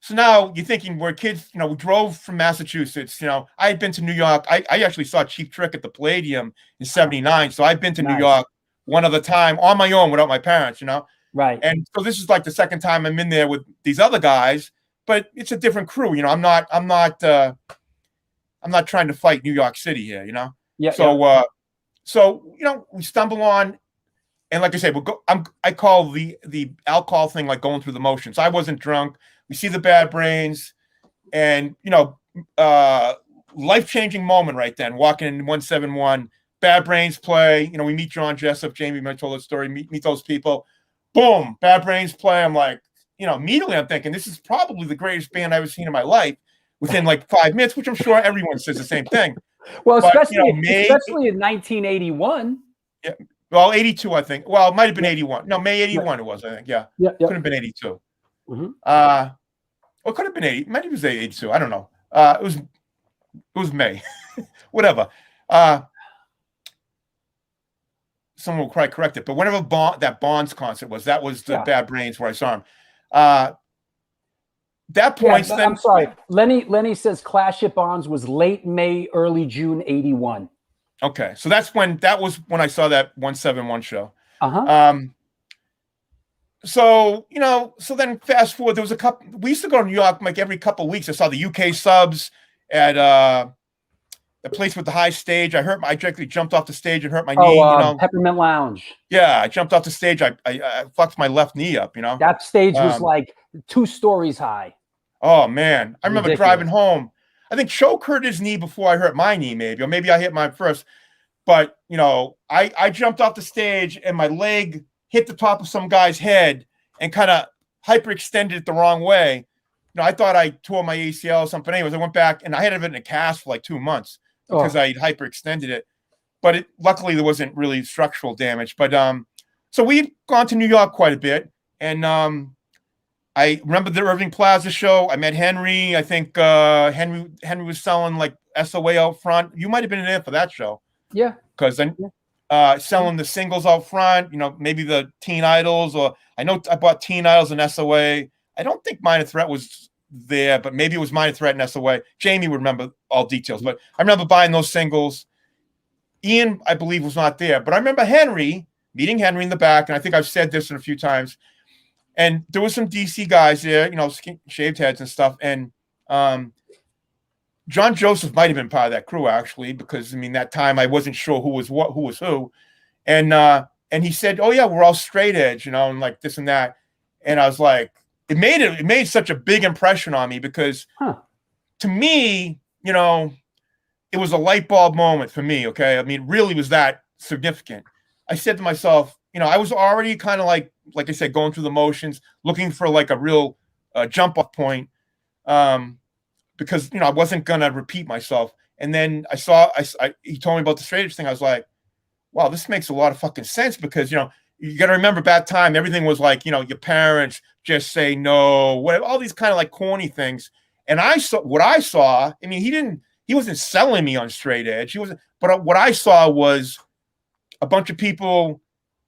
So now you're thinking we're kids. We drove from Massachusetts. I had been to New York. I actually saw Cheap Trick at the Palladium in '79. So I've been to New York one other time on my own without my parents. Right. And so this is like the second time I'm in there with these other guys, but it's a different crew. I'm not trying to fight New York City here. Yeah. So we stumble on, and like I say, I call the alcohol thing like going through the motions. I wasn't drunk. We see the Bad Brains, and life-changing moment right then. Walking in 171, Bad Brains play. We meet John Jessup, Jamie. I told that story. Meet those people. Boom, Bad Brains play. I'm like, immediately I'm thinking this is probably the greatest band I've ever seen in my life. Within like 5 minutes, which I'm sure everyone says the same thing. Well, especially in 1981. Yeah. Well, 82, I think. Well, it might have been 81. No, May 81 it was, I think. Yeah. Could have been 82. Mm-hmm. Well, it could have been 80. Maybe it was 82. I don't know. It was May. Whatever. Someone will probably correct it. But whenever that Bonds concert was, that was the Bad Brains where I saw him. That point. I'm sorry. Lenny says Clash at Bonds was late May, early June '81. Okay, so that was when I saw that 171 show. So then fast forward, there was a couple. We used to go to New York like every couple of weeks. I saw the UK subs at the place with the high stage. I actually jumped off the stage and hurt my knee. Peppermint Lounge. Yeah, I jumped off the stage. I fucked my left knee up. That stage was like 2 stories high. Oh man, I remember Ridiculous. driving home. I think Choke hurt his knee before I hurt my knee, maybe, or maybe I hit mine first. But I jumped off the stage and my leg hit the top of some guy's head and kind of hyperextended it the wrong way. I thought I tore my ACL or something. Anyways, I went back and I had it in a cast for like 2 months because I hyperextended it. But luckily there wasn't really structural damage. But so we'd gone to New York quite a bit, and I remember the Irving Plaza show. I met Henry. I think Henry was selling like SOA out front. You might have been in there for that show. Yeah. Because then selling the singles out front, maybe the Teen Idols, or I know I bought Teen Idols and SOA. I don't think Minor Threat was there, but maybe it was Minor Threat and SOA. Jamie would remember all details, but I remember buying those singles. Ian, I believe, was not there, but I remember meeting Henry in the back, and I think I've said this a few times. And there was some DC guys there, shaved heads and stuff. And John Joseph might have been part of that crew, actually, because that time I wasn't sure who was who. And he said, "Oh yeah, we're all straight edge, and like this and that." And I was like, it made such a big impression on me because to me, it was a light bulb moment for me. Okay. It really was that significant. I said to myself, I was already kind of like I said, going through the motions, looking for like a real jump off point. Because, I wasn't going to repeat myself. And then he told me about the straight edge thing. I was like, wow, this makes a lot of fucking sense because, you got to remember that time, everything was like, your parents just say no, whatever, all these kind of like corny things. And what I saw, he wasn't selling me on straight edge. But what I saw was a bunch of people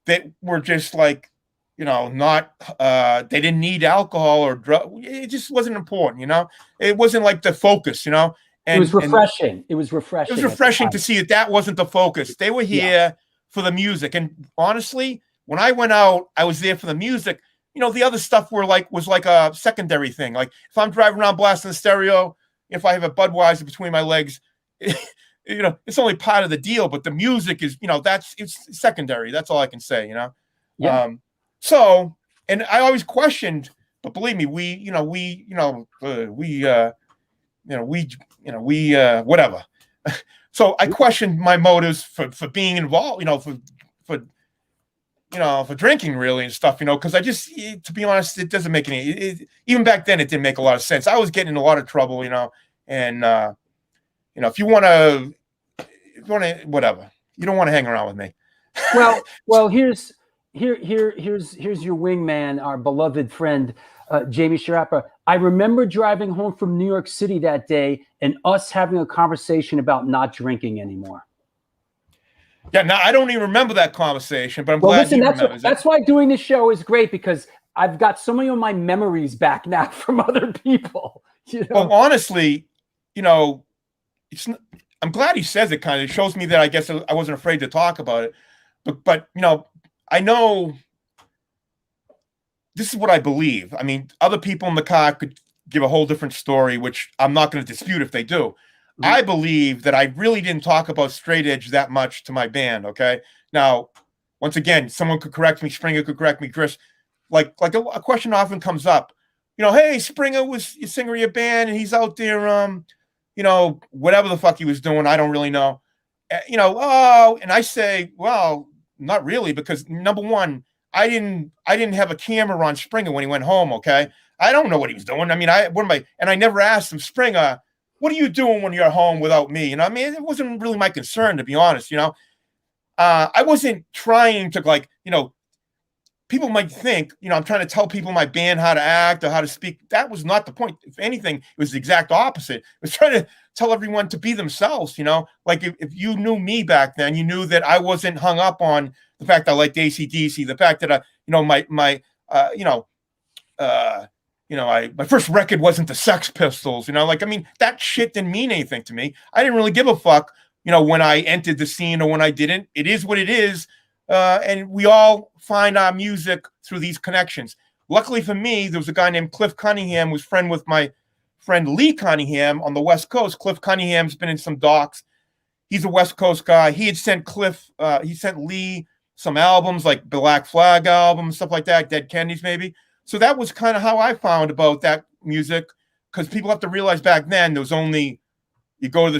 that were just like, not, they didn't need alcohol or drug. It just wasn't important, it wasn't like the focus, And it was refreshing. It was refreshing. It was refreshing to see that wasn't the focus. They were here for the music. And honestly, when I went out, I was there for the music. The other stuff was like a secondary thing. Like if I'm driving around blasting the stereo, if I have a Budweiser between my legs, it's only part of the deal, but the music is, it's secondary. That's all I can say, Yeah. So, and I always questioned, but believe me, whatever. So I questioned my motives for being involved, for drinking really and stuff, because I just, to be honest, it doesn't make even back then, it didn't make a lot of sense. I was getting in a lot of trouble, and, if you want to, whatever, you don't want to hang around with me. Well, here's your wingman, our beloved friend, Jamie Sharapa. I remember driving home from New York City that day and us having a conversation about not drinking anymore. Yeah, now I don't even remember that conversation, but I'm glad you remember. That's why doing this show is great, because I've got so many of my memories back now from other people. Well, honestly, I'm glad he says it. Kind of shows me that I guess I wasn't afraid to talk about it. But I know this is what I believe. Other people in the car could give a whole different story, which I'm not going to dispute if they do. Mm-hmm. I believe that I really didn't talk about straight edge that much to my band. Okay. Now, once again, someone could correct me. Springer could correct me. Chris, like a question often comes up. Hey, Springer was a singer of your band, and he's out there, whatever the fuck he was doing. I don't really know. And I say, well, not really, because number one, I didn't have a camera on Springer when he went home. Okay. I don't know what he was doing. And I never asked him, Springer, what are you doing when you're home without me? It wasn't really my concern, to be honest. I wasn't trying to people might think, I'm trying to tell people in my band how to act or how to speak. That was not the point. If anything, it was the exact opposite. I was trying to tell everyone to be themselves, like if you knew me back then, you knew that I wasn't hung up on the fact I liked AC/DC, the fact that my first record wasn't the Sex Pistols, that shit didn't mean anything to me. I didn't really give a fuck, when I entered the scene or when I didn't. It is what it is. And we all find our music through these connections. Luckily for me, there was a guy named Cliff Cunningham who was friend with my friend Lee Cunningham on the West Coast. Cliff Cunningham's been in some docs. He's a West Coast guy. He had sent he sent Lee some albums, like Black Flag albums, stuff like that, Dead Kennedys maybe. So that was kind of how I found about that music. because people have to realize back then there was only, you go to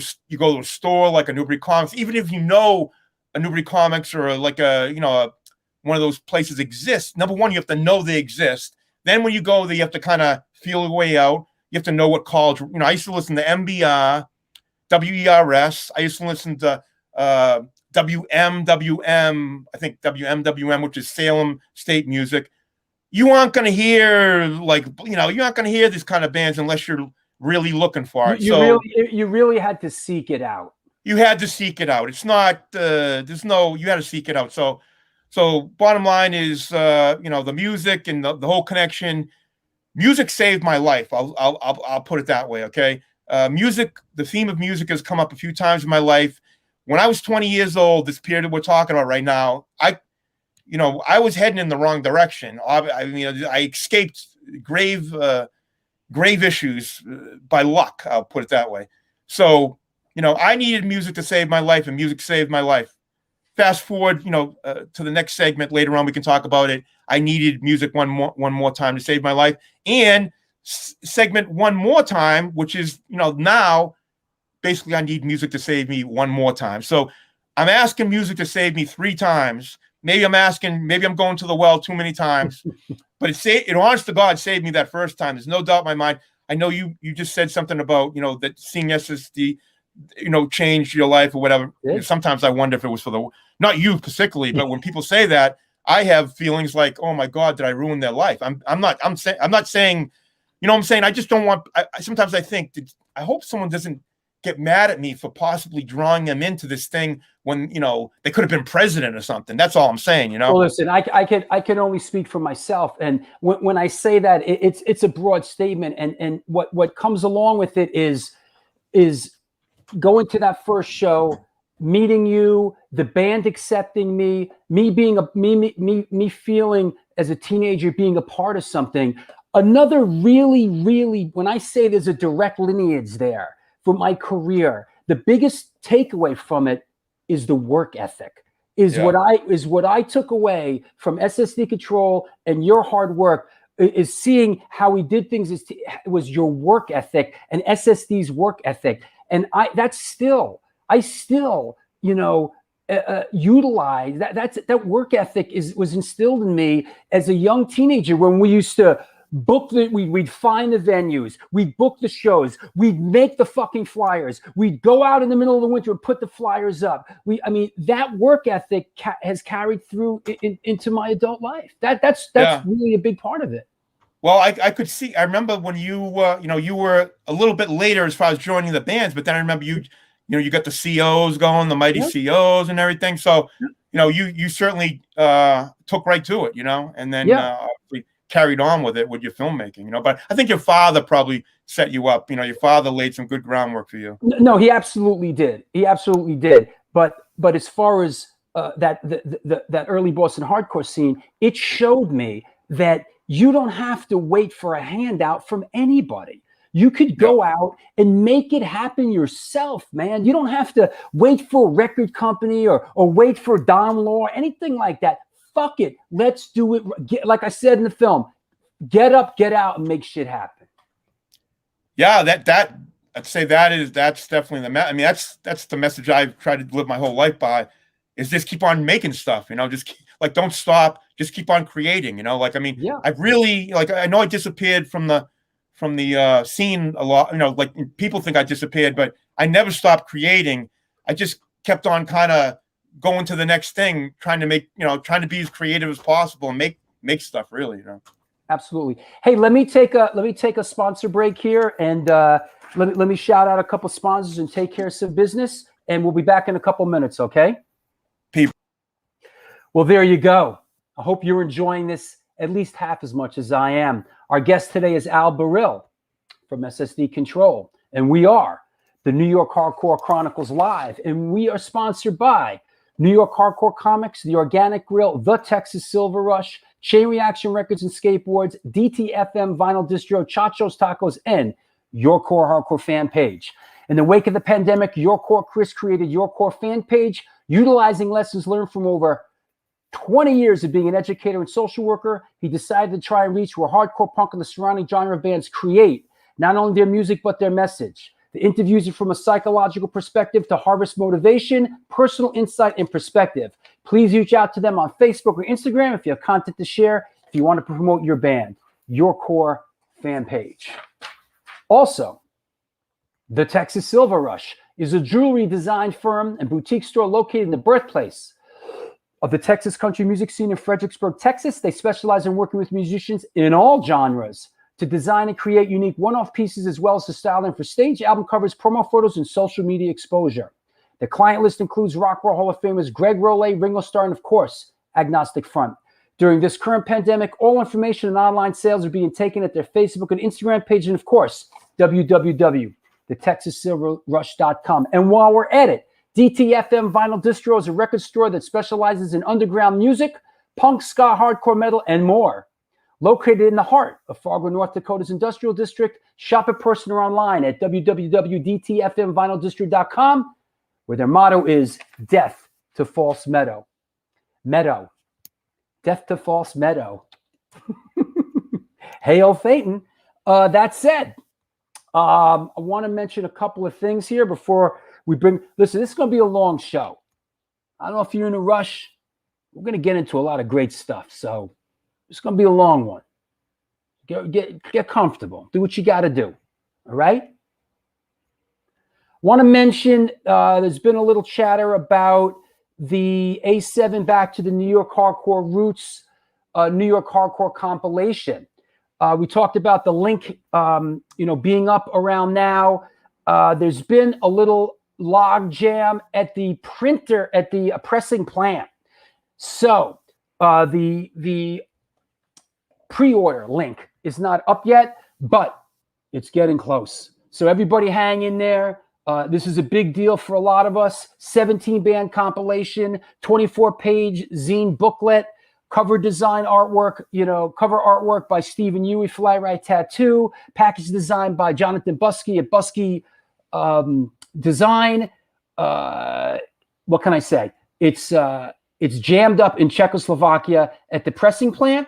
a store like a Newbury Comics, even if you know a Newbury Comics or like one of those places exists. Number one, you have to know they exist. Then when you go there, you have to kind of feel your way out. You have to know what college. I used to listen to MBR, WERS. I used to listen to WMWM. I think WMWM, which is Salem State Music. You aren't going to hear you aren't going to hear this kind of bands unless you're really looking for it. You really had to seek it out. You had to seek it out. It's not, you had to seek it out. So bottom line is, the music and the whole connection. Music saved my life. I'll put it that way. Okay. Music, the theme of music has come up a few times in my life. When I was 20 years old, this period that we're talking about right now, I was heading in the wrong direction. I escaped grave issues by luck. I'll put it that way. So, I needed music to save my life, and music saved my life. Fast forward, to the next segment later on, we can talk about it. I needed music one more time to save my life. And segment one more time, which is, now basically I need music to save me one more time. So I'm asking music to save me 3 times. Maybe I'm going to the well too many times, but it honest to God saved me that first time. There's no doubt in my mind. I know you just said something about, that seeing SSD, changed your life or whatever. Yeah. Sometimes I wonder if it was not you particularly, but when people say that, I have feelings like, oh my God, did I ruin their life? I'm not saying, I just don't want, sometimes I think, I hope someone doesn't get mad at me for possibly drawing them into this thing when, they could have been president or something. That's all I'm saying, Well, listen, I can only speak for myself. And when I say that, it's a broad statement. And what comes along with it is going to that first show, meeting you, the band accepting me being me feeling as a teenager being a part of something. Another really, really, when I say there's a direct lineage there for my career, the biggest takeaway from it is the work ethic. What I took away from SSD Control and your hard work is seeing how we did things. Was your work ethic and SSD's work ethic. And I still utilize that work ethic was instilled in me as a young teenager when we used to book we'd find the venues, we'd book the shows, we'd make the fucking flyers, we'd go out in the middle of the winter and put the flyers up. That work ethic has carried through into my adult life. That's really a big part of it. Well, I could see. I remember when you were a little bit later as far as joining the bands, but then I remember you got the COs going, the mighty COs and everything. So, you certainly took right to it, and then obviously carried on with it with your filmmaking, But I think your father probably set you up. Your father laid some good groundwork for you. No, he absolutely did. But as far as that early Boston hardcore scene, it showed me that you don't have to wait for a handout from anybody. You could go out and make it happen yourself, man. You don't have to wait for a record company or wait for Don Law or anything like that. Fuck it. Let's do it. Like I said in the film, get up, get out, and make shit happen. Yeah, I'd say that's definitely that's the message I've tried to live my whole life by, is just keep on making stuff, don't stop, just keep on creating, I really, I know I disappeared from the scene a lot, people think I disappeared, but I never stopped creating. I just kept on kind of going to the next thing, trying to be as creative as possible and make stuff really, Absolutely. Hey, let me take a sponsor break here, and let me shout out a couple sponsors and take care of some business, and we'll be back in a couple minutes, okay? Well, there you go. I hope you're enjoying this at least half as much as I am. Our guest today is Al Barill from SSD Control, and we are the New York Hardcore Chronicles Live, and we are sponsored by New York Hardcore Comics, The Organic Grill, The Texas Silver Rush, Chain Reaction Records and Skateboards, DTFM Vinyl Distro, Chacho's Tacos, and Your Core Hardcore fan page. In the wake of the pandemic, Your Core Chris created Your Core fan page, utilizing lessons learned from over 20 years of being an educator and social worker. He decided to try and reach where hardcore punk and the surrounding genre of bands create. not only their music, but their message. The interviews are from a psychological perspective to harvest motivation, personal insight, and perspective. Please reach out to them on Facebook or Instagram if you have content to share, if you want to promote your band, your core fan page. Also, the Texas Silver Rush is a jewelry design firm and boutique store located in the birthplace of the Texas country music scene in Fredericksburg, Texas. They specialize in working with musicians in all genres to design and create unique one-off pieces, as well as to style them for stage, album covers, promo photos, and social media exposure. The client list includes Rock Roll Hall of Famers Greg Rolle, Ringo Starr, and of course, Agnostic Front. During this current pandemic, all information and online sales are being taken at their Facebook and Instagram page, and of course, www.thetexassilverrush.com. And while we're at it, DTFM Vinyl Distro is a record store that specializes in underground music, punk, ska, hardcore metal, and more. Located in the heart of Fargo, North Dakota's industrial district, shop in person or online at www.dtfmvinyldistro.com, where their motto is Death to False Meadow. Meadow. Death to False Meadow. Hail Phaeton. That said, I want to mention a couple of things here before we bring... Listen, this is going to be a long show. I don't know if you're in a rush. We're going to get into a lot of great stuff, so... It's going to be a long one. Get comfortable. Do what you got to do. All right? Want to mention there's been a little chatter about the A7 Back to the New York Hardcore Roots New York Hardcore compilation. We talked about the link being up around now. There's been a little log jam at the printer, at the pressing plant. So the pre-order link is not up yet, but it's getting close. So everybody hang in there. This is a big deal for a lot of us. 17-band compilation, 24-page zine booklet, cover design artwork, cover artwork by Stephen Huey, Fly-Right Tattoo, package design by Jonathan Buskey at Buskey Design. What can I say? It's jammed up in Czechoslovakia at the pressing plant.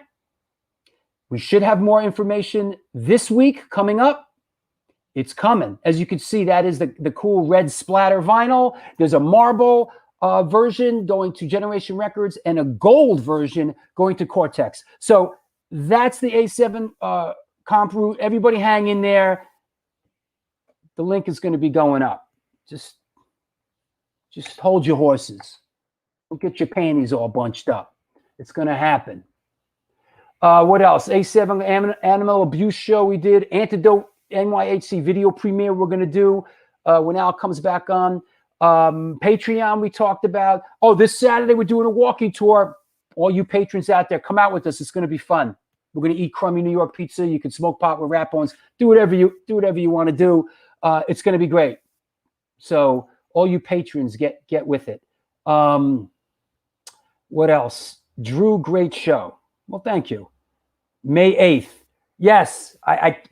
We should have more information this week coming up. It's coming. As you can see, that is the cool red splatter vinyl. There's a marble version going to Generation Records and a gold version going to Cortex. So that's the A7 comp route. Everybody hang in there. The link is going to be going up. Just hold your horses. Don't get your panties all bunched up. It's going to happen. What else? A7 Animal Abuse Show we did. Antidote NYHC video premiere we're going to do when Al comes back on. Patreon we talked about. Oh, this Saturday we're doing a walking tour. All you patrons out there, come out with us. It's going to be fun. We're going to eat crummy New York pizza. You can smoke pot with Rap-Ons. Do whatever you want to do. It's going to be great. So all you patrons get with it. What else? Drew, great show. Well, thank you. May 8th. Yes,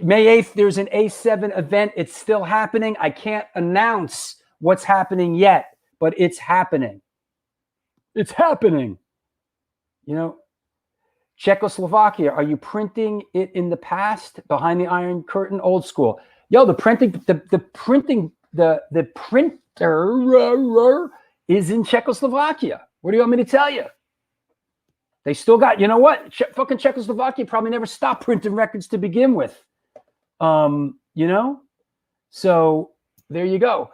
May 8th, there's an A7 event. It's still happening. I can't announce what's happening yet, but it's happening. It's happening. Czechoslovakia, are you printing it in the past? Behind the Iron Curtain, old school. Yo, the printer is in Czechoslovakia. What do you want me to tell you? They still got, fucking Czechoslovakia probably never stopped printing records to begin with. So there you go.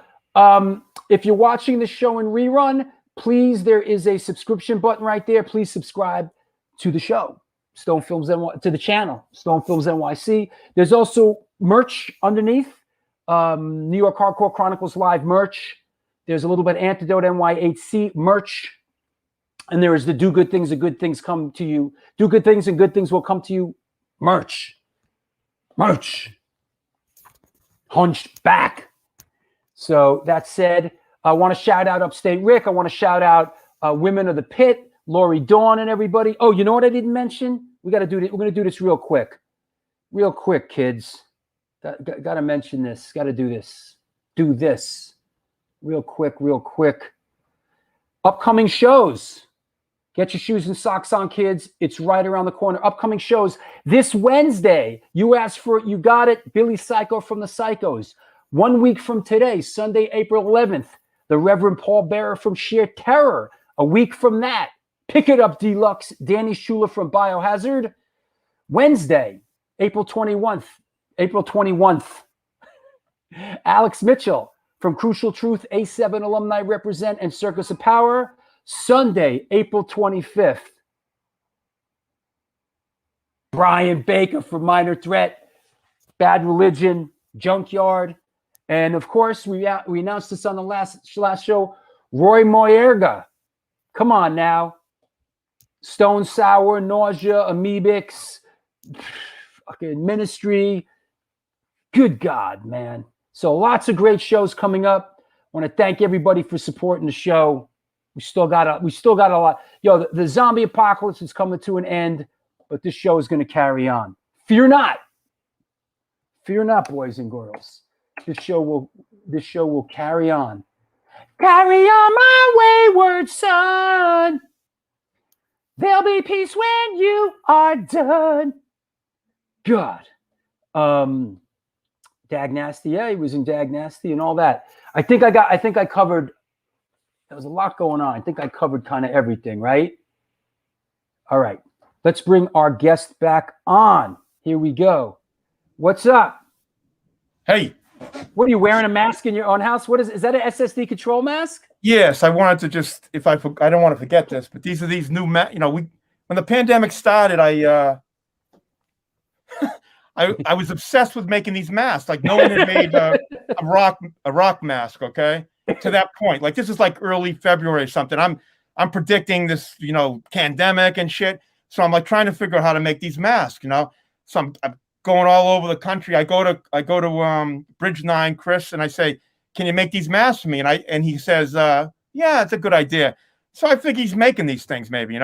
If you're watching the show in rerun, please, there is a subscription button right there. Please subscribe to the show, Stone Films NYC, to the channel, Stone Films NYC. There's also merch underneath, New York Hardcore Chronicles Live merch. There's a little bit of Antidote NYHC merch. And there is the Do Good Things and Good Things Come to You. Do Good Things and Good Things Will Come to You merch. Hunched back. So that said, I want to shout out Upstate Rick. I want to shout out Women of the Pit, Lori Dawn and everybody. Oh, you know what I didn't mention? We got to do this. We're going to do this real quick. Real quick, kids. Got to mention this. Got to do this. Do this. Real quick. Upcoming shows. Get your shoes and socks on, kids. It's right around the corner. Upcoming shows this Wednesday. You asked for it, you got it. Billy Psycho from the Psychos. 1 week from today, Sunday, April 11th, the Reverend Paul Bearer from Sheer Terror. A week from that, Pick It Up Deluxe, Danny Schuler from Biohazard. Wednesday, April 21st, Alex Mitchell from Crucial Truth, A7 Alumni Represent, and Circus of Power. Sunday, April 25th, Brian Baker from Minor Threat, Bad Religion, Junkyard. And of course, we announced this on the last show, Roy Moyerga. Come on now. Stone Sour, Nausea, Amoebics, fucking Ministry. Good God, man. So lots of great shows coming up. I want to thank everybody for supporting the show. We still got a lot. Yo, the zombie apocalypse is coming to an end, but this show is going to carry on. Fear not. Fear not, boys and girls. This show will carry on. Carry on, my wayward son. There'll be peace when you are done. God. Dag Nasty, yeah, he was in Dag Nasty and all that. I think I covered. There was a lot going on. I think I covered kind of everything, right? All right. Let's bring our guest back on. Here we go. What's up? Hey. What are you wearing, a mask in your own house? What is that an SSD control mask? Yes, I wanted to just, I don't want to forget this, but these are these new when the pandemic started, I was obsessed with making these masks. Like no one had made a rock mask, okay? To that point. Like this is like early February or something. I'm predicting this, pandemic and shit. So I'm like trying to figure out how to make these masks, So I'm going all over the country. I go to Bridge 9, Chris, and I say, "Can you make these masks for me?" And he says, "Yeah, it's a good idea." So I think he's making these things, maybe,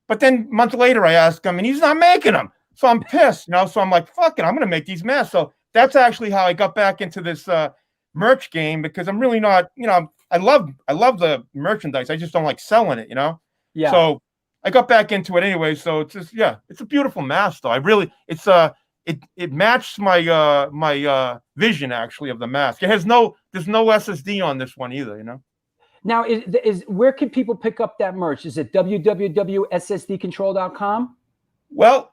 But then a month later, I ask him, and he's not making them. So I'm pissed, So I'm like, "Fuck it, I'm gonna make these masks." So that's actually how I got back into this merch game, because I'm really not, I love the merchandise. I just don't like selling it, Yeah. So I got back into it anyway. So it's just, it's a beautiful mask, though. It matched my vision actually of the mask. There's no SSD on this one either, Now, is where can people pick up that merch? Is it www.ssdcontrol.com? Well,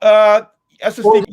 SSD,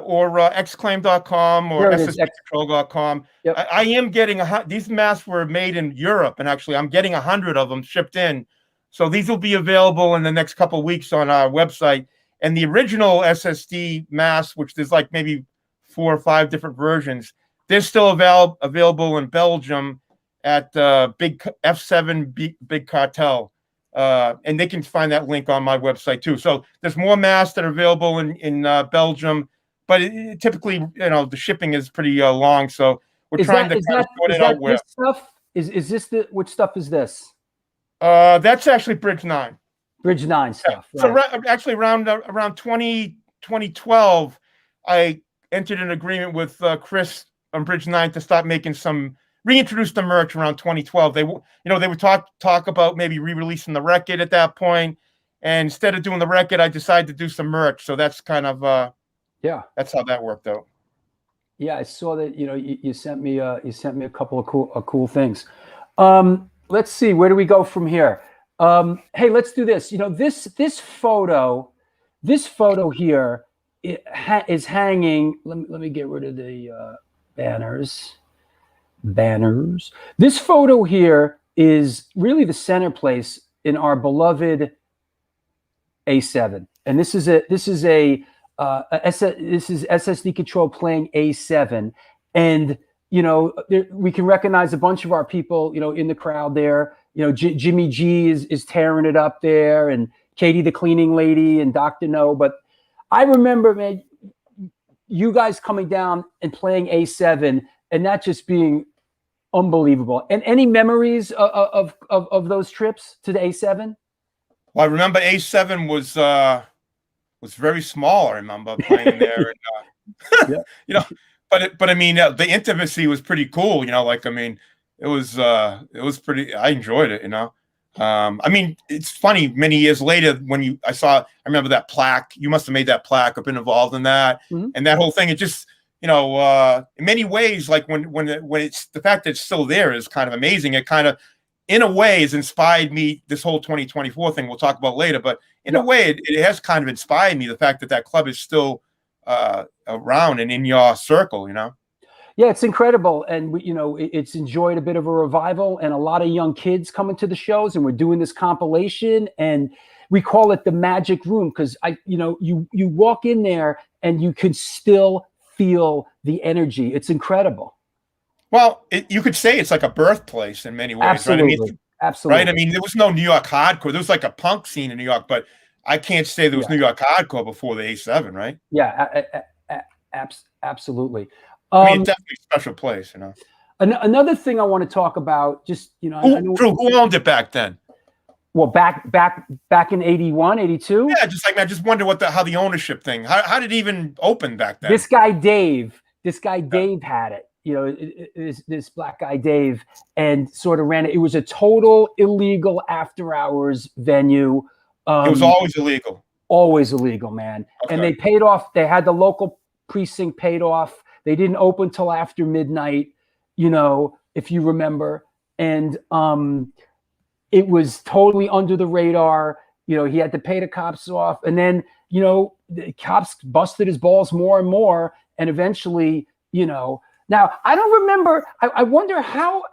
or xclaim.com or ssdcontrol.com. Yep. I am getting these masks were made in Europe, and actually I'm getting 100 of them shipped in. So these will be available in the next couple of weeks on our website. And the original SSD mask, which there's like maybe 4 or 5 different versions, they're still available in Belgium at Big F7 Big Cartel. And they can find that link on my website too. So there's more masks that are available in Belgium, but typically, the shipping is pretty long. So we're trying to sort it out. Where is this which stuff is this? That's actually Bridge 9. Bridge 9 stuff. Yeah. Right. So actually around 2012, I entered an agreement with Chris on Bridge 9 to start making reintroduce the merch around 2012. They would talk about maybe re-releasing the record at that point. And instead of doing the record, I decided to do some merch. So that's kind of that's how that worked out. Yeah, I saw that. You sent me a couple of cool things. Let's see, where do we go from here? Hey, let's do this. This photo here is hanging. Let me get rid of the banners. This photo here is really the center place in our beloved A7, and this is SSD Control playing A7, and we can recognize a bunch of our people in the crowd there. Jimmy G is tearing it up there, and Katie the cleaning lady, and Dr. No. But I remember, man, you guys coming down and playing A7, and that just being unbelievable. And any memories of those trips to the A7? Well, I remember A7 was very small. I remember playing there, and but I mean, the intimacy was pretty cool. It was pretty. I enjoyed it. I mean, it's funny. Many years later, when I remember that plaque. You must have made that plaque. I've been involved in that, and that whole thing. It just, in many ways, like when it's the fact that it's still there is kind of amazing. It kind of, in a way, has inspired me. This whole 2024 thing we'll talk about later, but in a way, it has kind of inspired me. The fact that that club is still around and in your circle, Yeah, it's incredible, and it's enjoyed a bit of a revival, and a lot of young kids coming to the shows, and we're doing this compilation, and we call it the Magic Room because you walk in there and you can still feel the energy. It's incredible. Well, you could say it's like a birthplace in many ways, Absolutely. right? I mean, Absolutely. Right. I mean, there was no New York hardcore. There was like a punk scene in New York, but I can't say there was New York hardcore before the A7, right? Yeah, absolutely. I mean, it's definitely a special place, Another thing I want to talk about, just who owned it back then? Well, back in 81, 82? Yeah, I just wonder how the ownership thing. How did it even open back then? This guy Dave had it. This black guy Dave, and sort of ran it. It was a total illegal after hours venue. It was always illegal. Always illegal, man. Okay. And they paid off. They had the local precinct paid off. They didn't open till after midnight, if you remember. And it was totally under the radar. He had to pay the cops off. And then, the cops busted his balls more and more. And eventually, now I don't remember. I wonder how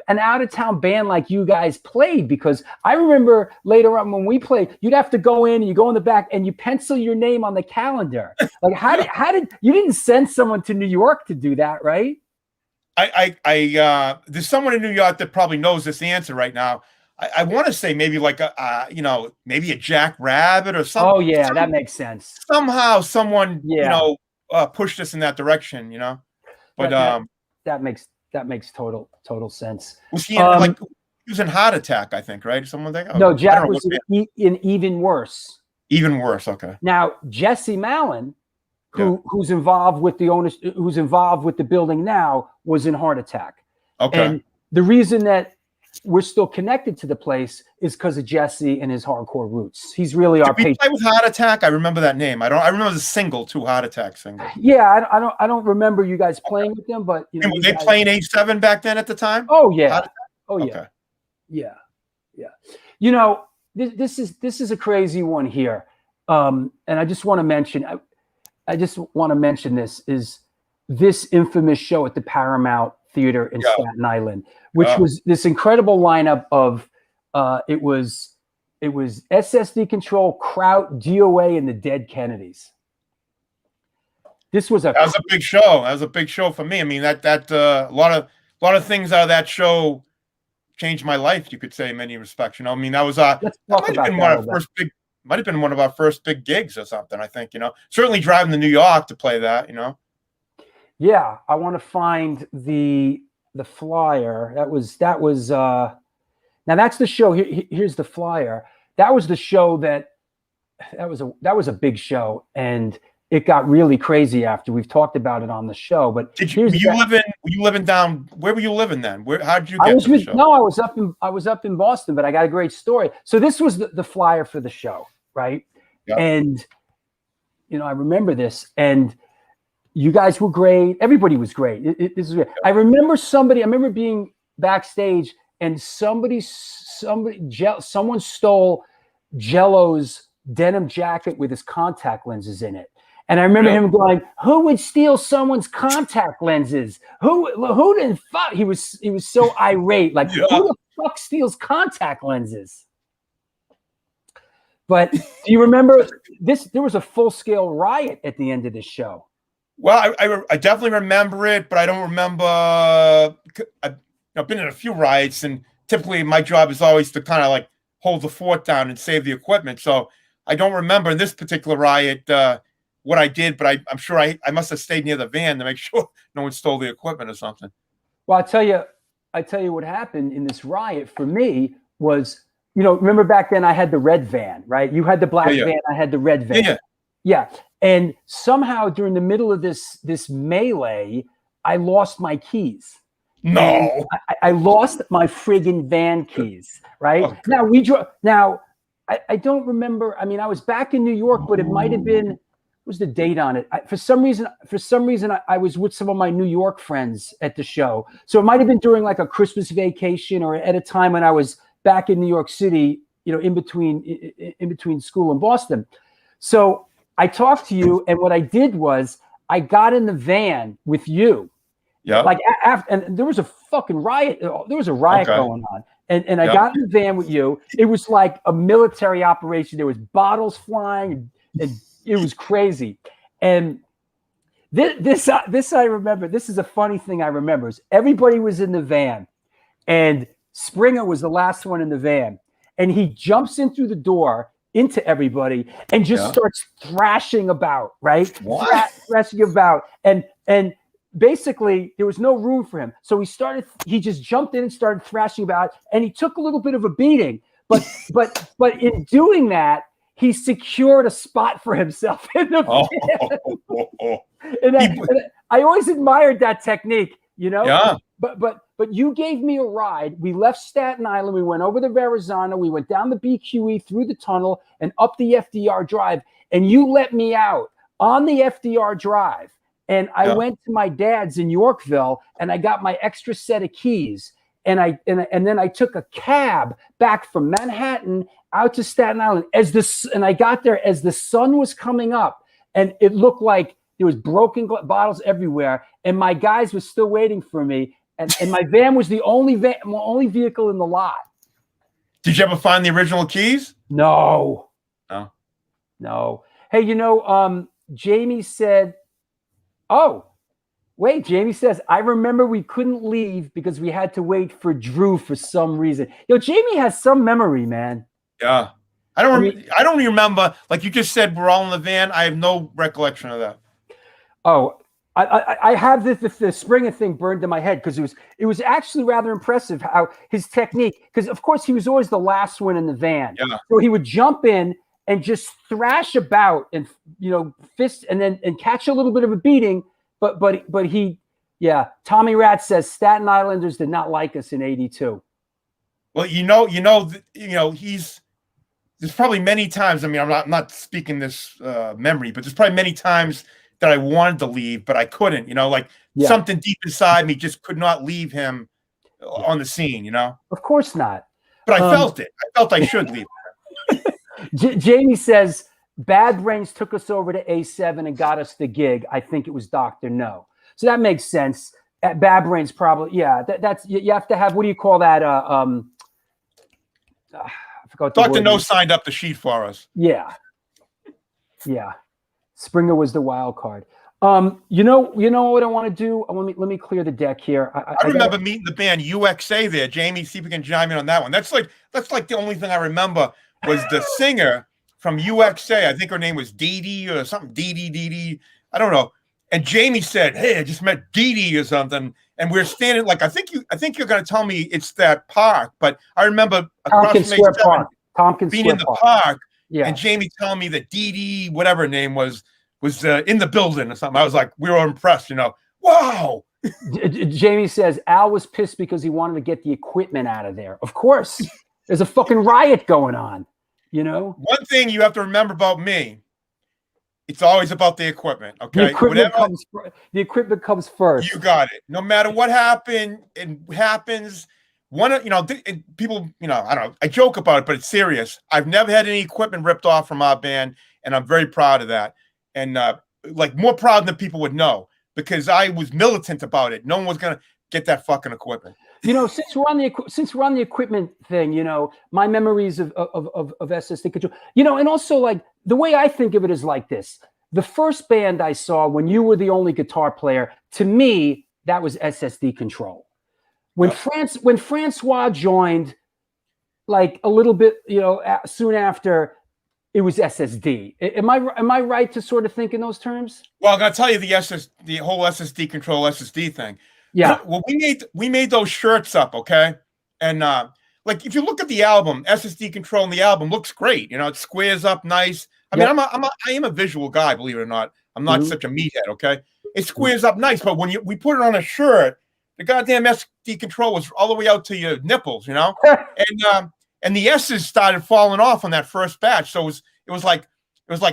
an out-of-town band like you guys played, because I remember later on when we played, you'd have to go in and you go in the back and you pencil your name on the calendar. Like how did you didn't send someone to New York to do that, right? There's someone in New York that probably knows this answer right now. I want to say maybe like maybe a Jack Rabbit or something. Oh yeah, that makes sense. Somehow someone pushed us in that direction, But that makes total sense. Was he he was in Heart Attack, I think, right? Someone think? No, Jack was in Even Worse. Even Worse, okay. Now Jesse Mallon, who's involved with the building now, was in Heart Attack. Okay. And the reason that we're still connected to the place is because of Jesse and his hardcore roots. He's really our patron. Did we play with Heart Attack? I remember that name. I remember the single too, Heart Attack single. Yeah, I don't remember you guys playing with them, but were they playing A7 back then at the time? Oh yeah. Oh yeah. Okay. Yeah. This is a crazy one here. And I just want to mention this is this infamous show at the Paramount Theater in Staten Island, which was this incredible lineup of it was SSD Control, Kraut, DOA, and the Dead Kennedys. That was a big show. That was a big show for me. I mean, that a lot of things out of that show changed my life, you could say, in many respects. I mean, that was might have been one of our first big gigs or something, I think, certainly driving to New York to play that, Yeah, I want to find the flyer. That was now that's the show. Here's the flyer. That was the show that was a big show, and it got really crazy after. We've talked about it on the show. But were you living down? Where were you living then? How did you get to the show? No, I was up in Boston, but I got a great story. So this was the flyer for the show, right? Yep. And I remember this, and you guys were great. Everybody was great. This is great. I remember being backstage, and someone stole Jello's denim jacket with his contact lenses in it. And I remember him going, "Who would steal someone's contact lenses? Who didn't fuck?" He was so irate, like, who the fuck steals contact lenses? But do you remember this? There was a full-scale riot at the end of this show. Well, I definitely remember it, but I don't remember. I've been in a few riots, and typically my job is always to kind of like hold the fort down and save the equipment. So I don't remember in this particular riot what I did, but I'm sure I must have stayed near the van to make sure no one stole the equipment or something. Well, I tell you what happened in this riot for me was, remember back then I had the red van, right? You had the black van, I had the red van. Yeah. And somehow during the middle of this melee, I lost my keys. No. I lost my friggin' van keys, right? Oh, Now we drove. Now I don't remember. I mean, I was back in New York, but it might have been. What was the date on it? For some reason, I was with some of my New York friends at the show. So it might have been during like a Christmas vacation or at a time when I was back in New York City, you know, in between school and Boston. So I talked to you, and what I did was I got in the van with you. Yeah. Like after, and there was a fucking riot. There was a riot going on, and I got in the van with you. It was like a military operation. There was bottles flying, and it was crazy. And this I remember. This is a funny thing I remember. Is everybody was in the van, and Springer was the last one in the van, and he jumps in through the door into everybody and just starts thrashing about, right? Thrashing about, and basically there was no room for him. So he just jumped in and started thrashing about, and he took a little bit of a beating, but in doing that, he secured a spot for himself in the van. And I always admired that technique, you know? Yeah. But you gave me a ride. We left Staten Island. We went over the Verrazano. We went down the BQE through the tunnel and up the FDR Drive. And you let me out on the FDR Drive. And I went to my dad's in Yorkville, and I got my extra set of keys. And then I took a cab back from Manhattan out to Staten Island and I got there as the sun was coming up, and it looked like there was broken bottles everywhere. And my guys were still waiting for me. And my van was the only vehicle in the lot. Did you ever find the original keys? No. No. Hey, you know, Jamie said, oh, wait, Jamie says, I remember we couldn't leave because we had to wait for Drew for some reason. Yo, Jamie has some memory, man. Yeah. I don't remember. Like you just said, we're all in the van. I have no recollection of that. Oh, I have the Springer thing burned in my head because it was actually rather impressive how his technique, because of course he was always the last one in the van. Yeah. So he would jump in and just thrash about and, you know, fist and catch a little bit of a beating. But he, Tommy Rat says Staten Islanders did not like us in '82. Well, there's probably many times. I mean, I'm not speaking this memory, but there's probably many times that I wanted to leave, but I couldn't, you know, like something deep inside me just could not leave him on the scene, you know? Of course not. But I felt it. I felt I should leave. Jamie says, Bad Brains took us over to A7 and got us the gig. I think it was Dr. No. So that makes sense. Bad Brains probably, that's, you have to have, what do you call that? I forgot. Dr. No signed up the sheet for us. Yeah. Springer was the wild card. You know what I want to do? Let me clear the deck here. I remember meeting the band UXA there. Jamie, see if we can chime in on that one. That's like the only thing I remember was the singer from UXA. I think her name was Dee Dee or something. Dee Dee. I don't know. And Jamie said, "Hey, I just met Dee Dee or something." And we're standing like I think you're going to tell me it's that park, but I remember Tompkins Square Park. Tompkins being Square in the park. Yeah. And Jamie telling me that Dee Dee, whatever her name was in the building or something. I was like, we were impressed, you know. Wow. Jamie says Al was pissed because he wanted to get the equipment out of there. Of course. There's a fucking riot going on, you know? One thing you have to remember about me, it's always about the equipment, okay? The equipment comes first. You got it. No matter what happened, it happens. People, you know, I don't know, I joke about it, but it's serious. I've never had any equipment ripped off from our band, and I'm very proud of that. And like more proud than people would know, because I was militant about it. No one was gonna get that fucking equipment. You know, since we're on the equipment thing, you know, my memories of SSD control, you know, and also like the way I think of it is like this: the first band I saw when you were the only guitar player, to me, that was SSD Control. When Francois joined, like a little bit, you know, soon after. It was SSD. Am I right to sort of think in those terms? Well, I'm gonna tell you the whole SSD Control SSD thing. Yeah. Well, we made those shirts up, okay? And like if you look at the album, SSD Control and the album looks great. You know, it squares up nice. I mean, I am a visual guy, believe it or not. I'm not such a meathead, okay? It squares up nice, but when we put it on a shirt, the goddamn SD control was all the way out to your nipples, you know, and the S's started falling off on that first batch. So it was like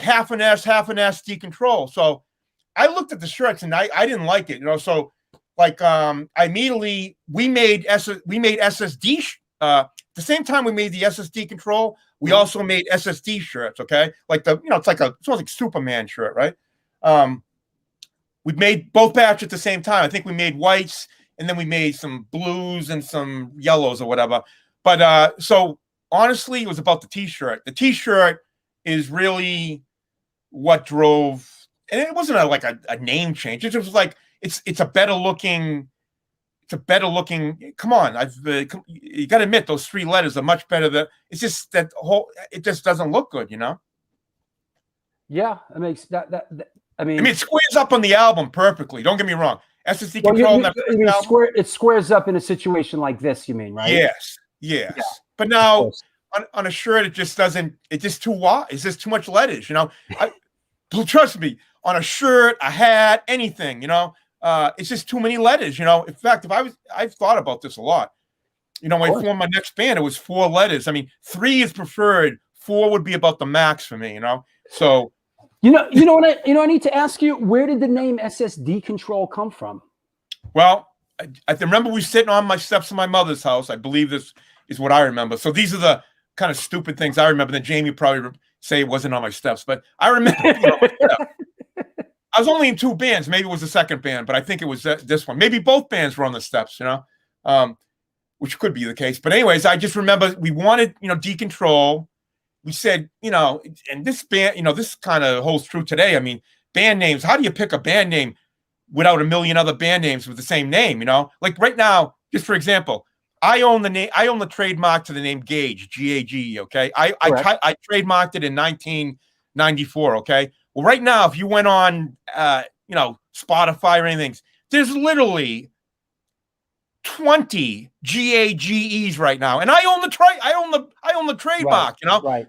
half an S, half an SD control. So I looked at the shirts and I didn't like it, you know. So like immediately we made SSD. The same time we made the SSD control, we also made SSD shirts. Okay, like it's almost like Superman shirt, right? We made both batches at the same time. I think we made whites and then we made some blues and some yellows or whatever. But so honestly, it was about the T-shirt. The T-shirt is really what drove, and it wasn't like a name change. It was like it's a better looking. It's a better looking. Come on, you got to admit those 3 letters are much better. It's just that it just doesn't look good, you know. Yeah, it makes that. I mean, it squares up on the album perfectly. Don't get me wrong. SSD control. It squares up in a situation like this. You mean, right? Yes. Yeah. But now on a shirt, it just doesn't. It's just too wide. It's just too much letters. You know. Trust me. On a shirt, a hat, anything. You know. It's just too many letters. You know. In fact, I've thought about this a lot. You know, when I formed my next band, it was 4 letters. I mean, 3 is preferred. 4 would be about the max for me. You know. So. You know what I need to ask you, where did the name SSD control come from? Well, I remember we sitting on my steps in my mother's house. I believe this is what I remember. So these are the kind of stupid things I remember. Then Jamie probably say it wasn't on my steps, but I remember. I was only in 2 bands. Maybe it was the second band, but I think it was this one. Maybe both bands were on the steps, you know, which could be the case. But anyways, I just remember we wanted, decontrol. We said, and this band, this kind of holds true today. I mean, band names, how do you pick a band name without a million other band names with the same name, Like right now, just for example, I own the trademark to the name Gage, G-A-G-E, okay? I trademarked it in 1994, okay? Well, right now, if you went on, Spotify or anything, there's literally 20 GAGEs right now, and I own the trademark, Right.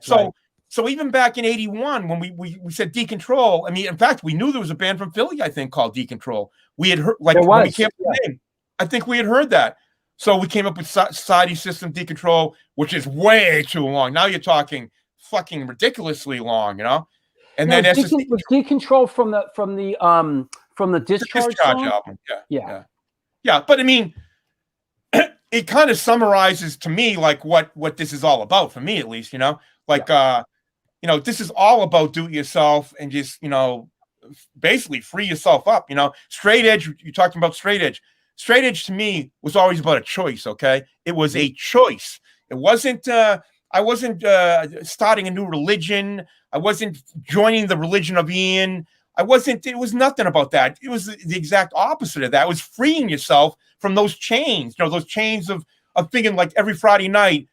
So even back in '81 when we said Decontrol, I mean, in fact, we knew there was a band from Philly, I think, called Decontrol. We had heard when we came up with the name, I think we had heard that. So we came up with Society System Decontrol, which is way too long. Now you're talking fucking ridiculously long, And then was Decontrol from the Discharge album. Yeah. But I mean, it kind of summarizes to me like what this is all about, for me at least, this is all about do it yourself and just, basically free yourself up, Straight edge, you're talking about straight edge. Straight edge to me was always about a choice, okay? It was a choice. It wasn't, I wasn't starting a new religion. I wasn't joining the religion of Ian. it was nothing about that. It was the exact opposite of that. It was freeing yourself from those chains, those chains of thinking like every Friday night,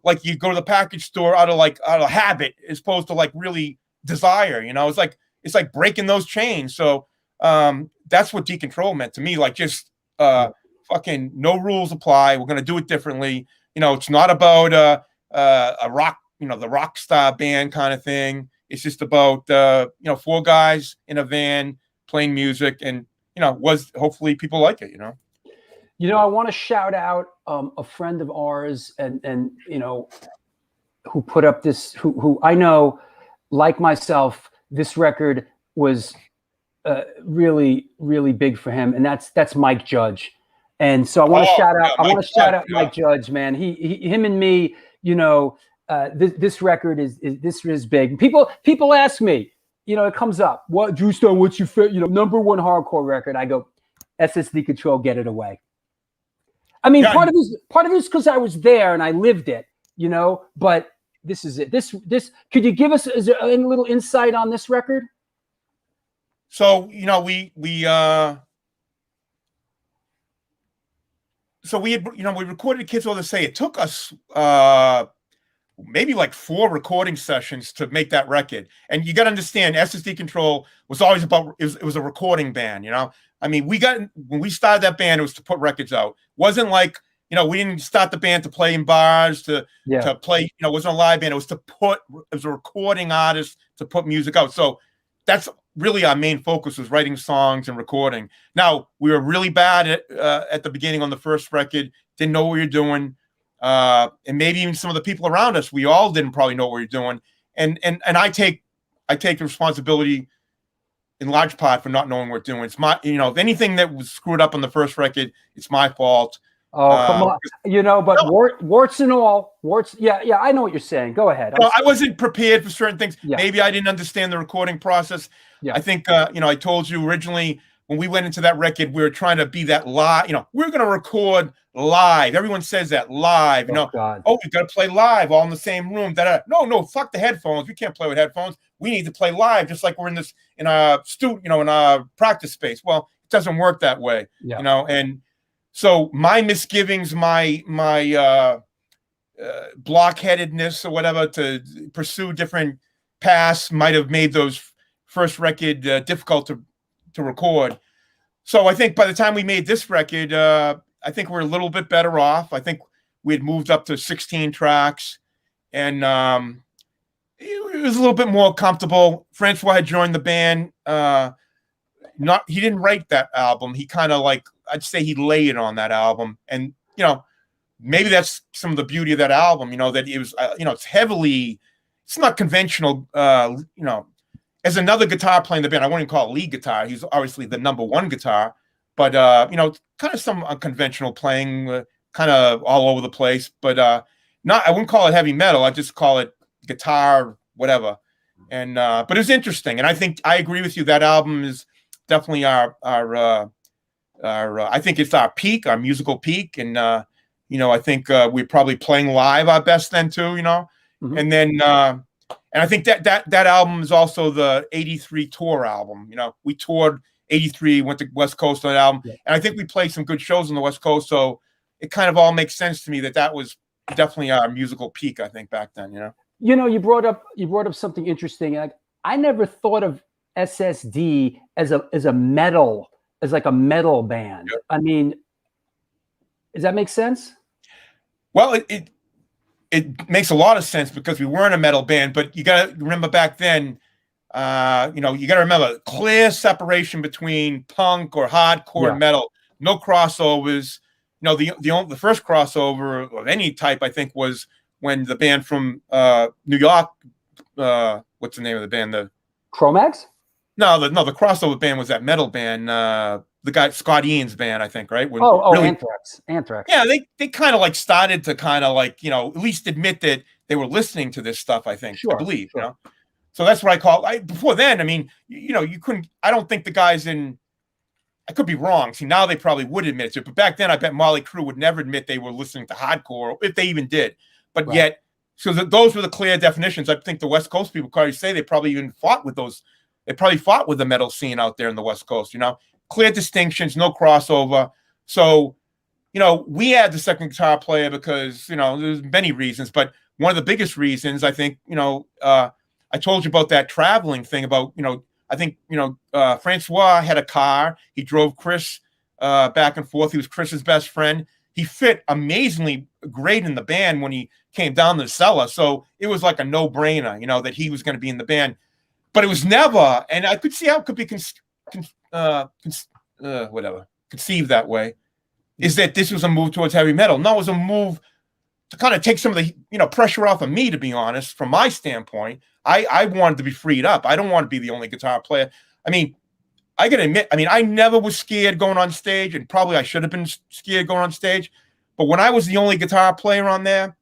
like you go to the package store out of habit as opposed to like really desire, it's like breaking those chains. So that's what decontrol meant to me. Like just fucking no rules apply. We're going to do it differently. It's not about a rock, the rock star band kind of thing. It's just about, four guys in a van playing music and, hopefully people like it, I want to shout out a friend of ours and who put up this, who I know, like myself, this record was really, really big for him. And that's Mike Judge. And so I want to shout out Mike Judge, man. Him and me, this record is big. People ask me, it comes up, what Drew Stone, what's your favorite, number one hardcore record? I go, SSD Control, Get It Away. I mean, part of it is because I was there and I lived it, but this is it. This could you give us any little insight on this record? So, we recorded Kids All to Say. It took us maybe like 4 recording sessions to make that record. And you got to understand, SSD Control was always about, it was a recording band, I mean, when we started that band, it was to put records out. Wasn't like, we didn't start the band to play in bars, to play, it wasn't a live band. It was a recording artist to put music out. So that's really our main focus, was writing songs and recording. Now, we were really bad at the beginning on the first record, didn't know what we were doing. And maybe even some of the people around us, we all didn't probably know what we were doing. And I take the responsibility in large part for not knowing what we're doing. It's my, if anything that was screwed up on the first record, it's my fault. Oh, come on. But no, warts and all, warts. Yeah, I know what you're saying. Go ahead. I wasn't prepared for certain things. Yeah. Maybe I didn't understand the recording process. Yeah. I think, I told you originally when we went into that record, we were trying to be that live. We're going to record live. Everyone says that live. God. Oh, we've got to play live all in the same room. No, fuck the headphones. We can't play with headphones. We need to play live, just like we're in our in our practice space. Well, it doesn't work that way. Yeah. And so my misgivings, my blockheadedness or whatever to pursue different paths might have made those first record difficult to record. So I think by the time we made this record, I think we're a little bit better off. I think we had moved up to 16 tracks, and it was a little bit more comfortable. Francois had joined the band. He didn't write that album. He kind of I'd say he laid on that album. And, maybe that's some of the beauty of that album, that it was, it's not conventional, as another guitar player in the band. I wouldn't even call it lead guitar. He's obviously the number one guitar, but, kind of some unconventional playing, kind of all over the place, but I wouldn't call it heavy metal. I just call it guitar, whatever. And, but it was interesting. And I think I agree with you. That album is definitely our I think it's our peak, our musical peak. And, I think we're probably playing live our best then too, Mm-hmm. And then, and I think that album is also the 83 tour album. We toured 83, went to West Coast on that album. Yeah. And I think we played some good shows on the West Coast. So it kind of all makes sense to me that was definitely our musical peak, I think, back then, You brought up something interesting. I never thought of SSD as a metal, as like a metal band. Yep. I mean, does that make sense? Well, it makes a lot of sense because we weren't a metal band, but you got to remember back then, you got to remember clear separation between punk or hardcore and metal. No crossovers. The first crossover of any type, I think, was when the band from New York, what's the name of the band? The Chromax? No, the crossover band was that metal band, the guy Scott Ian's band, I think, right? Really, Anthrax. Yeah, they kind of started to kind of at least admit that they were listening to this stuff, I think, I believe, Sure. So that's what I call before then. I mean, you couldn't, I don't think the guys I could be wrong. See, now they probably would admit to it, but back then I bet Motley Crue would never admit they were listening to hardcore, if they even did. But yet, so those were the clear definitions. I think the West Coast people probably say they probably even fought with those. They probably fought with the metal scene out there in the West Coast, clear distinctions, no crossover. So, we had the second guitar player because, there's many reasons, but one of the biggest reasons, I think, I told you about that traveling thing about, I think, Francois had a car. He drove Chris back and forth. He was Chris's best friend. He fit amazingly great in the band when he came down to the cellar. So it was like a no-brainer, that he was going to be in the band. But it was never, and I could see how it could be conceived that way, is that this was a move towards heavy metal. No, it was a move to kind of take some of the pressure off of me, to be honest, from my standpoint. I wanted to be freed up. I don't want to be the only guitar player. I mean, I got to admit, I never was scared going on stage, and probably I should have been scared going on stage. But when I was the only guitar player on there,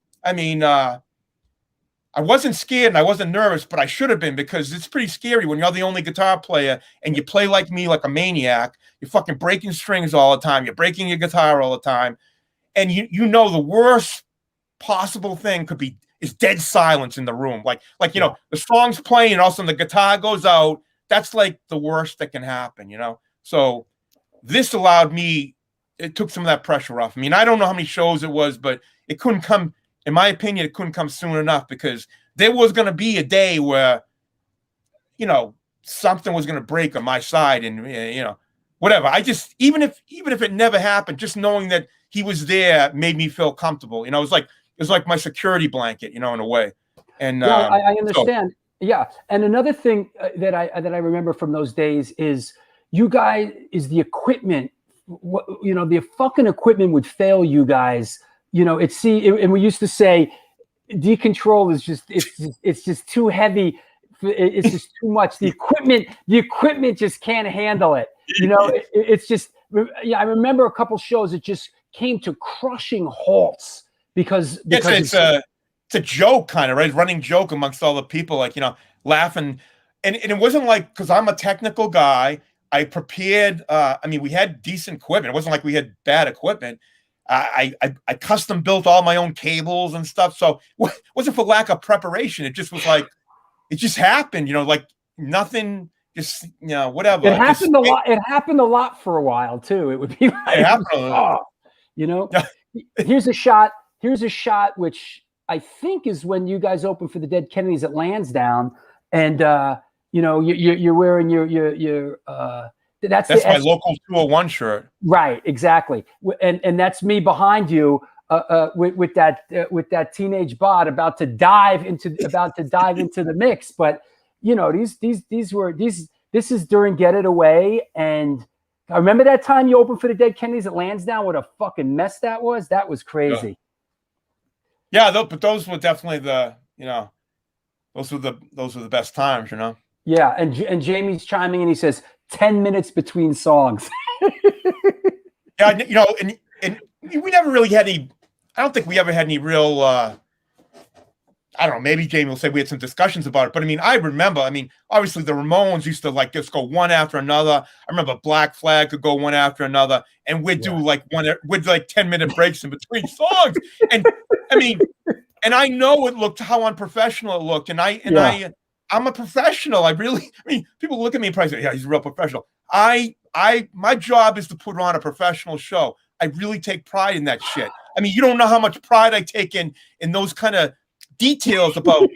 I wasn't scared and I wasn't nervous, but I should have been, because it's pretty scary when you're the only guitar player and you play like me, like a maniac. You're fucking breaking strings all the time. You're breaking your guitar all the time. And the worst possible thing is dead silence in the room. The song's playing and all of a sudden the guitar goes out. That's like the worst that can happen, So this allowed me, it took some of that pressure off. I don't know how many shows it was, but it couldn't come. In my opinion, it couldn't come soon enough, because there was going to be a day where, something was going to break on my side, and, whatever. I just, even if it never happened, just knowing that he was there made me feel comfortable. It was like my security blanket, in a way. And I understand. Yeah, and another thing that I remember from those days is you guys is the equipment. The fucking equipment would fail you guys. And we used to say decontrol is just it's just too heavy. It's just too much. The equipment just can't handle it. It's just. Yeah, I remember a couple shows that just came to crushing halts because it's a joke, kind of, right? Running joke amongst all the people, like, laughing. And it wasn't like, because I'm a technical guy, I prepared, we had decent equipment. It wasn't like we had bad equipment. I custom built all my own cables and stuff. So it wasn't for lack of preparation. It just was like, it just happened, like nothing, just, whatever. It happened a lot. It happened a lot for a while too. It would be like, here's a shot. Here's a shot, which I think is when you guys opened for the Dead Kennedys at Lansdowne, and you're wearing your that's my local 201 shirt, right? Exactly, and that's me behind you with that teenage bot about to dive into the mix. But this is during Get It Away, and I remember that time you opened for the Dead Kennedys at Lansdowne. What a fucking mess that was! That was crazy. Yeah, but those were definitely those were the best times, Yeah, and Jamie's chiming in. He says 10 minutes between songs. Yeah, and we never really had any. I don't think we ever had any real. I don't know. Maybe Jamie will say we had some discussions about it, but I remember. Obviously the Ramones used to just go one after another. I remember Black Flag could go one after another, and we'd do 10-minute breaks in between songs. And and I know it looked how unprofessional it looked, and I'm a professional. People look at me and probably say, "Yeah, he's a real professional." My job is to put on a professional show. I really take pride in that shit. You don't know how much pride I take in those kind of details about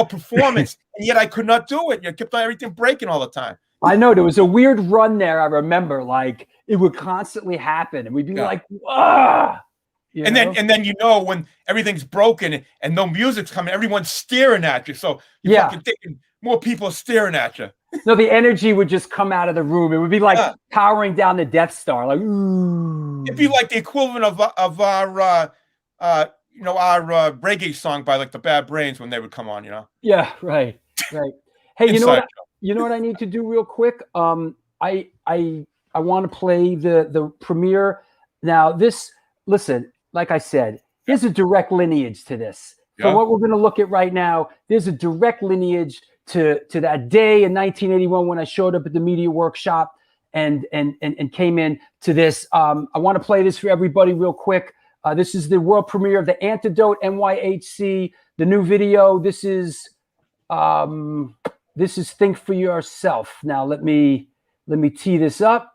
performance, and yet I could not do it. Kept on everything breaking all the time. I know there was a weird run there. I remember, like, it would constantly happen, and we'd be like, "Ah!" And then when everything's broken and no music's coming, everyone's staring at you. So you're fucking thinking more people are staring at you. No, the energy would just come out of the room. It would be like powering down the Death Star, like, ooh. It'd be like the equivalent of our reggae song by like the Bad Brains when they would come on, Yeah, right. Hey, you know what I need to do real quick? I want to play the premiere. Now, listen, like I said, there's a direct lineage to this. Yeah. So what we're going to look at right now, there's a direct lineage to that day in 1981 when I showed up at the media workshop and came in to this. I want to play this for everybody real quick. This is the world premiere of the Antidote NYHC, the new video. This is Think for Yourself. Now let me tee this up.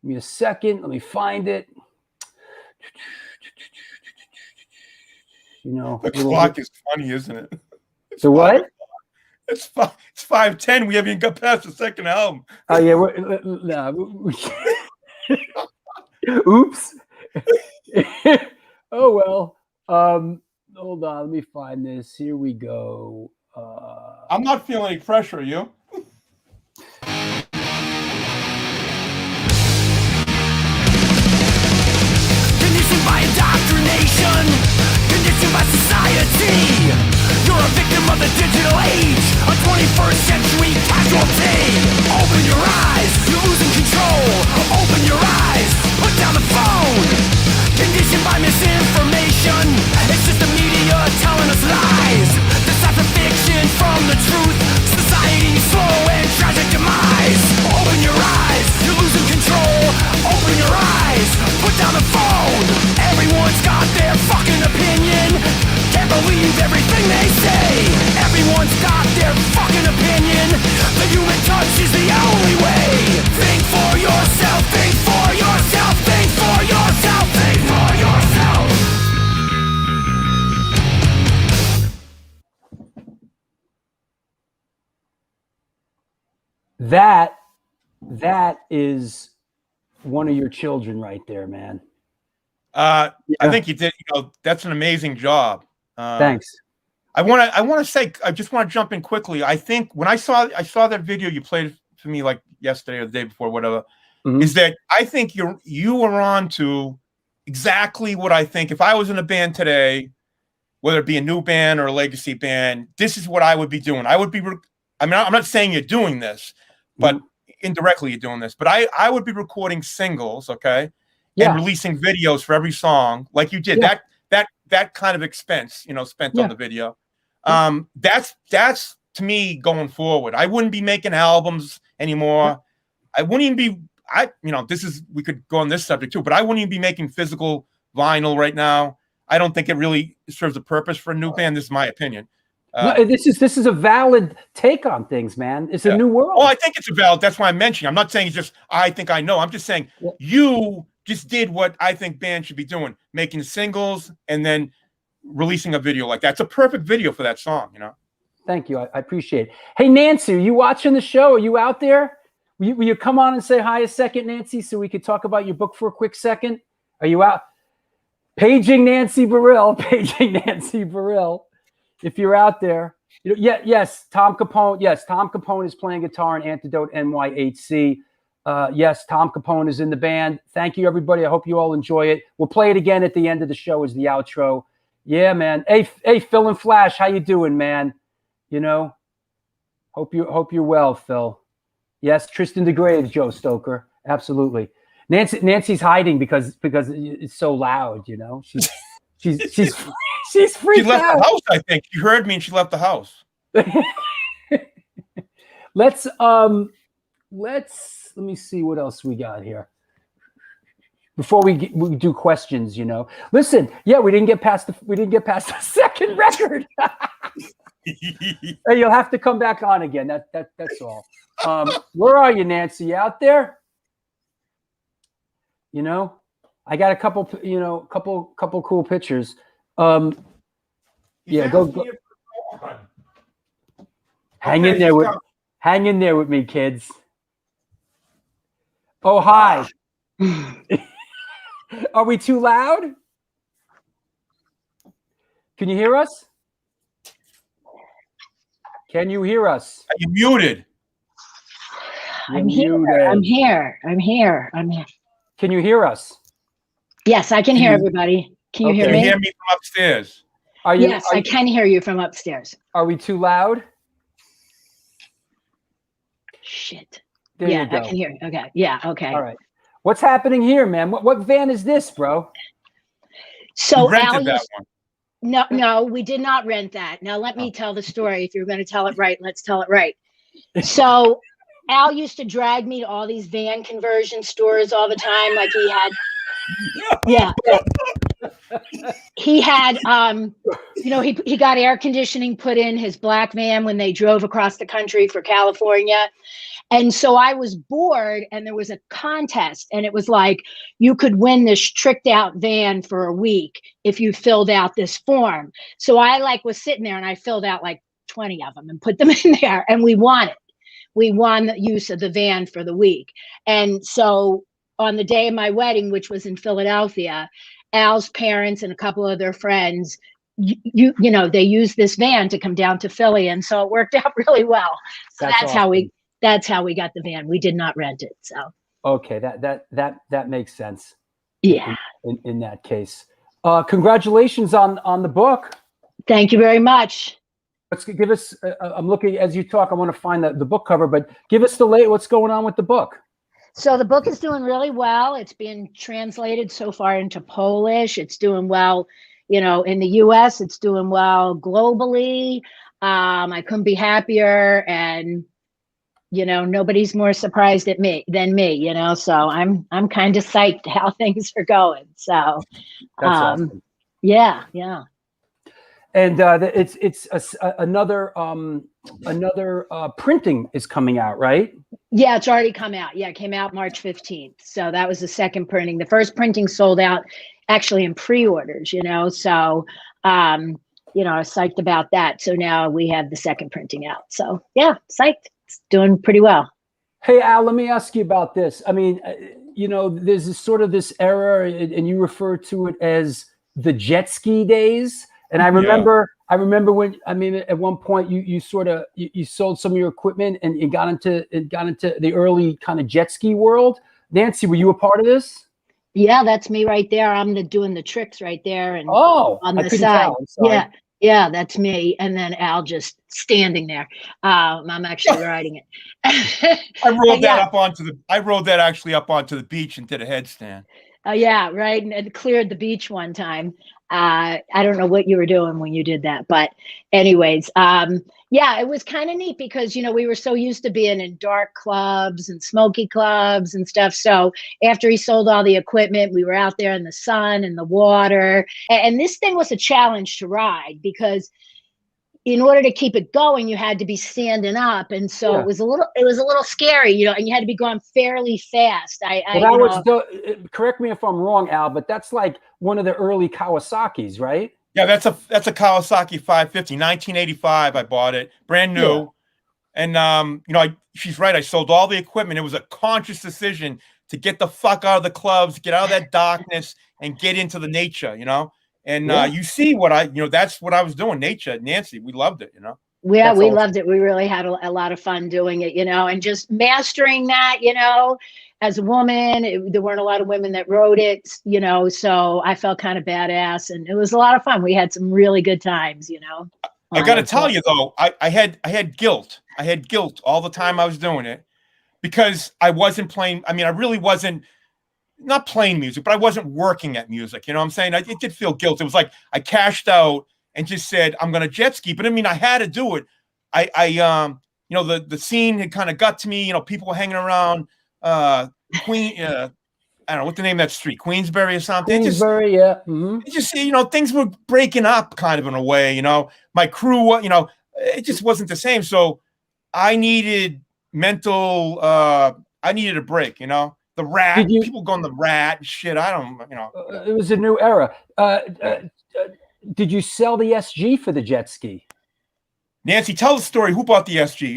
Give me a second. Let me find it. The clock is funny, isn't it? The what? It's 5:10. We haven't even got past the second album. Oh yeah. Oops. Oh well. Hold on. Let me find this. Here we go. I'm not feeling any pressure. Are you? Conditioned by indoctrination, conditioned by society. You're a victim of the digital age, a 21st century casualty. Open your eyes, you're losing control. Open your eyes, put down the phone. Conditioned by misinformation, it's just the media telling us lies. Decipher fiction from the truth, society's slow and tragic demise. Open your eyes, you're losing control. Open your eyes, put down the phone. Everyone's got their fucking opinion. Can't believe everything they say. Everyone's got their fucking opinion. The human touch is the only way. Think for yourself, think for yourself, think for yourself, think for yourself. That is one of your children right there, man. I think you did. That's an amazing job. Thanks. I want to say, I just want to jump in quickly. I think when I saw that video you played for me like yesterday or the day before, whatever, is that I think you were on to exactly what I think. If I was in a band today, whether it be a new band or a legacy band, this is what I would be doing. I would be, I mean, I'm not saying you're doing this, but indirectly you're doing this, but I would be recording singles, okay? Yeah. And releasing videos for every song like you did. Yeah. That kind of expense, you know, spent on the video. That's to me going forward. I wouldn't be making albums anymore. I wouldn't even be, we could go on this subject too, but I wouldn't even be making physical vinyl right now. I don't think it really serves a purpose for a new band. This is my opinion. No, this is a valid take on things, man. It's a new world. Oh, I think it's a valid. That's why I'm mentioning. I'm not saying it's just I think I know. I'm just saying you just did what I think bands should be doing, making singles and then releasing a video like that. It's a perfect video for that song, you know. Thank you. I appreciate it. Hey, Nancy, are you watching the show? Are you out there? Will you come on and say hi a second, Nancy, so we could talk about your book for a quick second? Are you out? Paging Nancy Barill. Paging Nancy Barill. If you're out there. Yes, Tom Capone. Yes, Tom Capone is playing guitar in Antidote NYHC. Yes, Tom Capone is in the band. Thank you, everybody. I hope you all enjoy it. We'll play it again at the end of the show as the outro. Yeah, man. Hey, Phil and Flash, how you doing, man? You know, hope you're well, Phil. Yes, Tristan DeGrave, Joe Stoker. Absolutely. Nancy's hiding because it's so loud. You know, she's freaked She left out. the house. I think she heard me and she left the house. Let me see what else we got here before we do questions. You know, listen. Yeah, we didn't get past the second record. Hey, you'll have to come back on again. That's all. Where are you, Nancy? You out there? You know, I got a couple cool pictures. Yeah, go. Hang in there with me, kids. Oh, hi. Are we too loud? Can you hear us? Can you hear us? Are you muted? I'm here. Can you hear us? Yes, I can hear everybody. Can you hear Can me? you hear me from upstairs? Yes, I can hear you from upstairs. Are we too loud? Shit. There Yeah, you go. I can hear you. Okay. Yeah, okay. All right. What's happening here, man? What van is this, bro? So You rented Al that used, one. no, we did not rent that. Now let me tell the story. If you're going to tell it right, let's tell it right. So Al used to drag me to all these van conversion stores all the time. Like he had, he got air conditioning put in his black van when they drove across the country for California. And so I was bored and there was a contest and it was like, you could win this tricked out van for a week if you filled out this form. So I was sitting there and I filled out like 20 of them and put them in there and we won it. We won the use of the van for the week. And so on the day of my wedding, which was in Philadelphia, Al's parents and a couple of their friends, they used this van to come down to Philly. And so it worked out really well. So that's awesome. That's how we got the van. We did not rent it. So okay, that makes sense. Yeah. In that case, congratulations on the book. Thank you very much. Let's give us. I'm looking as you talk. I want to find the book cover, but give us what's going on with the book. So the book is doing really well. It's been translated so far into Polish. It's doing well, in the US. It's doing well globally. I couldn't be happier, and nobody's more surprised than me, so I'm kind of psyched how things are going. So that's awesome. Yeah. And it's another printing is coming out, right? Yeah, it's already come out. Yeah, it came out March 15th. So that was the second printing. The first printing sold out actually in pre-orders, so I was psyched about that. So now we have the second printing out. So yeah, psyched. It's doing pretty well. Hey, Al, let me ask you about this. I mean, there's this era, and you refer to it as the jet ski days. And I remember I remember at one point you sort of you sold some of your equipment and you got into the early kind of jet ski world. Nancy, were you a part of this? Yeah, that's me right there. I'm doing the tricks right there and Oh, on I the couldn't side. tell. I'm sorry. Yeah, yeah, that's me. And then Al just standing there. I'm actually riding it. I rode yeah. I rode that actually up onto the beach and did a headstand. Yeah, right. And cleared the beach one time. I don't know what you were doing when you did that, but anyways, yeah, it was kind of neat because, we were so used to being in dark clubs and smoky clubs and stuff. So after he sold all the equipment, we were out there in the sun and the water. And this thing was a challenge to ride because in order to keep it going, you had to be standing up, and so it was a little scary, and you had to be going fairly fast. Correct me if I'm wrong, Al, but that's like one of the early Kawasaki's, right? Yeah, that's a Kawasaki 550, 1985. I bought it, brand new, and she's right. I sold all the equipment. It was a conscious decision to get the fuck out of the clubs, get out of that darkness, and get into the nature, And you see what that's what I was doing. Nature, Nancy, we loved it, Yeah, That's we awesome. loved it. We really had a lot of fun doing it, and just mastering that, as a woman, there weren't a lot of women that rode it, so I felt kind of badass, and it was a lot of fun. We had some really good times, I got to tell you though, I had guilt. I had guilt all the time I was doing it because I wasn't playing. I mean, I really wasn't. Not playing music, but I wasn't working at music. You know what I'm saying? It did feel guilt. It was like I cashed out and just said, I'm going to jet ski. But I mean, I had to do it. The scene had kind of got to me, people were hanging around I don't know what the name of that street, Queensbury or something. Queensbury, yeah. Mm-hmm. It just, things were breaking up kind of in a way, my crew, it just wasn't the same. So I needed I needed a break, The Rat, people going the Rat and shit. I don't, It was a new era. Did you sell the SG for the jet ski? Nancy, tell the story. Who bought the SG?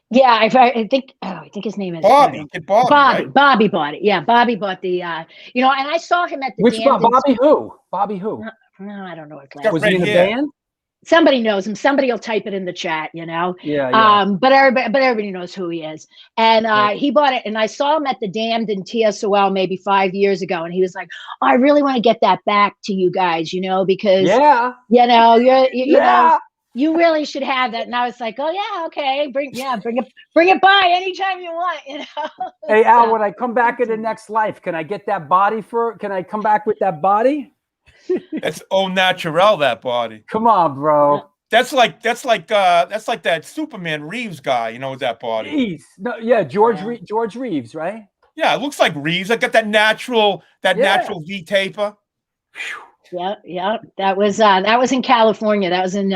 Yeah, I think his name is Bobby. Bobby. Right? Bobby bought it. Yeah, Bobby bought the. And I saw him at the. Which Bobby who? Bobby who? No, I don't know what. Was he in a band? Somebody knows him. Somebody will type it in the chat, Yeah. But everybody knows who he is. And he bought it, and I saw him at the Damned in TSOL maybe 5 years ago, and he was like, "Oh, I really want to get that back to you guys, because you really should have that." And I was like, "Oh yeah, okay, bring it by anytime you want, Hey Al, when I come back in the next life, can I get that body can I come back with that body? That's au naturel, that body. Come on, bro. That's like that Superman Reeves guy, with that body. Reeves. No, yeah, George Reeves, right? Yeah, it looks like Reeves. I got that natural V taper. Yeah. That was in California. That was in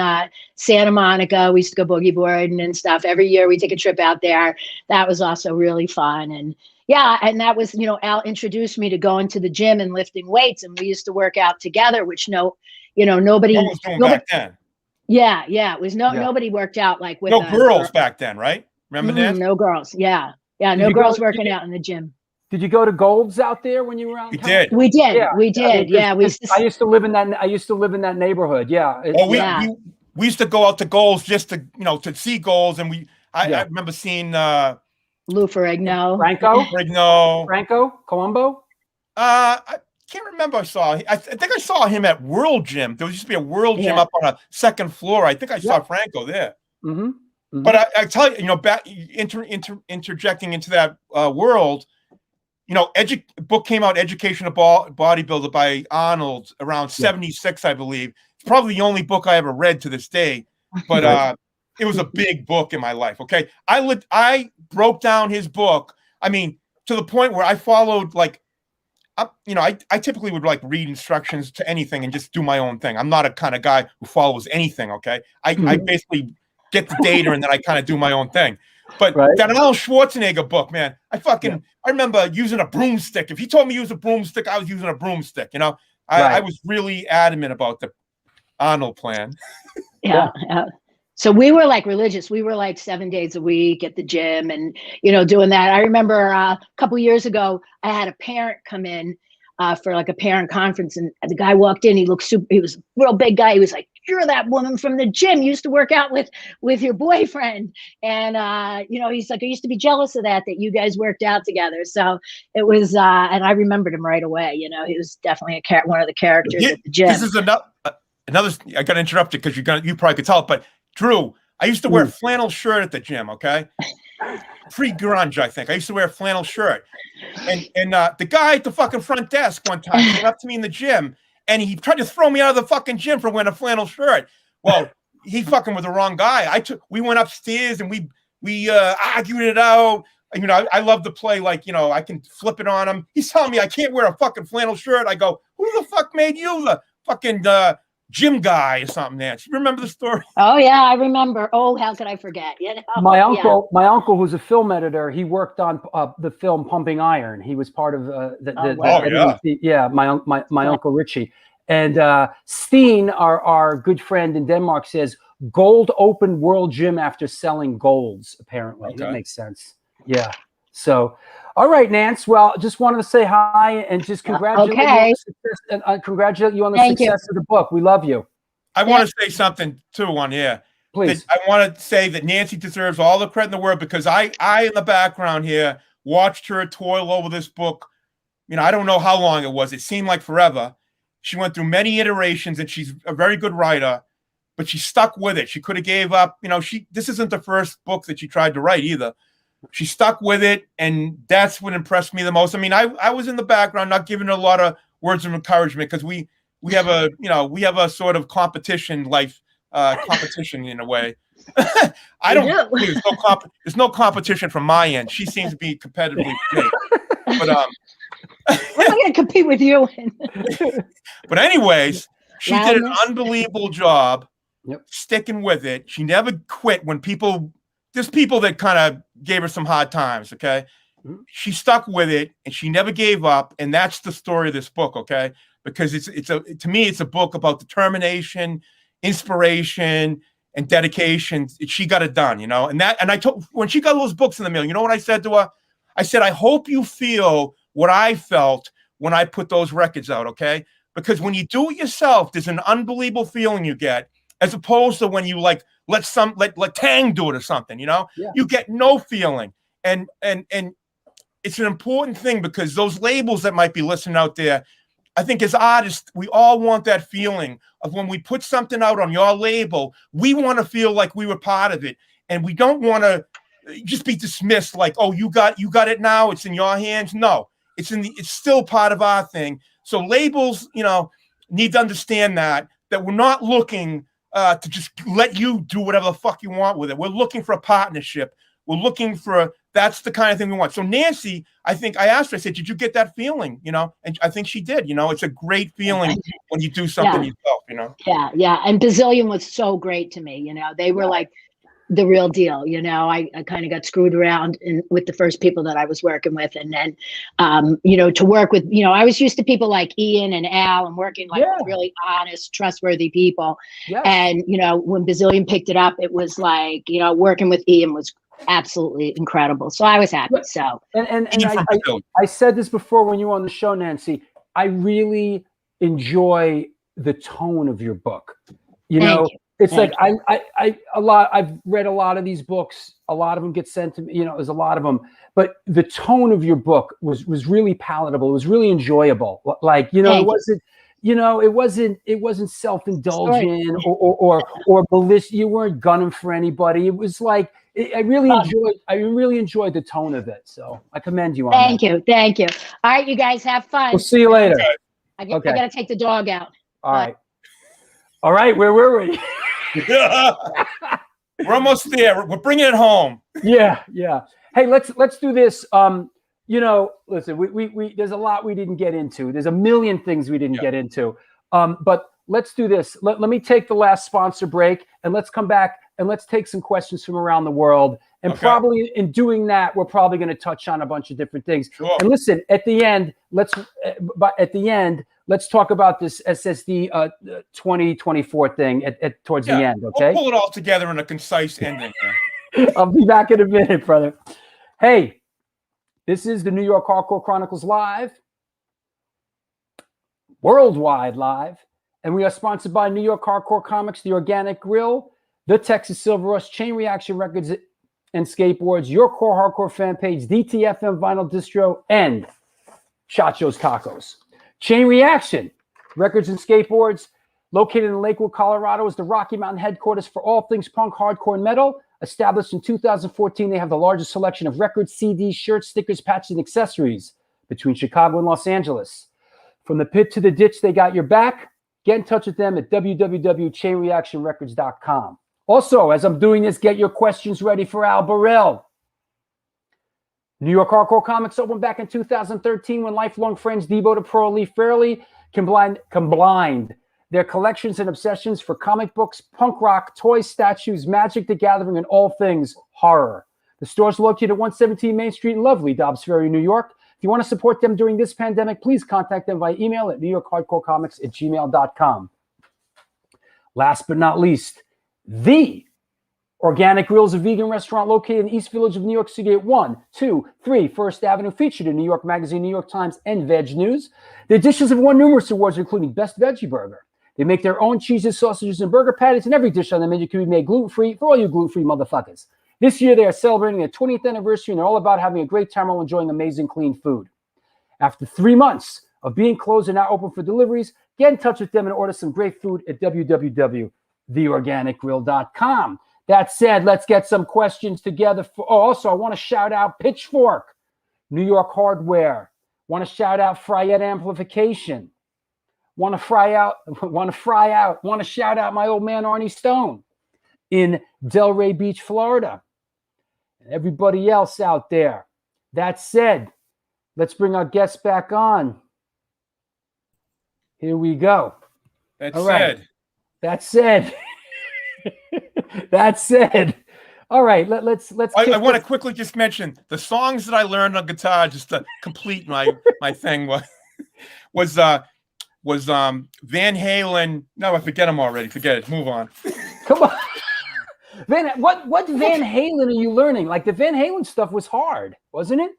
Santa Monica. We used to go boogie boarding and stuff. Every year we take a trip out there. That was also really fun. And yeah, and that was, Al introduced me to going to the gym and lifting weights, and we used to work out together, which nobody was doing back then. Yeah, it was nobody worked out like with no girls back then, right? Remember that? No girls. Yeah, no girls working out in the gym. Did you go to Gold's out there when you were out? We did. We did. Yeah, I used to live in that neighborhood. Yeah. We used to go out to Gold's just to to see Gold's, and I remember seeing Lou Ferrigno, Franco, Colombo. I can't remember. I think I saw him at World Gym. There used to be a World Gym up on a second floor. I think I saw Franco there. Mm-hmm. Mm-hmm. But I tell you, back interjecting into that world. Book came out, Education of Bodybuilder by Arnold around 76, I believe. It's probably the only book I ever read to this day, but it was a big book in my life. Okay. I broke down his book. I mean, to the point where I followed I typically would read instructions to anything and just do my own thing. I'm not a kind of guy who follows anything. Okay. I basically get the data and then I kind of do my own thing. But that Arnold Schwarzenegger book, man, I remember using a broomstick. If he told me to use a broomstick, I was using a broomstick. I was really adamant about the Arnold plan. Yeah. So we were religious. We were 7 days a week at the gym and, doing that. I remember a couple years ago, I had a parent come in for a parent conference, and the guy walked in. He looked he was a real big guy. He was you're that woman from the gym. You used to work out with your boyfriend. And, you know, he's like, I used to be jealous of that you guys worked out together. So it was, and I remembered him right away. You know, he was definitely one of the characters at the gym. This is another, I got to interrupt you because you probably could tell it, but Drew, I used to wear a flannel shirt at the gym, okay? Pre-grunge, I think. I used to wear a flannel shirt. And the guy at the fucking front desk one time came up to me in the gym, and he tried to throw me out of the fucking gym for wearing a flannel shirt. Well, he fucking was the wrong guy. We went upstairs, and we argued it out. You know, I love to play, like, you know, I can flip it on him. He's telling me I can't wear a fucking flannel shirt. I go, who the fuck made you the fucking gym guy or something, Nancy? You remember the story? Oh yeah, I remember. Oh, how could I forget? You know? My uncle, who's a film editor, he worked on the film Pumping Iron. He was part of my uncle Richie. And Steen, our good friend in Denmark, says Gold opened World Gym after selling golds. Apparently, that makes sense. Yeah. So, all right, Nance. Well, just wanted to say hi and just congratulate you on the success, and congratulate you on the success of the book. We love you. I want to say something too on here. Please. I want to say that Nancy deserves all the credit in the world, because I in the background here watched her toil over this book. You know, I don't know how long it was. It seemed like forever. She went through many iterations, and she's a very good writer, but she stuck with it. She could have gave up. You know, this isn't the first book that she tried to write either. She stuck with it, and that's what impressed me the most. I mean, I was in the background, not giving her a lot of words of encouragement, because we have a sort of competition in a way. There's no competition from my end. She seems to be competitively great. But I'm not going to compete with you. But anyways, she did an unbelievable job sticking with it. She never quit when there's people that kind of gave her some hard times, okay? She stuck with it, and she never gave up, and that's the story of this book, okay? Because to me, it's a book about determination, inspiration, and dedication. She got it done, you know? And I told, when she got those books in the mail, you know what I said to her? I said, I hope you feel what I felt when I put those records out, okay? Because when you do it yourself, there's an unbelievable feeling you get, as opposed to when you let Tang do it or something, you know? Yeah. You get no feeling. And it's an important thing, because those labels that might be listening out there, I think as artists, we all want that feeling of when we put something out on your label, we want to feel like we were part of it. And we don't want to just be dismissed like, oh, you got it now, it's in your hands. No, it's still part of our thing. So labels, you know, need to understand that we're not looking to just let you do whatever the fuck you want with it. We're looking for a partnership. We're looking for, that's the kind of thing we want. So Nancy, I think I asked her, I said, did you get that feeling? You know, and I think she did. You know, it's a great feeling when you do something yourself, you know? Yeah. And Bazillion was so great to me. You know, they were like the real deal. You know, I kind of got screwed around with the first people that I was working with. And then, you know, to work with, you know, I was used to people like Ian and Al and working like with really honest, trustworthy people. Yeah. And, you know, when Bazillion picked it up, it was like, you know, working with Ian was absolutely incredible. So I was happy. So, and I said this before when you were on the show, Nancy, I really enjoy the tone of your book. You know, it's like I've read a lot of these books. A lot of them get sent to me. You know, there's a lot of them, but the tone of your book was really palatable. It was really enjoyable. Like, you know, it wasn't self-indulgent or malicious. You weren't gunning for anybody. It was like I really enjoyed the tone of it. So I commend you on that. Thank you. All right, you guys have fun. We'll see you later. I got to take the dog out. All right. Where were we? We're almost there. We're bringing it home. Yeah. Hey, let's do this. You know, listen, we there's a lot we didn't get into. There's a million things we didn't get into. But let's do this. Let me take the last sponsor break, and let's come back and let's take some questions from around the world. And probably in doing that, we're probably going to touch on a bunch of different things. Sure. And listen, at the end, let's talk about this SSD 2024 thing towards the end. Okay, we'll pull it all together in a concise ending. I'll be back in a minute, brother. Hey, this is the New York Hardcore Chronicles Live, worldwide live. And we are sponsored by New York Hardcore Comics, The Organic Grill, the Texas Silver Rush, Chain Reaction Records and Skateboards, Your Core Hardcore Fan Page, DTFM Vinyl Distro, and Chacho's Tacos. Chain Reaction Records and Skateboards, located in Lakewood, Colorado, is the Rocky Mountain headquarters for all things punk, hardcore, and metal. Established in 2014, they have the largest selection of records, CDs, shirts, stickers, patches, and accessories between Chicago and Los Angeles. From the pit to the ditch, they got your back. Get in touch with them at www.chainreactionrecords.com. Also, as I'm doing this, get your questions ready for Al Barill. New York Hardcore Comics opened back in 2013 when lifelong friends Debo DePro and Lee Fairley combined their collections and obsessions for comic books, punk rock, toys, statues, Magic the Gathering, and all things horror. The store is located at 117 Main Street in lovely Dobbs Ferry, New York. If you want to support them during this pandemic, please contact them via email at newyorkhardcorecomics@gmail.com. Last but not least, The Organic Grill is a vegan restaurant located in the East Village of New York City at 123 First Avenue, featured in New York Magazine, New York Times, and Veg News. Their dishes have won numerous awards, including Best Veggie Burger. They make their own cheeses, sausages, and burger patties, and every dish on the menu can be made gluten-free for all you gluten-free motherfuckers. This year, they are celebrating their 20th anniversary, and they're all about having a great time while enjoying amazing, clean food. After 3 months of being closed and now open for deliveries, get in touch with them and order some great food at www.theorganicgrill.com. That said, let's get some questions together. Also, I want to shout out Pitchfork, New York Hardware. Want to shout out Friet Amplification. Want to shout out my old man Arnie Stone in Delray Beach, Florida, and everybody else out there. That said, let's bring our guests back on. Here we go. That All said. right. That said. That said. All right, let's. I want to quickly just mention the songs that I learned on guitar just to complete my thing was Van Halen. No, I forget them already. Forget it. Move on. Come on. What Van Halen are you learning? Like the Van Halen stuff was hard, wasn't it?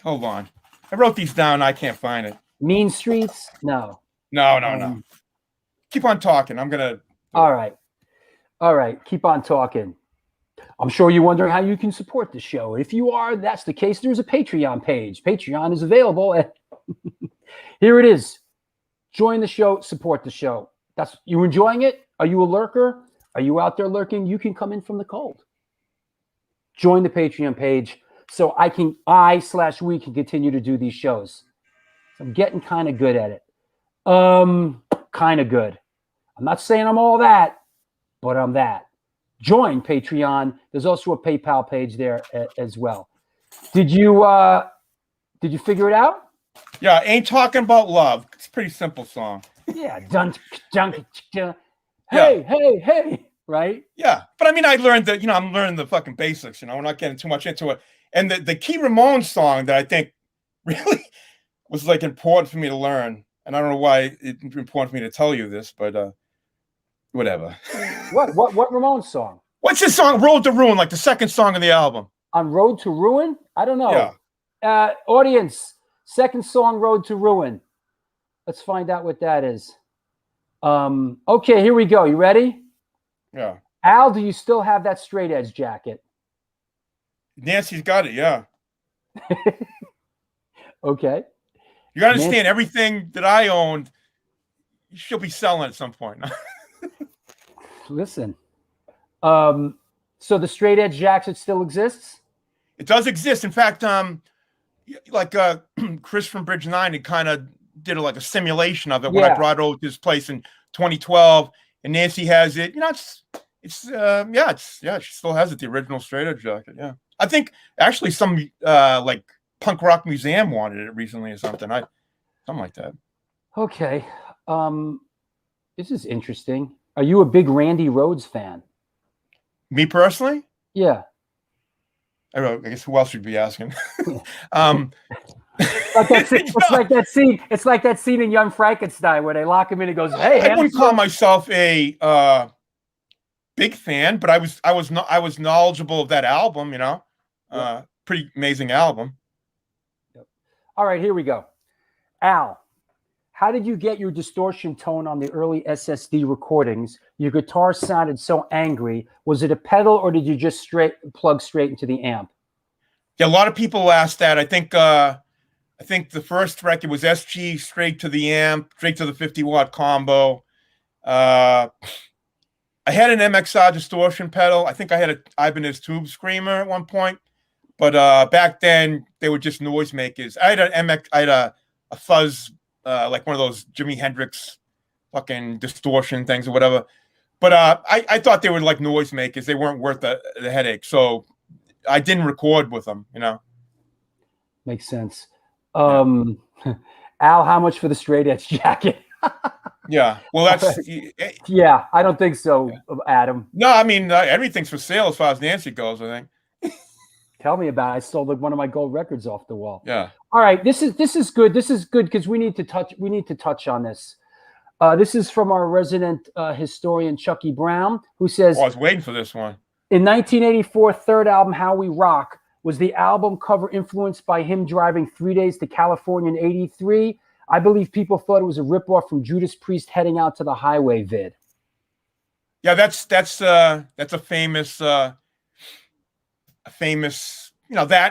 Hold on. I wrote these down. I can't find it. Mean Streets? No. No. Keep on talking. I'm going to. All right. Keep on talking. I'm sure you're wondering how you can support the show. If you are, that's the case. There's a Patreon page. Patreon is available. Here it is. Join the show. Support the show. That's you enjoying it? Are you a lurker? Are you out there lurking? You can come in from the cold. Join the Patreon page so we can continue to do these shows. I'm getting kind of good at it. Kind of good. I'm not saying I'm all that, but I'm that. Join Patreon. There's also a PayPal page there as well. Did you figure it out? Yeah, Ain't Talking About Love. It's a pretty simple song. Yeah, hey, right? Yeah, but I mean, I learned that, I'm learning the fucking basics, we're not getting too much into it. And the Key Ramones song that I think really was like important for me to learn, and I don't know why it's important for me to tell you this, but whatever. What Ramones song? What's this song? Road to Ruin, like the second song of the album. On Road to Ruin? I don't know. Yeah. Audience, second song, Road to Ruin. Let's find out what that is. Okay, here we go. You ready? Yeah. Al, do you still have that straight edge jacket? Nancy's got it, yeah. Okay. You gotta understand, everything that I owned, she'll be selling at some point. Listen. So the straight edge jacket still exists? It does exist. In fact, like Chris from Bridge 9, it kind of did like a simulation of it when I brought it over to his place in 2012, and Nancy has it. She still has it, the original straight edge jacket. Yeah, I think actually some like punk rock museum wanted it recently or something. Something like that. Okay, this is interesting. Are you a big Randy Rhoads fan? Me personally? Yeah. I guess who else should be asking? It's like that scene in Young Frankenstein where they lock him in and goes, "Hey." I wouldn't call myself a big fan, but I was knowledgeable of that album. Pretty amazing album. Yep. All right, here we go. Al, how did you get your distortion tone on the early SSD recordings? Your guitar sounded so angry. Was it a pedal, or did you just plug straight into the amp? Yeah, a lot of people ask that. I think the first record was SG straight to the amp, straight to the 50-watt combo. I had an MXR distortion pedal. I think I had a Ibanez Tube Screamer at one point, but back then they were just noisemakers. I had a fuzz, like one of those Jimi Hendrix fucking distortion things or whatever. But I thought they were like noisemakers. They weren't worth the headache, so I didn't record with them. Makes sense. Al, how much for the straight edge jacket? Yeah, well, that's yeah. I don't think so, Adam. No, I mean everything's for sale as far as Nancy goes. I think. Tell me about it. I stole one of my gold records off the wall. Yeah. All right. This is good. This is good because we need to touch on this. This is from our resident historian Chucky Brown, who says, "Oh, I was waiting for this one." In 1984, third album How We Rock, was the album cover influenced by him driving 3 days to California in '83? I believe people thought it was a ripoff from Judas Priest Heading Out to the Highway vid. Yeah, that's a famous, that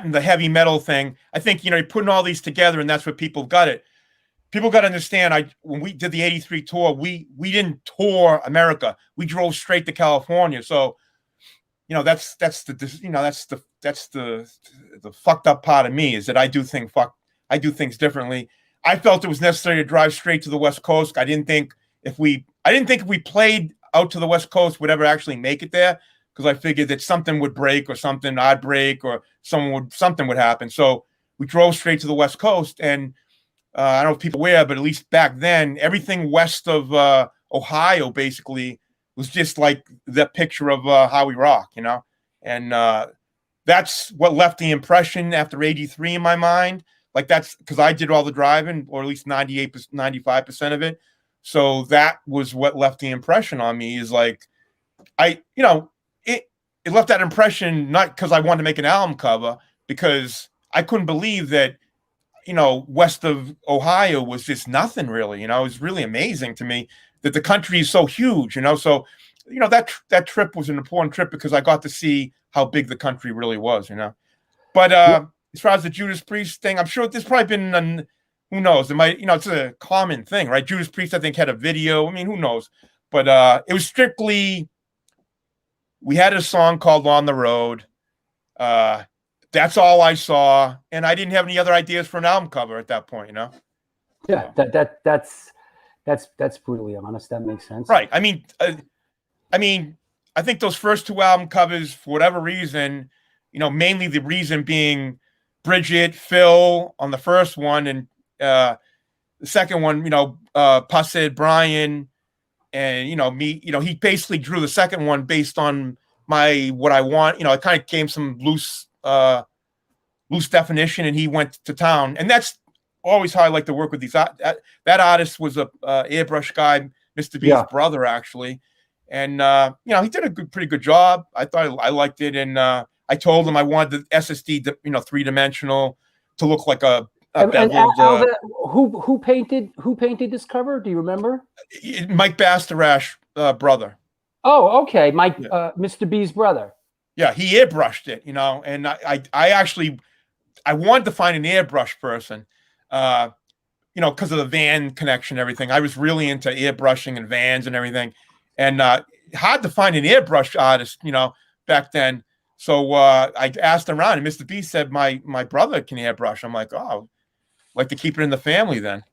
and the heavy metal thing. I think you're putting all these together, and that's what people got it. People got to understand. When we did the '83 tour, we didn't tour America. We drove straight to California. So, that's the fucked up part of me is that I do things differently. I felt it was necessary to drive straight to the West Coast. I didn't think if we played out to the West Coast would ever actually make it there, because I figured that something would break or something I'd break or something would happen. So we drove straight to the West Coast, and I don't know if people are aware, but at least back then, everything west of Ohio basically was just like the picture of How We Rock, and that's what left the impression after '83 in my mind. Like that's because I did all the driving, or at least 95% of it. So that was what left the impression on me. Is like, it left that impression not because I wanted to make an album cover, because I couldn't believe that, west of Ohio was just nothing really. It was really amazing to me that the country is so huge. So, that trip was an important trip because I got to see how big the country really was. But as far as the Judas Priest thing, I'm sure there's probably been who knows? It might, it's a common thing, right? Judas Priest, I think, had a video. I mean, who knows? But it was strictly, we had a song called On the Road. That's all I saw. And I didn't have any other ideas for an album cover at that point, Yeah, that's brutally honest. That makes sense. Right. I mean, I think those first two album covers, for whatever reason, mainly the reason being Bridget, Phil on the first one, and the second one, Passed Brian, and me. He basically drew the second one based on what I want. It kind of came some loose definition, and he went to town. And that's always how I like to work with these. That artist was a airbrush guy, Mr. B's brother, actually, and he did a pretty good job. I thought I liked it, and I told him I wanted the SSD, 3-dimensional, to look like a beveled. Who painted this cover? Do you remember? Mike Bastarash, brother. Oh, okay, Mike, Mr. B's brother. Yeah, he airbrushed it, and I wanted to find an airbrush person, because of the van connection and everything. I was really into airbrushing and vans and everything, and hard to find an airbrush artist, back then. So I asked around, and Mr. B said, my brother can airbrush. I'm like, oh, I'd like to keep it in the family then.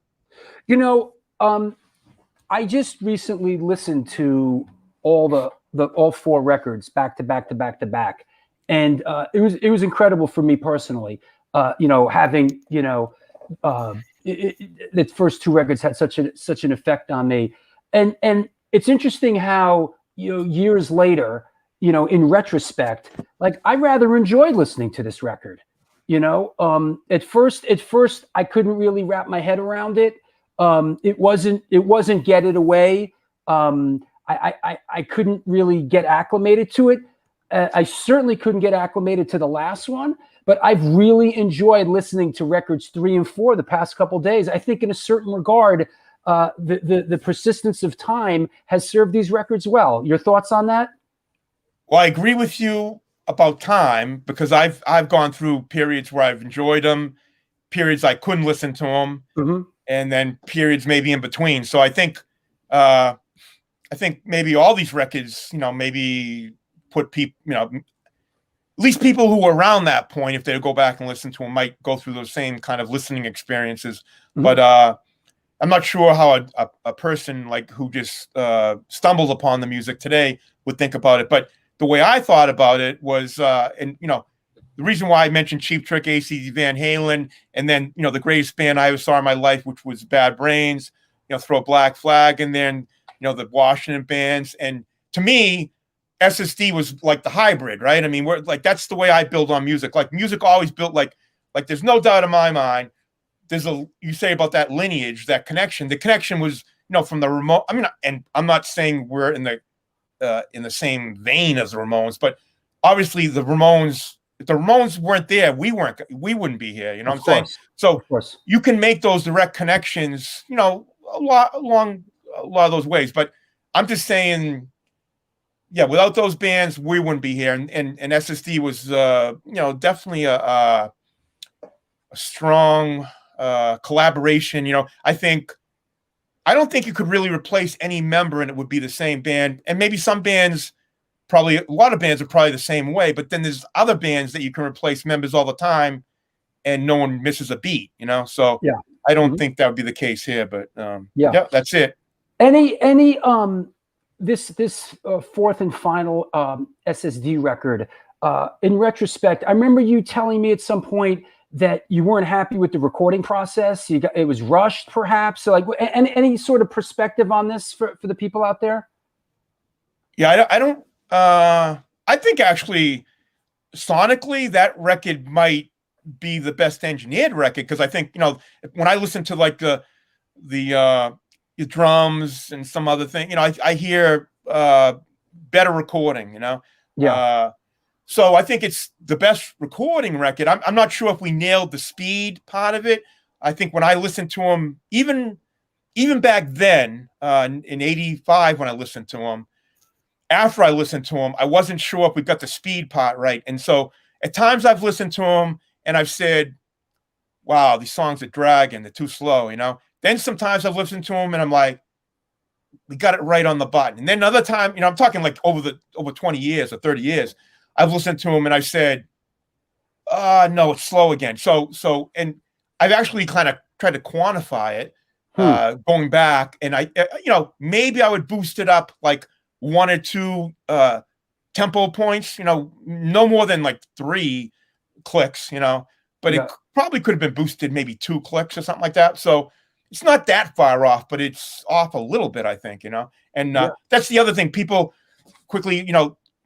I just recently listened to all 4 records back to back, and it was incredible for me personally. Having the first 2 records had such an effect on me, and it's interesting how years later, in retrospect, like I rather enjoyed listening to this record. At first I couldn't really wrap my head around it. It wasn't Get It Away. I couldn't really get acclimated to it. I certainly couldn't get acclimated to the last one, but I've really enjoyed listening to records 3 and 4 the past couple days. I think in a certain regard, the persistence of time has served these records well. Your thoughts on that? Well, I agree with you about time, because I've gone through periods where I've enjoyed them, periods I couldn't listen to them, and then periods maybe in between. So I think maybe all these records, maybe put people, at least people who were around that point, if they go back and listen to them, might go through those same kind of listening experiences. But I'm not sure how a person like who just stumbled upon the music today would think about it. But the way I thought about it was, the reason why I mentioned Cheap Trick, AC/DC, Van Halen, and then, the greatest band I ever saw in my life, which was Bad Brains, throw Black Flag, and then, the Washington bands. And to me, SSD was like the hybrid, right? I mean, we're like, that's the way I build on music. Like music always built like there's no doubt in my mind, you say about that lineage, that connection. The connection was, from the remote. I mean, and I'm not saying we're in the same vein as the Ramones, but obviously the Ramones, if the Ramones weren't there, we wouldn't be here. You know what I'm saying? So you can make those direct connections, along a lot of those ways. But I'm just saying, yeah, without those bands, we wouldn't be here. And SSD was, definitely a strong collaboration. I don't think you could really replace any member and it would be the same band. And maybe some bands, probably a lot of bands are probably the same way. But then there's other bands that you can replace members all the time, and no one misses a beat. So yeah, I don't think that would be the case here. But yeah, that's it. This fourth and final SSD record, in retrospect, I remember you telling me at some point that you weren't happy with the recording process. It was rushed, perhaps. So, like, any sort of perspective on this for the people out there? Yeah, I don't. I think actually, sonically, that record might be the best engineered record, because I think when I listen to like the drums and some other thing, I hear better recording. Yeah. So I think it's the best recording record. I'm not sure if we nailed the speed part of it. I think when I listened to him, even back then, in '85, when I listened to him, after I listened to him, I wasn't sure if we got the speed part right. And so at times I've listened to him and I've said, wow, these songs are dragging, they're too slow, Then sometimes I've listened to him and I'm like, we got it right on the button. And then another time, I'm talking like over 20 years or 30 years, I've listened to him and I said, no, it's slow again. So, and I've actually kind of tried to quantify it, going back, and maybe I would boost it up like 1 or 2 tempo points, no more than like 3 clicks, but it probably could have been boosted maybe 2 clicks or something like that. So it's not that far off, but it's off a little bit, I think, and that's the other thing. People quickly,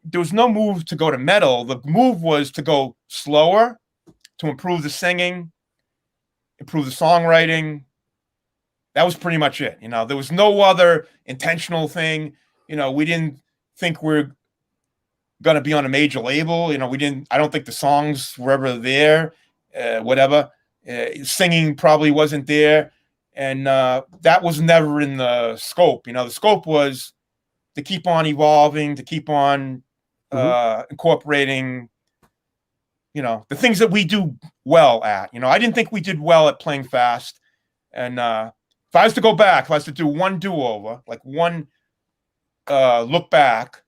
there was no move to go to metal. The move was to go slower, to improve the singing, improve the songwriting. That was pretty much it. There was no other intentional thing. We didn't think we're going to be on a major label. I don't think the songs were ever there, whatever. Singing probably wasn't there. And that was never in the scope. The scope was to keep on evolving, to keep on incorporating, the things that we do well at. I didn't think we did well at playing fast. And if I was to go back, if I was to do one do-over, like one look back,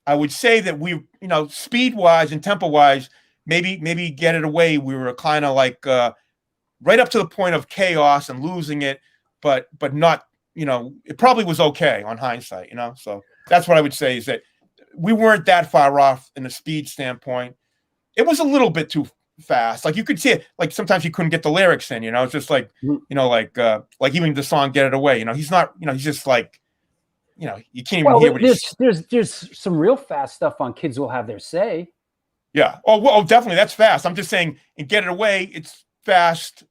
I would say that we, speed-wise and tempo-wise, maybe get it away. We were kind of like right up to the point of chaos and losing it, but not, it probably was okay on hindsight, So that's what I would say, is that we weren't that far off in a speed standpoint. It was a little bit too fast. Like you could see it, like sometimes you couldn't get the lyrics in, it's just like, like even the song Get It Away, he's not, he's just like, you can't even hear what there's some real fast stuff on Kids Will Have Their Say. Yeah. Oh, well, definitely. That's fast. I'm just saying in Get It Away, it's fast,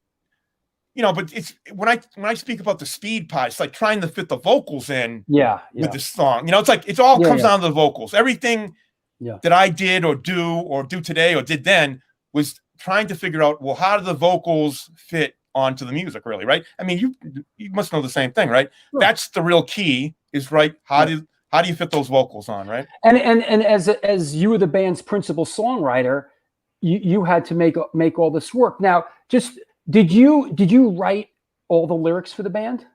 but it's when I speak about the speed part, it's like trying to fit the vocals in with the song. It's like, it all comes down to the vocals. Everything that I did or do today or did then was trying to figure out, well, how do the vocals fit onto the music, really, right? I mean, you must know the same thing, right? Sure. That's the real key, is right. How do you fit those vocals on, right? And as you were the band's principal songwriter, you had to make all this work. Now, just did you write all the lyrics for the band?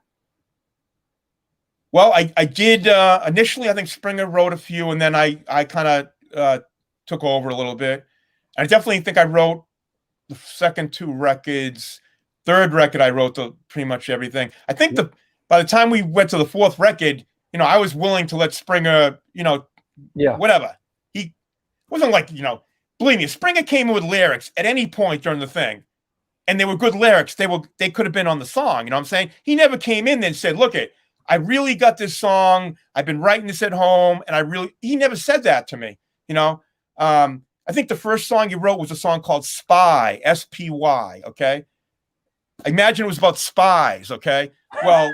Well, I did initially. I think Springer wrote a few, and then I kind of took over a little bit. I definitely think I wrote the second two records. Third record, I wrote pretty much everything. I think by the time we went to the fourth record, I was willing to let Springer, whatever. He wasn't like, believe me, Springer came in with lyrics at any point during the thing, and they were good lyrics. They could have been on the song. You know what I'm saying? He never came in and said, look, I really got this song. I've been writing this at home, and he never said that to me. I think the first song he wrote was a song called Spy, S-P-Y, okay? I imagine it was about spies, okay? Well,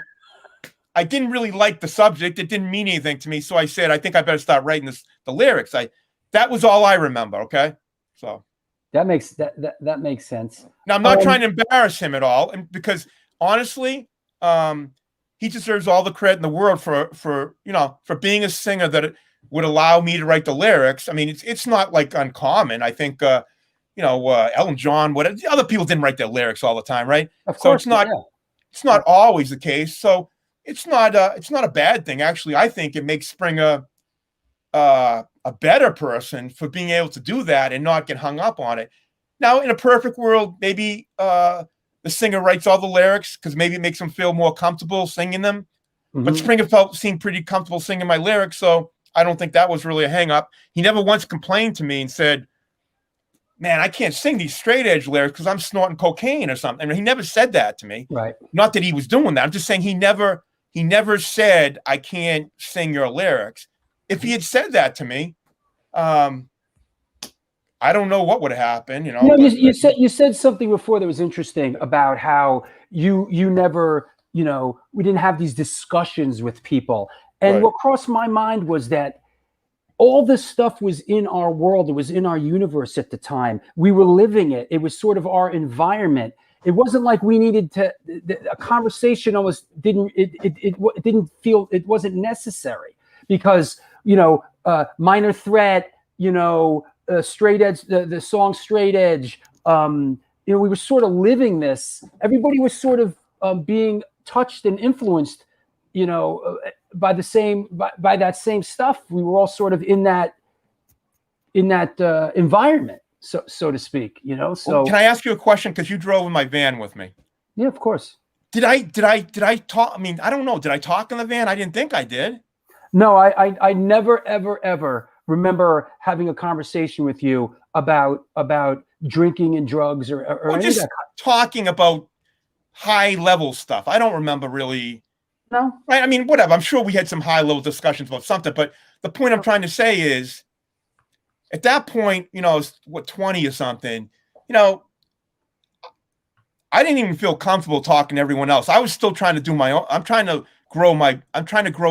I didn't really like the subject. It didn't mean anything to me, so I said, I think I better start writing the lyrics. That was all I remember, okay? So that makes sense. Now, I'm not trying to embarrass him at all, and because honestly, he deserves all the credit in the world for being a singer that would allow me to write the lyrics. I mean, it's not like uncommon. I think Elton John, other people didn't write their lyrics all the time, right? Of course, so it's not always the case. So it's not a bad thing. Actually, I think it makes Springer a better person for being able to do that and not get hung up on it. Now, in a perfect world, maybe the singer writes all the lyrics because maybe it makes him feel more comfortable singing them. Mm-hmm. But Springer seemed pretty comfortable singing my lyrics, so I don't think that was really a hang up. He never once complained to me and said, man, I can't sing these straight edge lyrics because I'm snorting cocaine or something. I mean, he never said that to me. Right. Not that he was doing that. I'm just saying he never said, I can't sing your lyrics. If he had said that to me, I don't know what would have happened. You said something before that was interesting about how you never, we didn't have these discussions with people. And right. What crossed my mind was that all this stuff was in our world. It was in our universe at the time. We were living it. It was sort of our environment. It wasn't like we needed to. A conversation almost didn't. It didn't feel. It wasn't necessary because Minor Threat. Straight Edge. The song Straight Edge. We were sort of living this. Everybody was sort of being touched and influenced. By that same stuff. We were all sort of in that environment, so to speak. So well, can I ask you a question? Because you drove in my van with me. Yeah, of course. Did I talk? I mean, I don't know. Did I talk in the van? I didn't think I did. No, I never ever remember having a conversation with you about drinking and drugs or any just of that. Talking about high level stuff. I don't remember really. No. Right. I mean, whatever. I'm sure we had some high level discussions about something, but the point I'm trying to say is at that point, I was 20 or something, I didn't even feel comfortable talking to everyone else. I was still trying to do my own. I'm trying to grow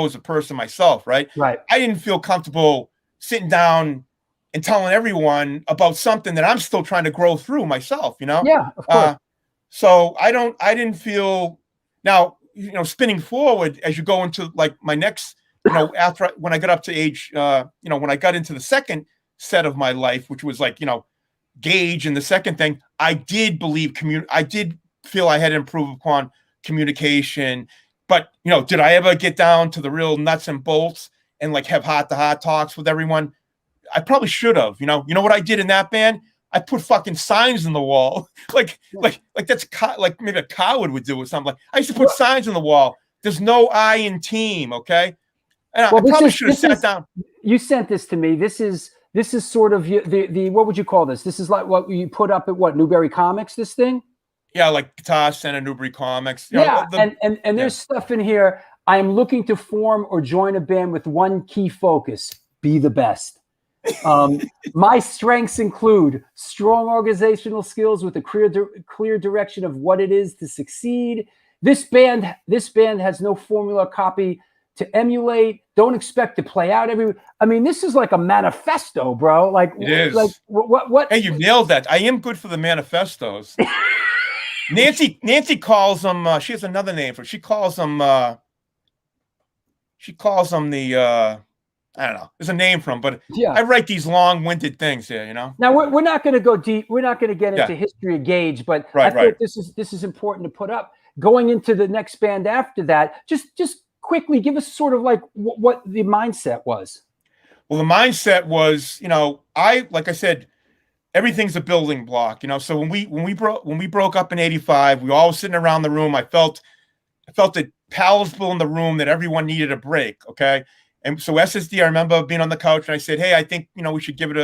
as a person myself. Right. Right. I didn't feel comfortable sitting down and telling everyone about something that I'm still trying to grow through myself, Yeah, of course. So I didn't feel now, spinning forward as you go into like my next, after when I got up to age, when I got into the second set of my life, which was like, Gage and the second thing, I did believe I did feel I had to improve upon communication, but did I ever get down to the real nuts and bolts and like have heart to heart talks with everyone? I probably should have, you know what I did in that band? I put fucking signs in the wall, like that's like maybe a coward would do or something. Like I used to put signs on the wall. There's no I in team, okay? And I probably should have sat down. You sent this to me. This is sort of the what would you call this? This is like what you put up at Newberry Comics. This thing. Yeah, like Guitar Center, Newberry Comics. And there's stuff in here. I am looking to form or join a band with one key focus: be the best. My strengths include strong organizational skills with a clear direction of what it is to succeed. This band has no formula copy to emulate. Don't expect to play out every. I mean, this is like a manifesto, bro. Like It is. Like what? Hey, you nailed that. I am good for the manifestos. Nancy calls them. She has another name for it. She calls them the. I don't know. There's a name for them, but Yeah. I write these long-winded things here. You know. Now we're not going to go deep. We're not going to get into Yeah. history of Gage, but Right, I think right. this is important to put up. Going into the next band after that, just quickly give us sort of like what the mindset was. Well, the mindset was, you know, like I said, everything's a building block, you know. So when we broke up in '85, we were all sitting around the room. I felt it palatable in the room that everyone needed a break. Okay. And so SSD, I remember being on the couch and I said, hey, I think, you know, we should give it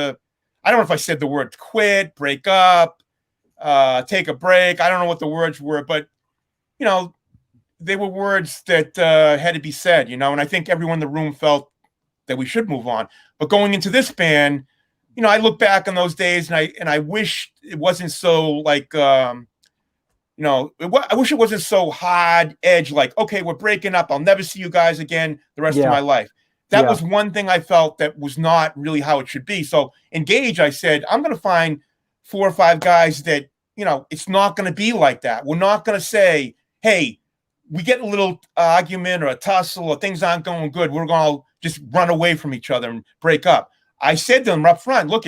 I don't know if I said the word quit, break up, take a break. I don't know what the words were, but, you know, they were words that had to be said, you know, and I think everyone in the room felt that we should move on. But going into this band, you know, I look back on those days and I wish it wasn't so like, you know, I wish it wasn't so hard edge, like, okay, we're breaking up. I'll never see you guys again the rest of my life. That was one thing I felt that was not really how it should be. So in Gage, I said, I'm going to find 4 or 5 guys that, you know, it's not going to be like that. We're not going to say, hey, we get a little argument or a tussle or things aren't going good. We're going to just run away from each other and break up. I said to them up front, look,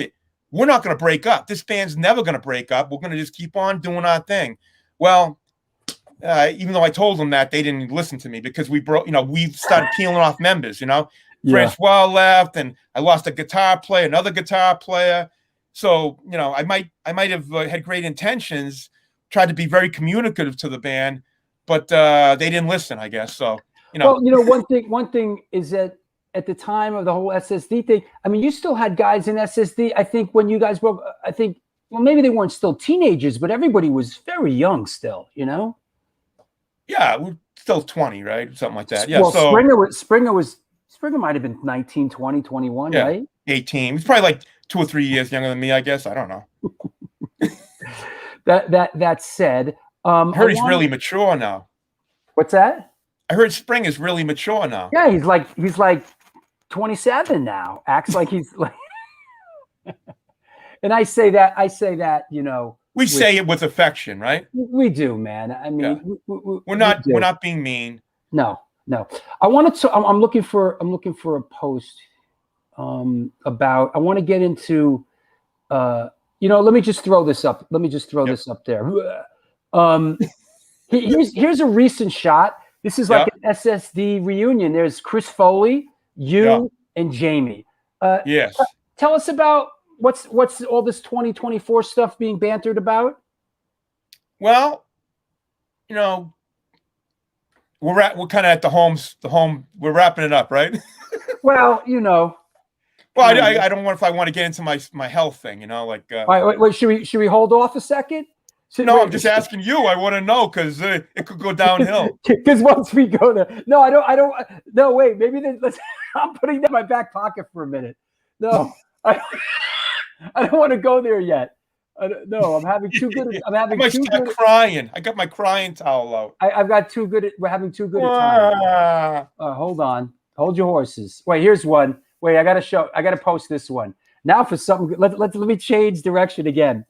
we're not going to break up. This band's never going to break up. We're going to just keep on doing our thing. Well, even though I told them that, they didn't listen to me because we started peeling off members, you know. Francois left, and I lost a guitar player, another guitar player. So, you know, I might have had great intentions, tried to be very communicative to the band, but they didn't listen, I guess. So, you know. Well, you know, one thing is that at the time of the whole SSD thing, I mean, you still had guys in SSD. I think when you guys broke, I think, well, maybe they weren't still teenagers, but everybody was very young still, you know? Yeah, we're still 20, right? Something like that. Yeah. Well, so Springer might have been 19, 20, 21, yeah, right? 18. He's probably like 2 or 3 years younger than me, I guess. I don't know. That said, I heard he's really mature now. What's that? I heard Spring is really mature now. Yeah, he's like 27 now. Acts like he's like. And I say that, you know. We say it with affection, right? We do, man. I mean, we're not being mean. No. I wanted to. I'm looking for a post about. I want to get into. You know, let me just throw this up. This up there. Here's a recent shot. This is like an SSD reunion. There's Chris Foley, you, and Jamie. Yes. Tell us about what's all this 2024 stuff being bantered about. Well, you know, we're kind of at the home. We're wrapping it up, right? Well, you know. Well, I don't want if I want to get into my health thing, you know, like. All right, wait, should we hold off a second? No, I'm just asking you. I want to know because it could go downhill. Because once we go there, no, I don't. No, wait, maybe I'm putting that in my back pocket for a minute. No, I don't want to go there yet. No, I'm having too good. I might start crying. I got my crying towel out. I've got too good. We're having too good a time. Hold on. Hold your horses. Wait, here's one. Wait, I gotta post this one. Now for something. Let me change direction again.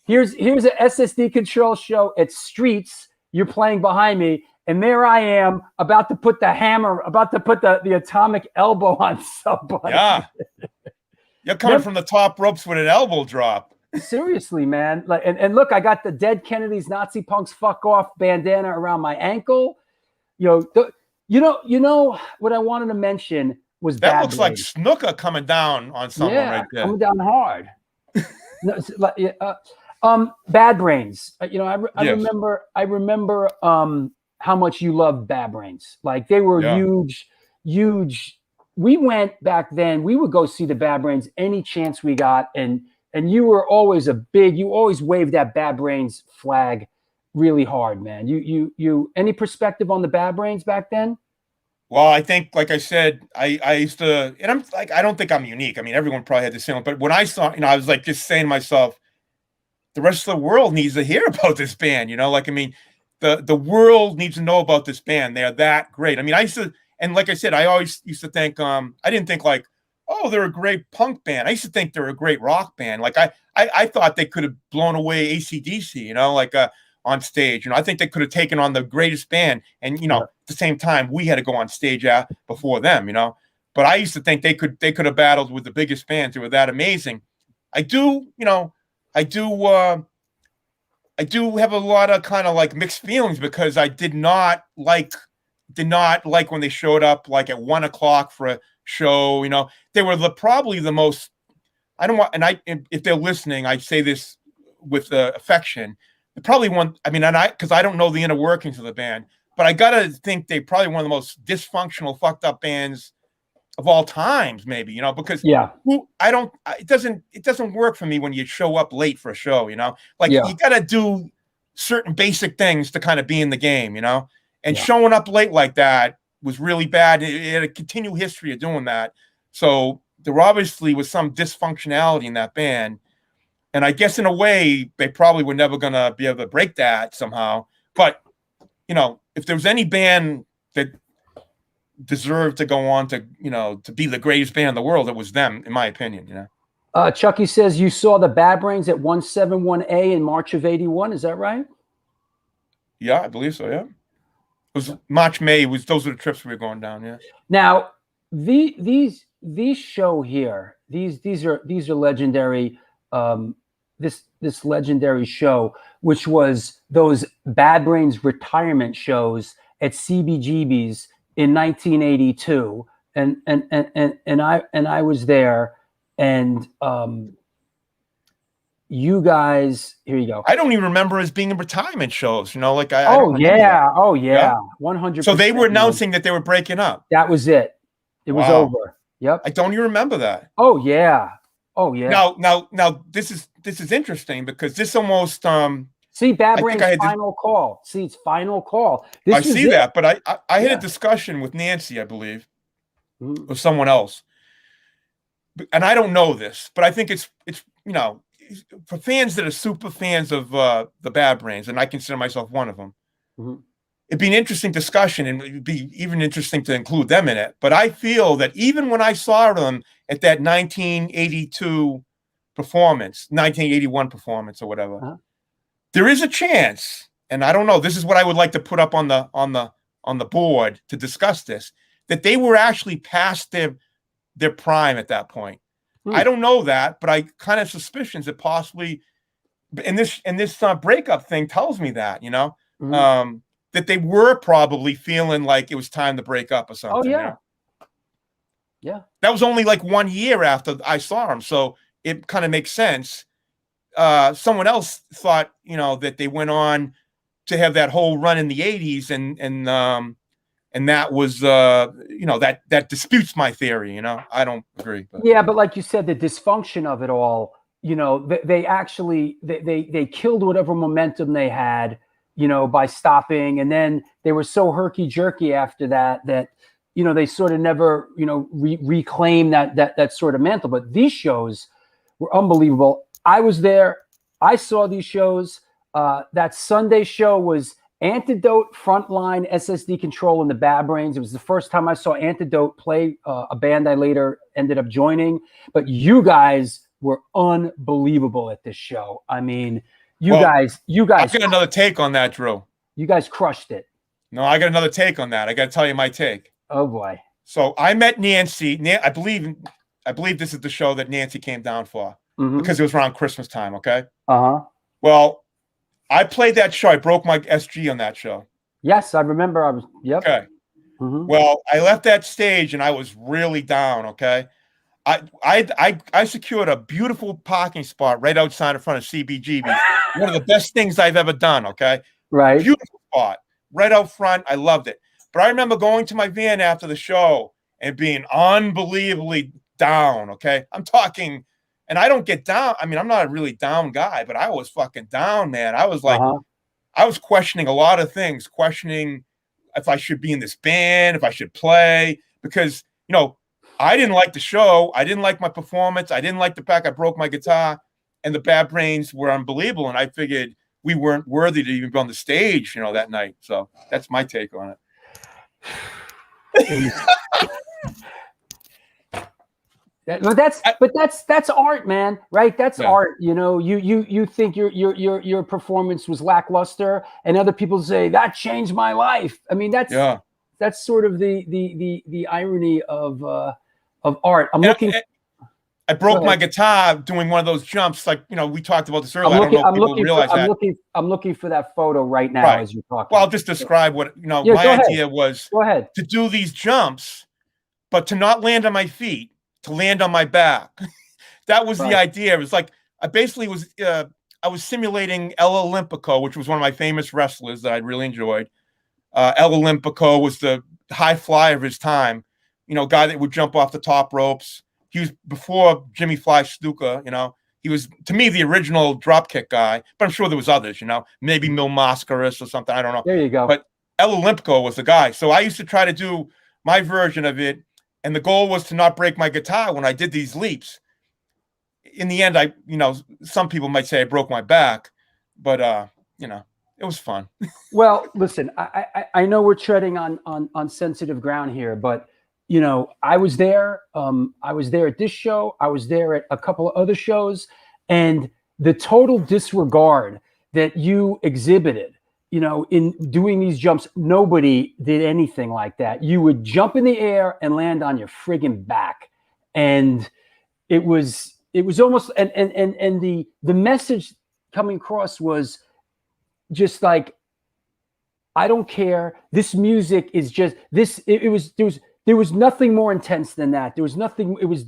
Here's an SSD Control show at Streets. You're playing behind me, and there I am about to put the hammer, about to put the atomic elbow on somebody. Yeah, you're coming from the top ropes with an elbow drop. Seriously, man. Like, and look, I got the Dead Kennedys, Nazi Punks, Fuck Off bandana around my ankle. You know what I wanted to mention was that looks like snooker coming down on someone right there. Coming down hard. Bad Brains. You know, I remember how much you loved Bad Brains. Like they were huge. We went back then. We would go see the Bad Brains any chance we got, and you were always you always waved that Bad Brains flag really hard, man. You any perspective on the Bad Brains back then? Well, I think, like I said, I used to, and I'm like, I don't think I'm unique. I mean, everyone probably had the same, but when I saw, you know, I was like just saying to myself, the rest of the world needs to hear about this band, you know, like, I mean, the world needs to know about this band. They are that great. I mean, I used to, And like I said, I always used to think, I didn't think like, oh, they're a great punk band. I used to think they're a great rock band. Like I thought they could have blown away AC/DC, you know, like on stage. You know, I think they could have taken on the greatest band. And, you know, at the same time, we had to go on stage before them, you know. But I used to think they could have battled with the biggest bands. They were that amazing. I do have a lot of kind of like mixed feelings because I did not like when they showed up like at 1 o'clock for a show. You know, they were probably the most. I don't want, and if they're listening, I say this with affection. They probably one. I mean, because I don't know the inner workings of the band, but I gotta think they probably one of the most dysfunctional, fucked up bands of all times, maybe, you know, because it doesn't work for me when you show up late for a show, you know, like you got to do certain basic things to kind of be in the game, you know, and showing up late like that was really bad. It had a continued history of doing that. So there obviously was some dysfunctionality in that band. And I guess in a way, they probably were never going to be able to break that somehow. But, you know, if there was any band that deserved to go on to, you know, to be the greatest band in the world, it was them, in my opinion, you know. Chucky says you saw the Bad Brains at 171A in March of 81. Is that right? Yeah, I believe so. Yeah. It was March, May. Those were the trips we were going down. Yeah. Now, these show here, these are legendary. This legendary show, which was those Bad Brains retirement shows at CBGB's in 1982, and I was there, and you guys, here you go. I don't even remember as being in retirement shows, you know, like I don't yeah, 100%. So they were announcing that they were breaking up. That was it. It was over. Yep. I don't even remember that. Oh yeah. Now this is interesting because this almost see, Bad Brains' final call. See, it's final call. I see that, but I had a discussion with Nancy, I believe, or someone else, and I don't know this, but I think it's you know, for fans that are super fans of the Bad Brains, and I consider myself one of them. It'd be an interesting discussion, and it'd be even interesting to include them in it. But I feel that even when I saw them at that 1982 performance, 1981 performance, or whatever. There is a chance, and I don't know, this is what I would like to put up on the board to discuss this, that they were actually past their prime at that point. I don't know that, but I kind of suspicions that possibly, and this breakup thing tells me that, you know, that they were probably feeling like it was time to break up or something. Oh, yeah. You know? Yeah. That was only like 1 year after I saw them, so it kind of makes sense. Someone else thought, you know, that they went on to have that whole run in the 80s, and that was, you know, that disputes my theory. You know, I don't agree. But. Yeah, but like you said, the dysfunction of it all, you know, they actually they killed whatever momentum they had, you know, by stopping, and then they were so herky jerky after that you know, they sort of never, you know, reclaim that sort of mantle. But these shows were unbelievable. I was there. I saw these shows. That Sunday show was Antidote, Frontline, SSD Control, and the Bad Brains. It was the first time I saw Antidote play, a band I later ended up joining. But you guys were unbelievable at this show. I mean, you guys. I've got another take on that, Drew. You guys crushed it. No, I got another take on that. I got to tell you my take. Oh boy. So I met Nancy. I believe this is the show that Nancy came down for. Because it was around Christmas time, okay? Well, I played that show. I broke my SG on that show. Yes, I remember. Yep. Okay. Well, I left that stage and I was really down, okay? I secured a beautiful parking spot right outside in front of CBGB. One of the best things I've ever done, okay? Right. Beautiful spot. Right out front. I loved it. But I remember going to my van after the show and being unbelievably down, okay? I'm talking, and I don't get down. I mean, I'm not a really down guy, but I was fucking down, man. I was like, I was questioning a lot of things, questioning if I should be in this band, if I should play, because, you know, I didn't like the show. I didn't like my performance. I didn't like the fact I broke my guitar, and the Bad Brains were unbelievable. And I figured we weren't worthy to even be on the stage, you know, that night. So that's my take on it. That's art, man. Right? That's Yeah. art. You know, you think your performance was lackluster, and other people say that changed my life. I mean, that's sort of the irony of art. I broke my guitar doing one of those jumps, like we talked about this earlier. I don't know if people realize that. I'm looking for that photo right now Right. as you're talking. Well, I'll just describe what Yeah, my idea was. Go ahead. To do these jumps, but to not land on my feet, to land on my back. That was the idea. It was like I basically was I was simulating El Olympico, which was one of my famous wrestlers that I really enjoyed. El Olympico was the high flyer of his time, guy that would jump off the top ropes. He was before Jimmy Flash Stuka, he was, to me, the original dropkick guy, but I'm sure there was others, maybe Mil Mascaras or something. I don't know. There you go. But El Olympico was the guy. So I used to try to do my version of it. And the goal was to not break my guitar when I did these leaps. In the end, some people might say I broke my back, but it was fun. Well, listen, I know we're treading on sensitive ground here, but I was there. I was there at this show. I was there at a couple of other shows, and the total disregard that you exhibited, in doing these jumps, nobody did anything like that. You would jump in the air and land on your friggin' back, and it was almost and the message coming across was just like, I don't care. This music is just this. There was nothing more intense than that. There was nothing. It was.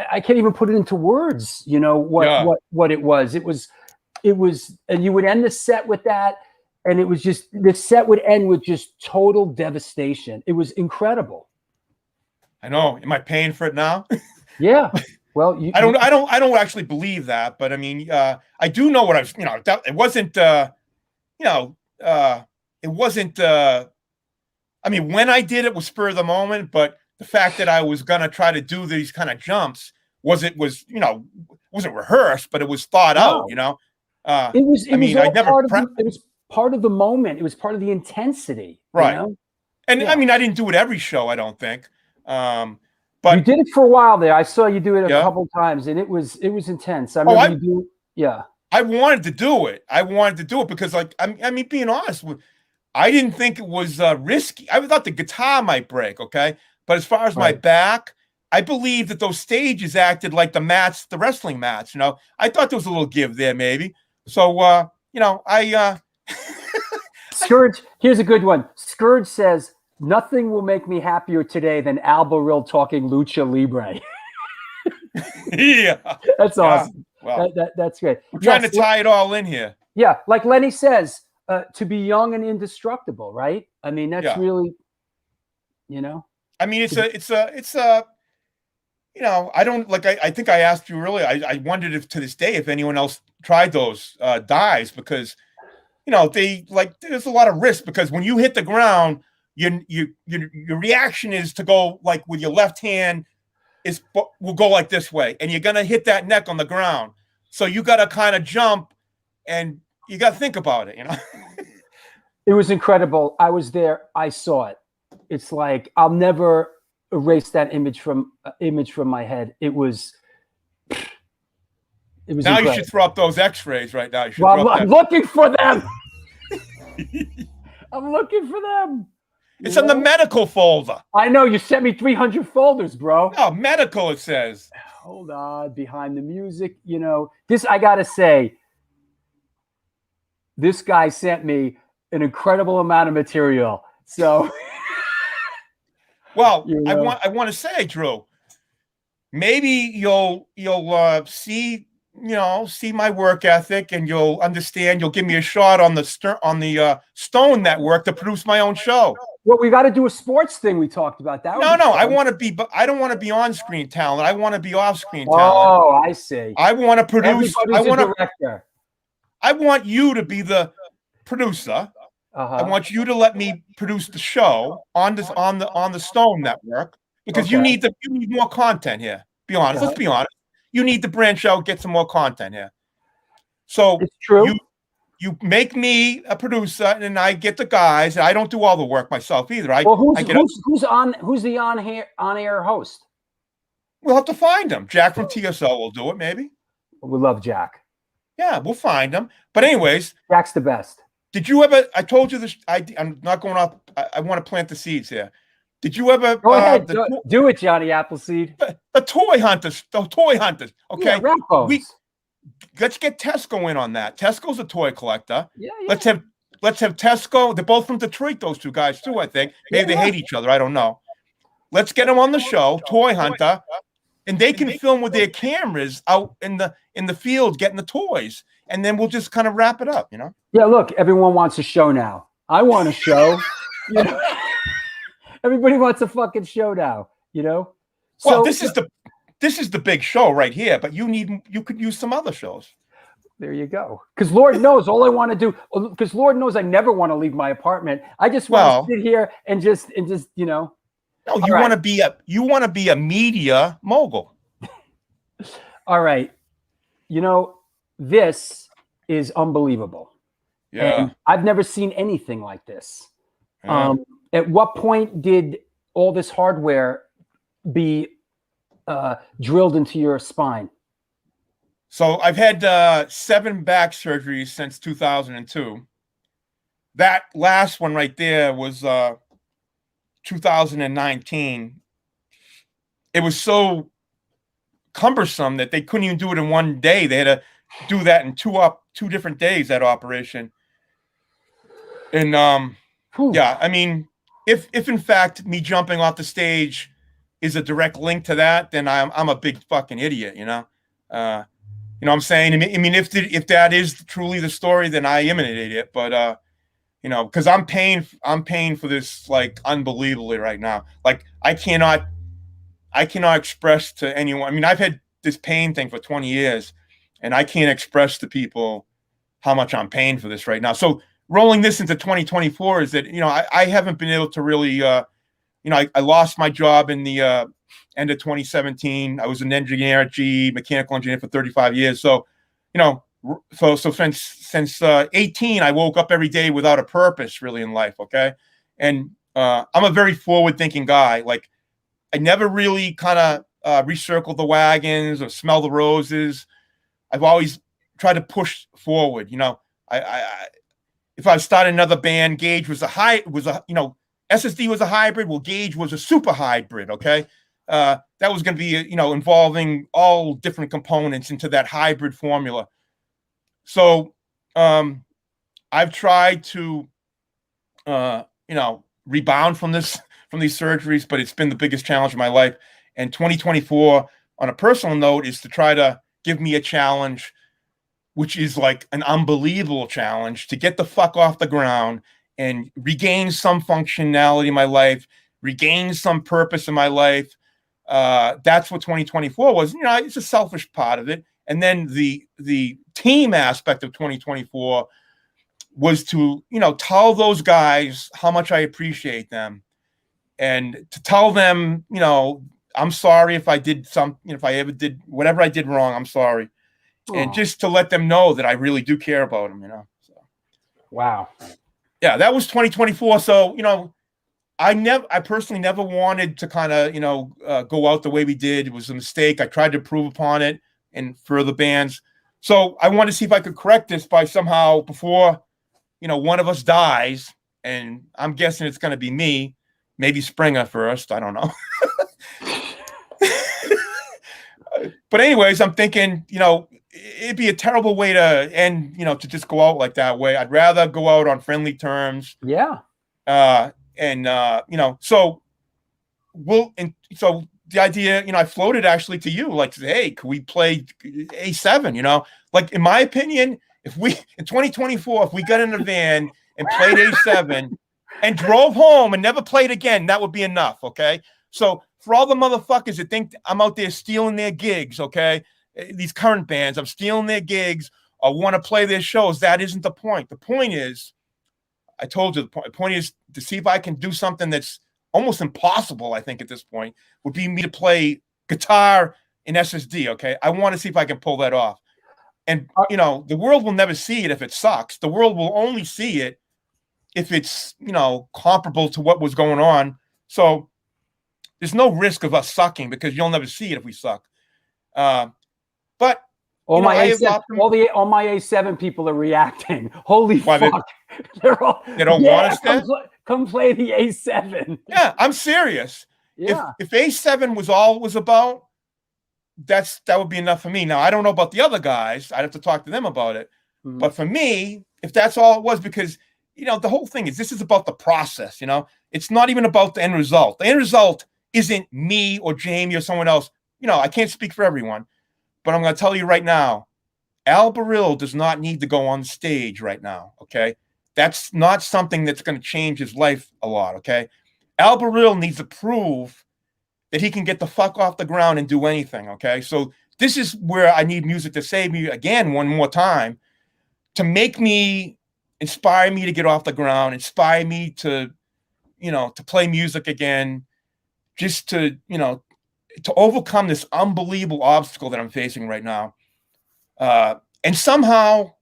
I can't even put it into words. What it was. It was, and you would end the set with that, and it was just, the set would end with just total devastation. It was incredible. I know. Am I paying for it now? Yeah. Well, I don't actually believe that, but I mean, I do know what I was. It wasn't. It wasn't. I mean, when I did it was spur of the moment, but the fact that I was gonna try to do these kind of jumps wasn't rehearsed, but it was thought out. It was. It was part of the moment. It was part of the intensity. Right. And I mean, I didn't do it every show. I don't think. But you did it for a while there. I saw you do it a couple of times, and it was intense. I remember you do. Yeah. I wanted to do it. Because, like, I mean, being honest, I didn't think it was risky. I thought the guitar might break. Okay, but as far as my back, I believe that those stages acted like the mats, the wrestling mats. I thought there was a little give there, maybe. So, I. Scourge. Here's a good one. Scourge says, "Nothing will make me happier today than Al Barill talking lucha libre." Yeah, that's awesome. Well, that's great. We're trying to tie it all in here. Yeah, like Lenny says, to be young and indestructible, right? I mean, that's really, I mean, it's a. I don't like. I think I asked you earlier. I wondered if to this day if anyone else tried those dives, because they there's a lot of risk, because when you hit the ground, your reaction is to go like with your left hand will go like this way, and you're gonna hit that neck on the ground. So you got to kind of jump, and you got to think about it. It was incredible. I was there. I saw it. It's like I'll never erase that image from my head. It was. Now incredible. You should throw up those X-rays right now. I'm looking for them. I'm looking for them. It's in the medical folder. I know. You sent me 300 folders, bro. Oh, medical, it says. Hold on. Behind the music, this, I got to say, this guy sent me an incredible amount of material. So. Well, I want to say, Drew, maybe you'll see my work ethic, and you'll understand. You'll give me a shot on the Stone Network to produce my own show. Well, we got to do a sports thing. We talked about that. No, I want to be, but I don't want to be on-screen talent. I want to be off-screen talent. Oh, I see. I want to produce. Director. I want you to be the producer. I want you to let me produce the show on the Stone Network, because you need more content here. Be honest. Let's be honest. You need to branch out, get some more content here. So it's true. You make me a producer, and I get the guys. I don't do all the work myself either. Well, who's the on air host? We'll have to find them. Jack from TSL will do it, maybe. We love Jack. Yeah, we'll find them. But anyways, Jack's the best. did you ever? I told you this. I'm not going off. I want to plant the seeds here. Did you ever? Go ahead, do it, Johnny Appleseed. The toy hunters. The toy hunters. Okay, yeah, let's get Tesco in on that. Tesco's a toy collector. Yeah. Let's have Tesco. They're both from Detroit. Those two guys too. I think maybe they hate each other. I don't know. Let's get them on the show. Toy hunter. And they can film with their cameras out in the field getting the toys, and then we'll just kind of wrap it up, you know? Yeah, look, everyone wants a show now. I want a show. You know? Everybody wants a fucking show now, you know? Well, this is the big show right here, but you could use some other shows. There you go. Because Lord knows all I want to do, because Lord knows I never want to leave my apartment. I just want to sit here and just, you know. No, you want to be a media mogul. All right. You know, this is unbelievable. Yeah. And I've never seen anything like this. Yeah. At what point did all this hardware be drilled into your spine? So I've had 7 back surgeries since 2002. That last one right there was 2019. It was so cumbersome that they couldn't even do it in one day. They had to do that in two different days, that operation. And yeah, I mean, if in fact me jumping off the stage is a direct link to that, then I'm a big fucking idiot, you know. You know what I'm saying? I mean, if that is truly the story, then I am an idiot. But you know, because I'm paying for this like unbelievably right now. Like I cannot express to anyone. I mean, I've had this pain thing for 20 years, and I can't express to people how much I'm paying for this right now. So rolling this into 2024 is that, you know, I haven't been able to really, you know, I lost my job in the end of 2017. I was an engineer at GE, mechanical engineer for 35 years. So, you know, so since 18, I woke up every day without a purpose really in life. Okay. And I'm a very forward thinking guy. Like I never really kind of recircle the wagons or smell the roses. I've always tried to push forward. You know, if I started another band, Gage was you know, SSD was a hybrid. Well, Gage was a super hybrid. Okay. That was going to be, you know, involving all different components into that hybrid formula. So, I've tried to, you know, rebound from these surgeries, but it's been the biggest challenge of my life. And 2024, on a personal note, is to try to give me a challenge, which is like an unbelievable challenge to get the fuck off the ground and regain some functionality in my life, regain some purpose in my life. That's what 2024 was. You know, it's a selfish part of it. And then the team aspect of 2024 was to, you know, tell those guys how much I appreciate them, and to tell them, you know, I'm sorry if I did if I ever did whatever I did wrong, I'm sorry. Aww. And just to let them know that I really do care about them, you know. So, wow. Yeah, that was 2024. So, you know, I personally never wanted to kind of, you know, go out the way we did. It was a mistake. I tried to improve upon it and for the bands. So I wanted to see if I could correct this by somehow before, you know, one of us dies, and I'm guessing it's going to be me, maybe Springer first. I don't know. But anyways, I'm thinking, you know, it'd be a terrible way to end, you know, to just go out like that way. I'd rather go out on friendly terms. Yeah. And you know, so the idea, you know, I floated actually to you, like, hey, could we play A7? You know, like in my opinion, if we in 2024, if we got in a van and played A7 and drove home and never played again, that would be enough. Okay. So for all the motherfuckers that think I'm out there stealing their gigs, okay, these current bands, I'm stealing their gigs or want to play their shows, that isn't the point. The point is, I told you, the point is to see if I can do something that's almost impossible, I think, at this point, would be me to play guitar in SSD, okay? I want to see if I can pull that off. And, the world will never see it if it sucks. The world will only see it if it's, comparable to what was going on. So there's no risk of us sucking because you'll never see it if we suck. But all my I have A7, all my A7 people are reacting. Holy Why, fuck! They don't want us there? Come play the A7. Yeah, I'm serious. Yeah. If A7 was all it was about, that would be enough for me. Now I don't know about the other guys. I'd have to talk to them about it. Mhm. But for me, if that's all it was, because the whole thing is this is about the process. It's not even about the end result. The end result isn't me or Jamie or someone else. I can't speak for everyone, but I'm going to tell you right now, Al Barill does not need to go on stage right now. Okay, that's not something that's going to change his life a lot. Okay, Al Barill needs to prove that he can get the fuck off the ground and do anything, okay? So this is where I need music to save me again one more time, to make me, inspire me to get off the ground, inspire me to, to play music again, just to, to overcome this unbelievable obstacle that I'm facing right now. And somehow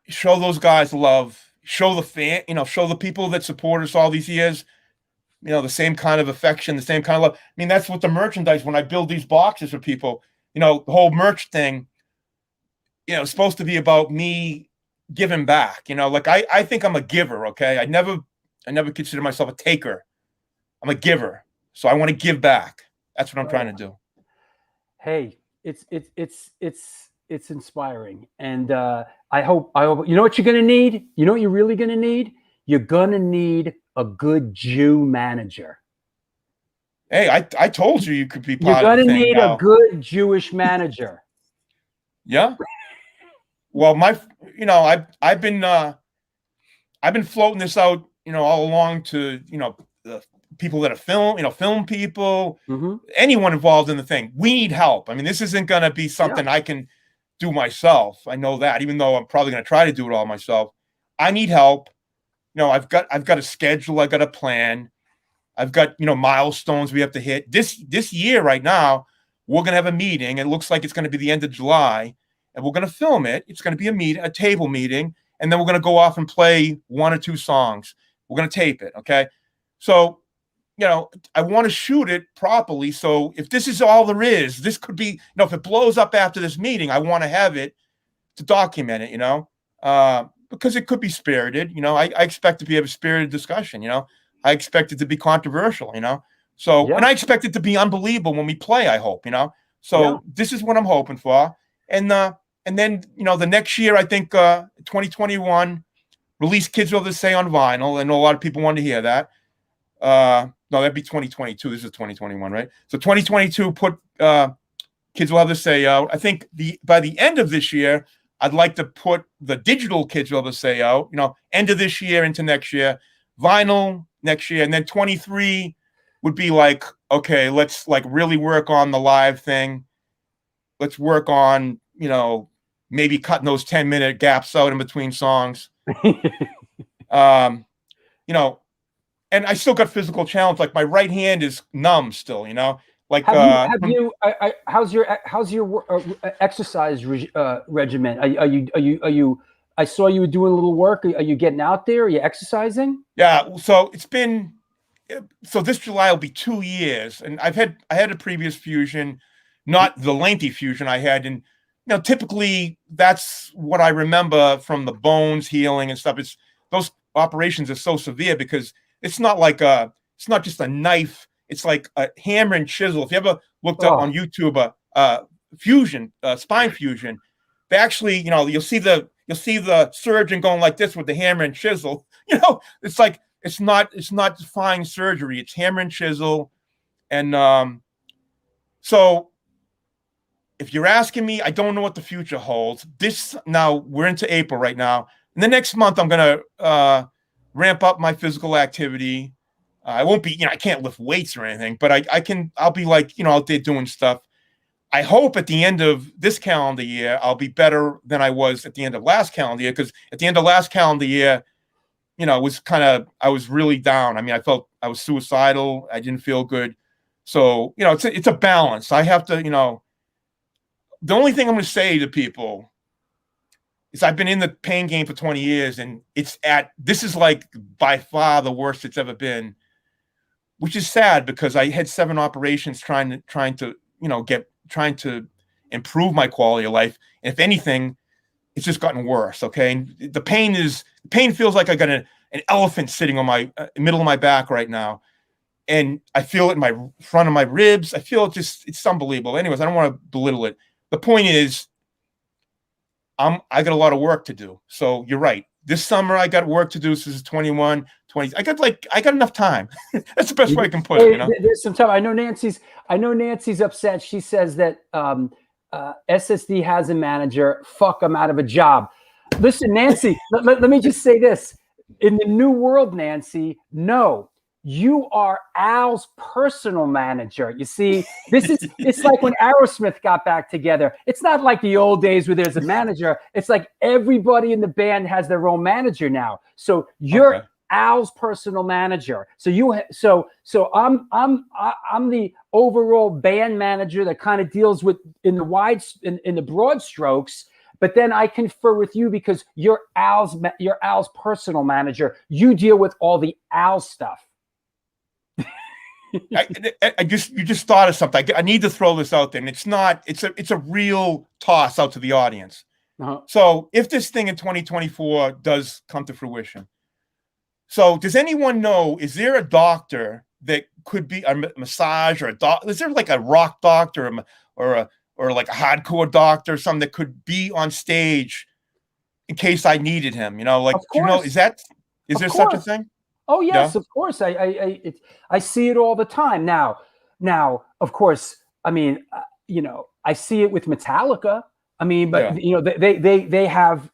show those guys love, show the show the people that support us all these years, the same kind of affection, the same kind of love. I mean, that's what the merchandise, when I build these boxes for people, the whole merch thing, it's supposed to be about me giving back. Like I think I'm a giver, okay? I never consider myself a taker. I'm a giver. So I want to give back. That's what I'm trying to do. Hey, it's inspiring. And I hope, you know what you're going to need? You know what you're really going to need? You're going to need a good Jew manager. Hey, I told you could be part You're of the thing. You're going to need a good Jewish manager. Yeah. Well, I've been floating this out, all along to, the people that are film people, anyone involved in the thing. We need help. I mean, this isn't going to be something I can do myself. I know that, even though I'm probably going to try to do it all myself. I need help. I've got a schedule. I've got a plan. I've got, milestones we have to hit. This year right now, we're going to have a meeting. It looks like it's going to be the end of July, and we're going to film it. It's going to be a table meeting, and then we're going to go off and play 1 or 2 songs. We're going to tape it. Okay. So, I want to shoot it properly. So if this is all there is, this could be, if it blows up after this meeting, I want to have it to document it, because it could be spirited. I expect to have a spirited discussion. I expect it to be controversial. So, and I expect it to be unbelievable when we play, I hope. So this is what I'm hoping for. And then, the next year, I think 2021, release Kids Will Have to Say on vinyl. I know a lot of people want to hear that. No, that'd be 2022. This is 2021, right? So 2022, put Kids Will Have to Say out. I think by the end of this year, I'd like to put the digital Kids Will Have to Say out, end of this year into next year, vinyl next year. And then 23 would be like, okay, let's really work on the live thing. Let's work on, maybe cutting those 10-minute gaps out in between songs. And I still got physical challenge. Like my right hand is numb still, Like, how's your exercise regimen? Are you? I saw you were doing a little work. Are you getting out there? Are you exercising? Yeah. So this July will be 2 years, and I had a previous fusion, not the lengthy fusion I had, and typically that's what I remember from the bones healing and stuff. It's those operations are so severe because it's not just a knife. It's like a hammer and chisel. If you ever looked up on YouTube, fusion, spine fusion, they actually, you'll see the surgeon going like this with the hammer and chisel. It's like it's not defying surgery. It's hammer and chisel, and so if you're asking me, I don't know what the future holds. Now we're into April right now. In the next month, I'm gonna ramp up my physical activity. I won't be, I can't lift weights or anything, but I'll be like, out there doing stuff. I hope at the end of this calendar year, I'll be better than I was at the end of last calendar year. Because at the end of last calendar year, I was really down. I mean, I felt I was suicidal. I didn't feel good. So, it's a balance. I have to, the only thing I'm going to say to people is I've been in the pain game for 20 years, and this is like by far the worst it's ever been, which is sad because I had 7 operations trying to improve my quality of life. And if anything, it's just gotten worse. Okay. And the pain feels like I got an elephant sitting on my middle of my back right now. And I feel it in my front of my ribs. I feel it's unbelievable. Anyways, I don't want to belittle it. The point is, I got a lot of work to do. So you're right. This summer I got work to do. This is 21, 20. I got enough time. That's the best way I can put it. You know? There's some time. I know Nancy's upset. She says that SSD has a manager. Fuck, I'm out of a job. Listen, Nancy, let me just say this. In the new world, Nancy, no. You are Al's personal manager. You see, it's like when Aerosmith got back together. It's not like the old days where there's a manager. It's like everybody in the band has their own manager now. So you're Al's personal manager. So I'm the overall band manager that kind of deals with in the broad strokes. But then I confer with you because you're Al's personal manager. You deal with all the Al stuff. You just thought of something. I need to throw this out there, and it's a real toss out to the audience. Uh-huh. So if this thing in 2024 does come to fruition, so does anyone know, is there a doctor that could be a massage or a doctor? Is there like a rock doctor or like a hardcore doctor or something that could be on stage in case I needed him? You know, like, is there such a thing? Oh yes, yeah. Of course. I see it all the time now. Of course, I mean, I see it with Metallica. I mean, but they have.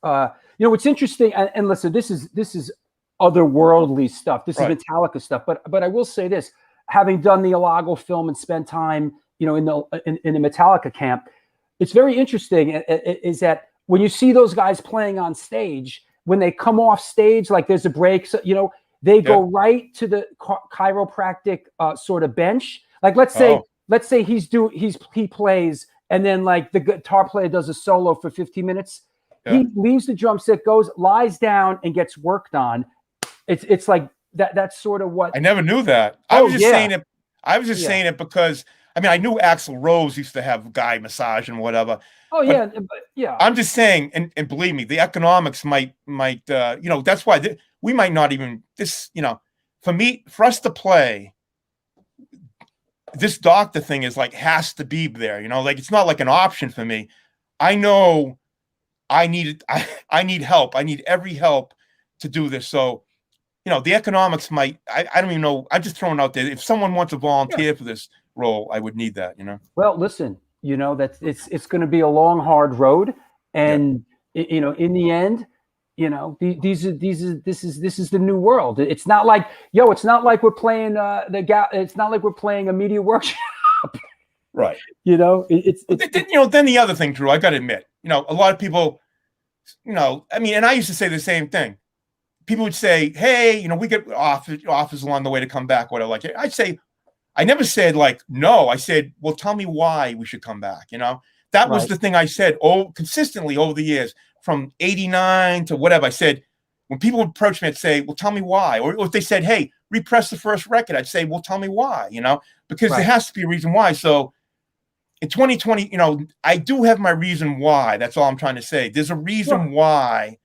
What's interesting, and listen, this is otherworldly stuff. This is Metallica stuff. But I will say this: having done the Alago film and spent time, in the Metallica camp, it's very interesting. Is that when you see those guys playing on stage, when they come off stage, like there's a break, so, they go right to the chiropractic sort of bench. Like let's say he plays, and then like the guitar player does a solo for 15 minutes. Yeah. He leaves the drum set, lies down, and gets worked on. It's like that. That's sort of what I never knew that. I was just saying it. I was just saying it because I knew Axl Rose used to have guy massage and whatever. Oh yeah, yeah. I'm just saying, and believe me, the economics might that's why we might not even for us to play. This doctor thing is like has to be there, like it's not like an option for me. I know I need help. I need every help to do this. So, the economics might. I don't even know. I'm just throwing out there. If someone wants to volunteer for this role, I would need that. Well, listen. That it's going to be a long, hard road, and in the end, this is the new world. It's not like we're playing it's not like we're playing a media workshop, right? Then the other thing, Drew, I got to admit, a lot of people, and I used to say the same thing. People would say, "Hey, we get offers along the way to come back." Whatever. Like I'd say. I never said like, no, I said, well, tell me why we should come back. That was the thing I said consistently over the years from 89 to whatever. I said, when people would approach me, I'd say, well, tell me why. Or if they said, hey, repress the first record, I'd say, well, tell me why, because there has to be a reason why. So in 2020, I do have my reason why. That's all I'm trying to say. There's a reason why,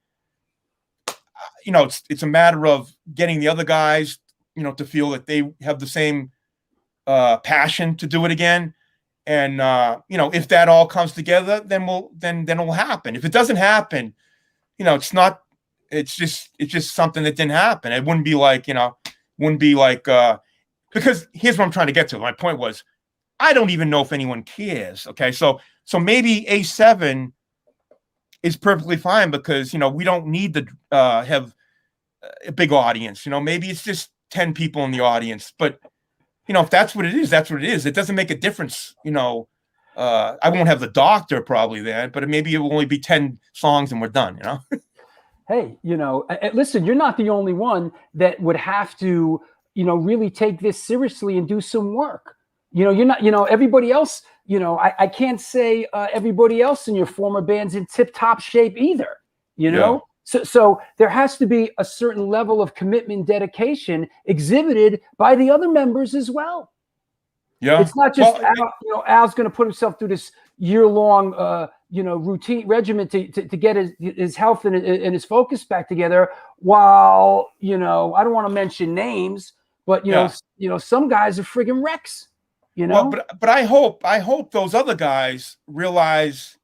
it's a matter of getting the other guys, to feel that they have the same passion to do it again, and if that all comes together, then it'll happen. If it doesn't happen, it's just something that didn't happen. It wouldn't be like because here's what I'm trying to get to. My point was, I don't even know if anyone cares. Okay, so maybe A7 is perfectly fine because we don't need to have a big audience. Maybe it's just 10 people in the audience, but if that's what it is, that's what it is. It doesn't make a difference. I won't have the doctor probably there, but maybe it will only be 10 songs and we're done, Hey, listen, you're not the only one that would have to, really take this seriously and do some work. You're not, everybody else, I can't say everybody else in your former band's in tip-top shape either, So there has to be a certain level of commitment and dedication exhibited by the other members as well. Yeah. It's not just Al's going to put himself through this year-long routine regimen to get his health and his focus back together, while I don't want to mention names, but some guys are friggin' wrecks. Well, but I hope those other guys realize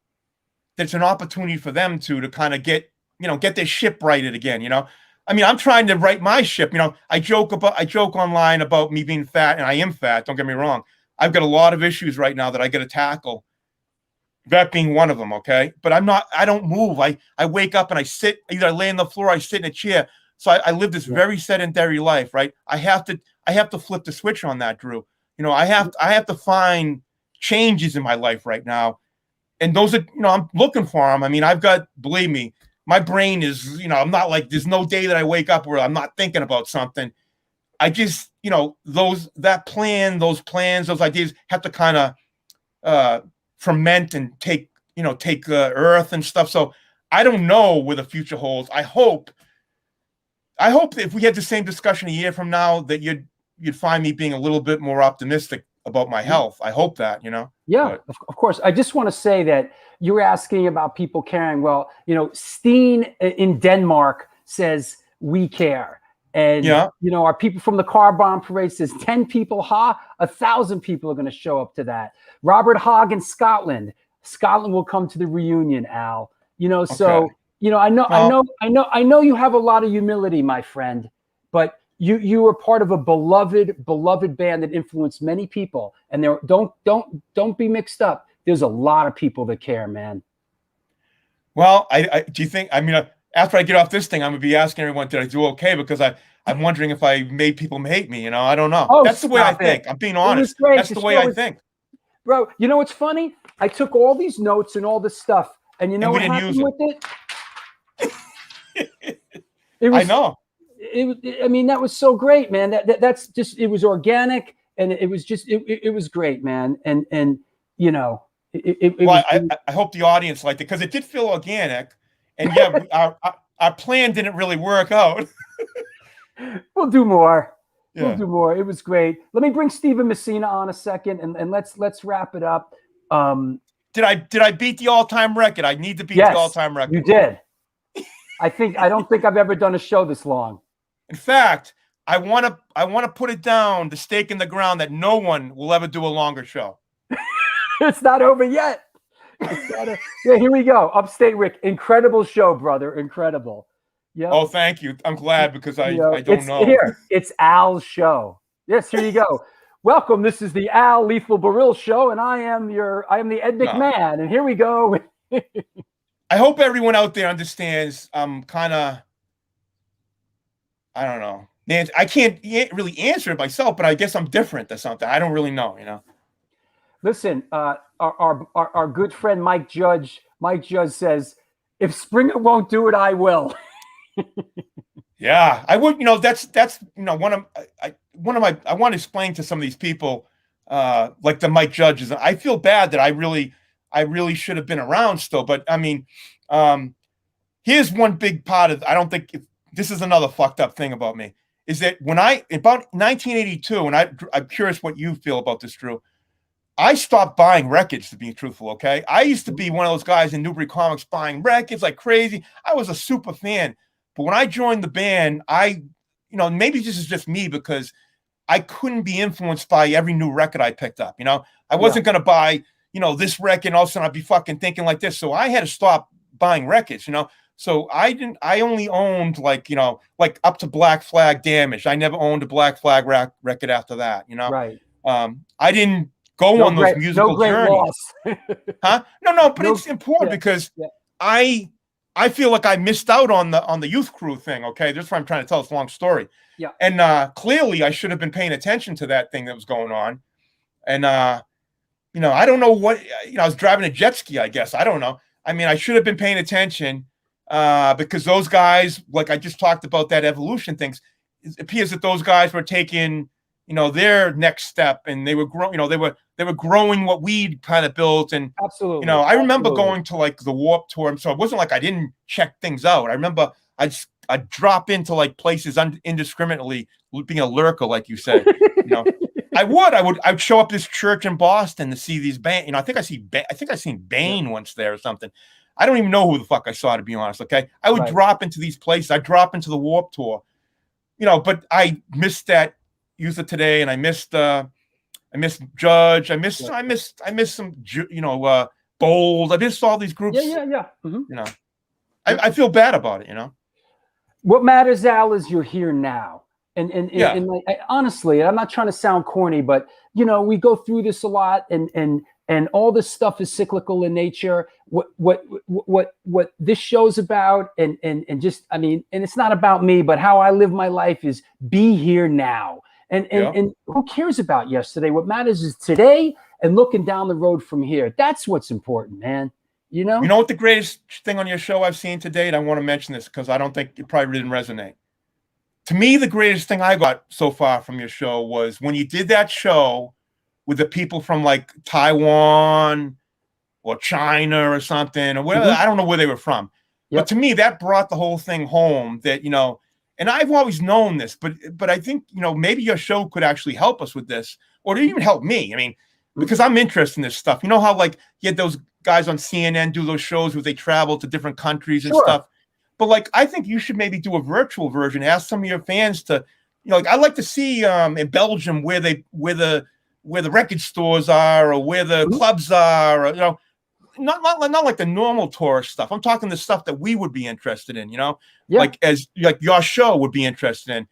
that it's an opportunity for them to kind of get their ship righted again. I mean, I'm trying to right my ship. I joke online about me being fat, and I am fat. Don't get me wrong. I've got a lot of issues right now that I got to tackle. That being one of them. Okay. But I don't move. I wake up and I sit, either I lay on the floor, or I sit in a chair. So I live this very sedentary life, right? I have to flip the switch on that, Drew. I have to find changes in my life right now. And those are, I'm looking for them. I mean, believe me, my brain is, I'm not like, there's no day that I wake up where I'm not thinking about something. I just, those plans, those ideas have to kind of ferment and take earth and stuff. So I don't know where the future holds. I hope if we had the same discussion a year from now that you'd find me being a little bit more optimistic about my health. I hope that, Yeah, of course. I just want to say that you were asking about people caring. Well, Steen in Denmark says we care. And, our people from the car bomb parade says 10 people, 1,000 people are going to show up to that. Robert Hogg in Scotland will come to the reunion, Al. So, I know you have a lot of humility, my friend, but you were part of a beloved band that influenced many people. And don't be mixed up. There's a lot of people that care, man. Well, do you think, after I get off this thing, I'm going to be asking everyone, did I do okay? Because I'm wondering if I made people hate me. I don't know. Oh, that's the way I think. I'm being honest. That's the way I think. Bro, what's funny? I took all these notes and all this stuff, and what happened with it? I know. That was so great, man. That's just, it was organic, and it was just, it was great, man. And I hope the audience liked it, because it did feel organic. And yeah, our plan didn't really work out. We'll do more. Yeah. We'll do more. It was great. Let me bring Steven Messina on a second, and let's wrap it up. Did I beat the all-time record? I need to beat the all-time record. You did. I don't think I've ever done a show this long. In fact, I want to put it down, the stake in the ground, that no one will ever do a longer show. It's not over yet. Yeah, here we go. Upstate Rick, incredible show, brother, incredible. Yeah. Oh, thank you. I'm glad, because I don't know. Here, it's Al's show. Yes, here you go. Welcome. This is the Al Lethal Barill show, and I am the Ed McMahon, and here we go. I hope everyone out there understands. I'm kind of, I don't know. I can't really answer it myself, but I guess I'm different or something. I don't really know. Listen, our good friend Mike Judge says, if Springer won't do it, I will. Yeah, I would. That's one of my. I want to explain to some of these people, like the Mike Judges. I feel bad that I really should have been around still. But here's one big part of. I don't think this is another fucked up thing about me, is that about 1982, and I'm curious what you feel about this, Drew. I stopped buying records, to be truthful. Okay, I used to be one of those guys in Newbury Comics buying records like crazy. I was a super fan. But when I joined the band, maybe this is just me, because I couldn't be influenced by every new record I picked up. I wasn't going to buy, this record, and all of a sudden I'd be fucking thinking like this. So I had to stop buying records, So I only owned like up to Black Flag Damage. I never owned a Black Flag record after that, Right. I didn't go on those musical journeys. Huh? No, but it's important because I feel like I missed out on the youth crew thing. Okay, that's what I'm trying to tell. It's a long story. Yeah. And clearly I should have been paying attention to that thing that was going on. And I don't know what. I was driving a jet ski, I guess. I don't know. I should have been paying attention because those guys, like I just talked about that evolution things. It appears that those guys were taking their next step, and they were growing, they were growing what we'd kind of built. And, Absolutely. I remember going to like the Warped Tour. So it wasn't like I didn't check things out. I remember I'd drop into like places indiscriminately, being a lurker, like you said. I'd show up this church in Boston to see these bands. I think I seen Bane once there or something. I don't even know who the fuck I saw, to be honest. Okay, I would drop into these places. I'd drop into the Warped Tour, but I missed that Youth of Today, and I missed Judge. I missed some, Bold. I missed all these groups. Yeah. Mm-hmm. I feel bad about it. What matters, Al, is you're here now. And honestly, I'm not trying to sound corny, but we go through this a lot, and all this stuff is cyclical in nature. What this show's about, and it's not about me, but how I live my life is be here now. And who cares about yesterday? What matters is today and looking down the road from here. That's what's important, man. You know what the greatest thing on your show I've seen to date? I want to mention this because I don't think it probably didn't resonate. To me, the greatest thing I got so far from your show was when you did that show with the people from like Taiwan or China or something or whatever. I don't know where they were from. But to me, that brought the whole thing home that, and I've always known this, but I think, maybe your show could actually help us with this, or even help me. I mean, because I'm interested in this stuff. You know how like you had those guys on CNN do those shows where they travel to different countries and stuff. But like, I think you should maybe do a virtual version. Ask some of your fans to, like I'd like to see in Belgium where the record stores are, or where the clubs are, or, not like the normal tourist stuff. I'm talking the stuff that we would be interested in, like your show would be interested in.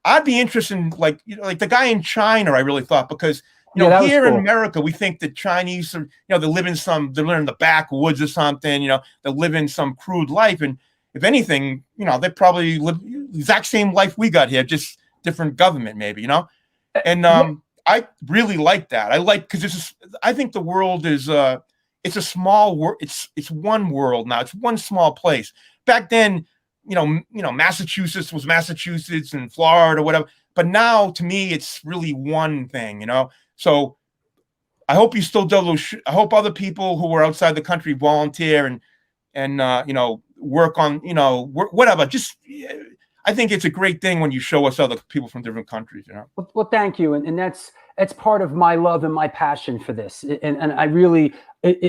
I'd be interested in like the guy in China. I really thought, because here in America we think that Chinese are, they're living in the backwoods or something. They live in some crude life, and if anything, they probably live the exact same life we got here, just different government, maybe. And I really like that. Because I think the world is it's a small world. It's one world now. It's one small place. Back then, Massachusetts was Massachusetts and Florida, whatever. But now, to me, it's really one thing. So I hope you still do those. I hope other people who are outside the country volunteer and work on whatever. Just I think it's a great thing when you show us other people from different countries. Well, thank you, and that's part of my love and my passion for this, and I really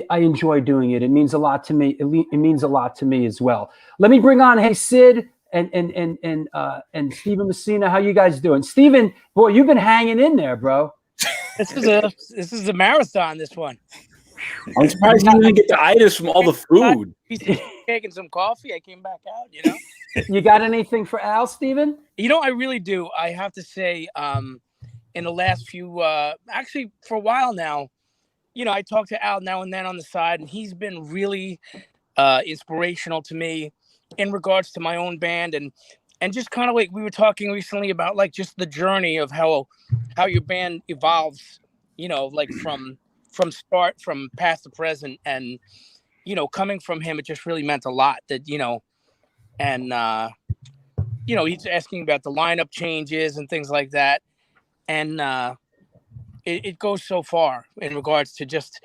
I enjoy doing it. It means a lot to me. It means a lot to me as well. Let me bring on Sid and Stephen Messina. How you guys doing? Stephen, boy, you've been hanging in there, bro. This is a marathon. This one. I'm surprised you didn't get the itis from all the food. He's taking some coffee. I came back out. You got anything for Al, Stephen? I really do. I have to say, in the last few, actually for a while now, I talk to Al now and then on the side, and he's been really inspirational to me in regards to my own band, and just kind of like we were talking recently about like just the journey of how your band evolves, like from past to present, and coming from him, it just really meant a lot that and he's asking about the lineup changes and things like that, and it goes so far in regards to just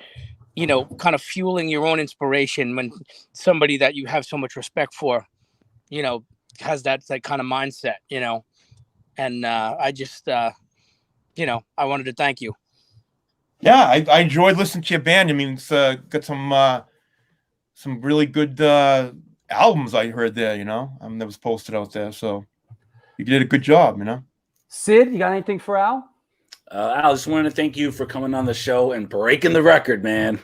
kind of fueling your own inspiration when somebody that you have so much respect for has that kind of mindset, and I just I wanted to thank you. Yeah, I enjoyed listening to your band. I mean, it's got some really good albums I heard there, that was posted out there. So you did a good job, Sid, you got anything for Al? Al, I just wanted to thank you for coming on the show and breaking the record, man.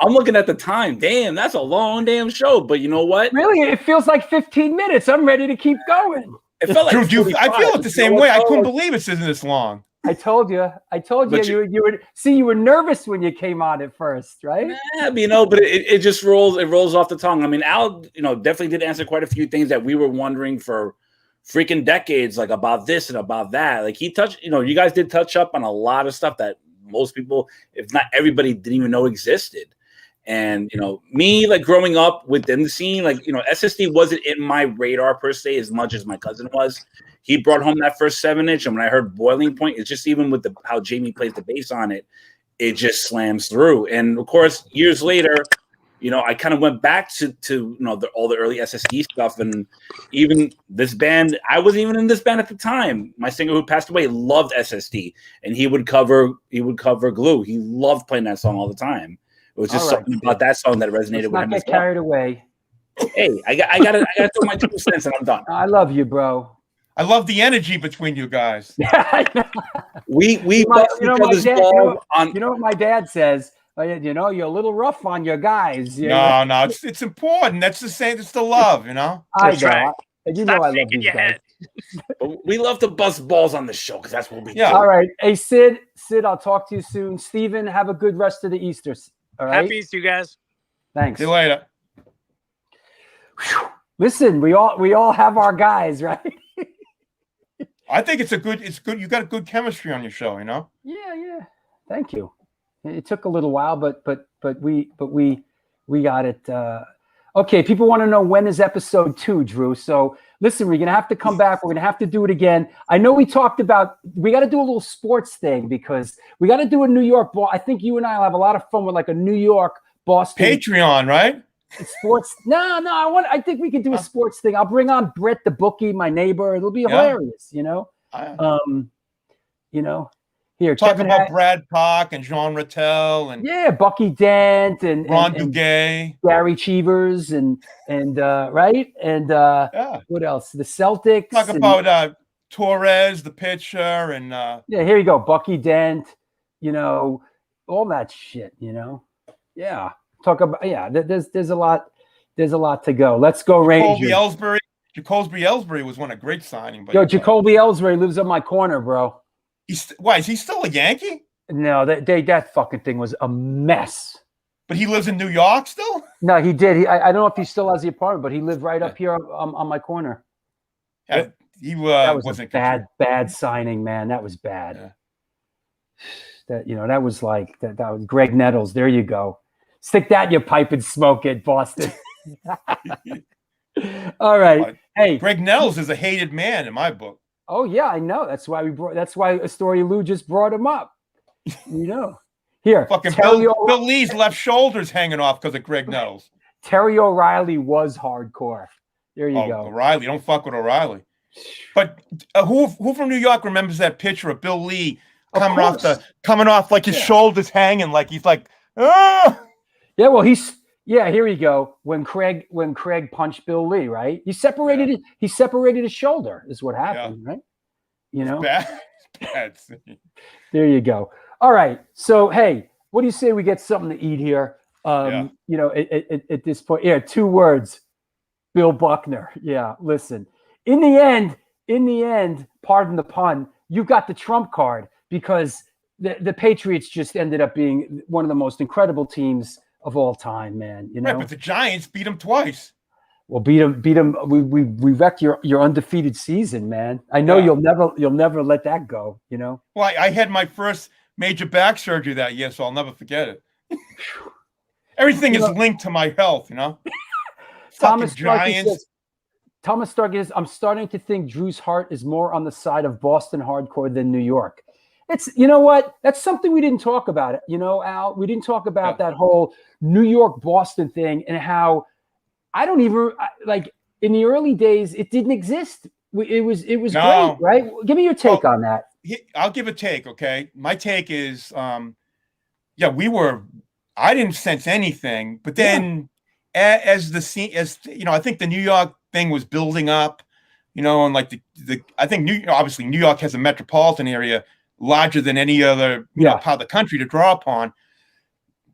I'm looking at the time. Damn, that's a long damn show. But you know what? Really, it feels like 15 minutes. I'm ready to keep going. It felt like Dude, I feel it the same way. I couldn't believe it isn't this long. I told you. You were nervous when you came on at first, right? Yeah, but it just rolls off the tongue. I mean, Al, definitely did answer quite a few things that we were wondering for freaking decades, like about this and about that. Like he touched, you guys did touch up on a lot of stuff that most people, if not everybody, didn't even know existed. And me, like growing up within the scene, like SSD wasn't in my radar per se as much as my cousin was. he brought home that first 7-inch, and when I heard Boiling Point, it's just even with how Jamie plays the bass on it, it just slams through. And of course, years later, I kind of went back to all the early SSD stuff, and even this band. I wasn't even in this band at the time. My singer who passed away loved SSD, and he would cover Glue. He loved playing that song all the time. It was just something about that song that resonated with him. Let's not get carried away. Hey, I gotta throw my 2 cents, and I'm done. I love you, bro. I love the energy between you guys. We you know what my dad says? You're a little rough on your guys. No, it's important. That's the same. It's the love, I know. Right. And I love these guys. We love to bust balls on the show because that's what we do. All right. Hey, Sid, I'll talk to you soon. Steven, have a good rest of the Easter. All right. Happy Easter, you guys. Thanks. See you later. Whew. Listen, we all have our guys, right? I think it's good. You got a good chemistry on your show, Yeah. Thank you. It took a little while, but we got it. Okay, people want to know when is episode 2, Drew. So listen, we're gonna have to come back. We're gonna have to do it again. I know we talked about we got to do a little sports thing because we got to do a New York ball. I think you and I will have a lot of fun with like a New York Boston Patreon, right? Sports. No. I think we can do a sports thing. I'll bring on Brett the bookie, my neighbor. It'll be hilarious. Here, talk Kevin about Brad Park and Jean Rattel and Bucky Dent and Ron Duguay, Gary Cheevers and right and what else? The Celtics. Talk about Torres, the pitcher, and here you go, Bucky Dent. All that shit. Yeah. Talk about There's a lot. There's a lot to go. Let's go Rangers. Jacoby Ellsbury was one a great signing. But Jacoby Ellsbury lives on my corner, bro. Why is he still a Yankee? No, that fucking thing was a mess. But he lives in New York still? No, he did. I don't know if he still has the apartment, but he lived right up here on my corner. That was a bad signing, man. That was bad. Yeah. That was like that was Greg Nettles. There you go. Stick that in your pipe and smoke it, Boston. All right. Hey, Greg Nettles is a hated man in my book. Oh yeah, I know. That's why Astoria Lou just brought him up. Here, fucking Bill Lee's left shoulder's hanging off because of Greg Nettles. Terry O'Reilly was hardcore. There you go. O'Reilly, don't fuck with O'Reilly. But who from New York remembers that picture of Bill Lee coming off like his shoulders hanging, like he's like, ah. Yeah, well, here we go. When Craig punched Bill Lee, right? He separated his shoulder, is what happened, right? Bad scene. There you go. All right. So hey, what do you say we get something to eat here? At this point, 2 words. Bill Buckner. Yeah, listen. In the end, pardon the pun, you got the trump card because the Patriots just ended up being one of the most incredible teams of all time, man. Right, but the Giants beat them twice. Well, beat them. We wrecked your undefeated season, man. I know you'll never let that go. Well, I had my first major back surgery that year, so I'll never forget it. Everything is linked to my health, Thomas Starkey says, I'm starting to think Drew's heart is more on the side of Boston hardcore than New York. It's, what? That's something we didn't talk about. Al, we didn't talk about that whole New York Boston thing and how I don't even like in the early days, it didn't exist. It was great, right? Give me your take on that. I'll give a take. Okay. My take is, I didn't sense anything, but then I think the New York thing was building up, and like I think obviously New York has a metropolitan area larger than any other part of the country to draw upon.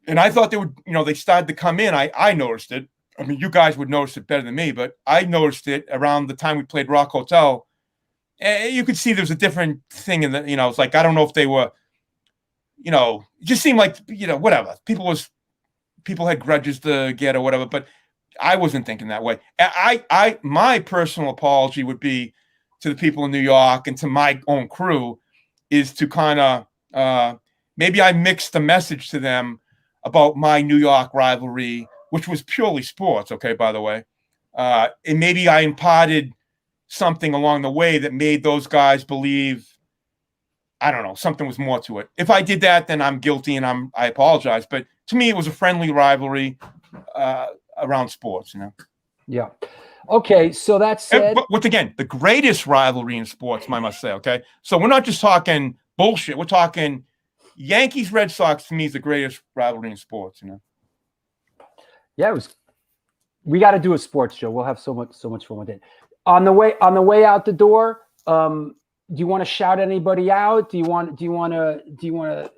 And I thought they would, they started to come in. I noticed it. I mean, you guys would notice it better than me, but I noticed it around the time we played Rock Hotel. And you could see there was a different thing in the, it's like, I don't know if they were, it just seemed like, whatever. People had grudges to get or whatever, but I wasn't thinking that way. My personal apology would be to the people in New York and to my own crew is to kind of, maybe I mixed the message to them about my New York rivalry, which was purely sports, okay, by the way. And maybe I imparted something along the way that made those guys believe, I don't know, something was more to it. If I did that, then I'm guilty and I apologize. But to me, it was a friendly rivalry around sports, you know? Yeah. Okay. So that said, but once again, the greatest rivalry in sports, I must say, okay? So we're not just talking bullshit. We're talking Yankees, Red Sox, to me, is the greatest rivalry in sports, you know? yeah, we got to do a sports show. We'll have so much fun with it. On the way out the door, do you want to shout anybody out? Do you want to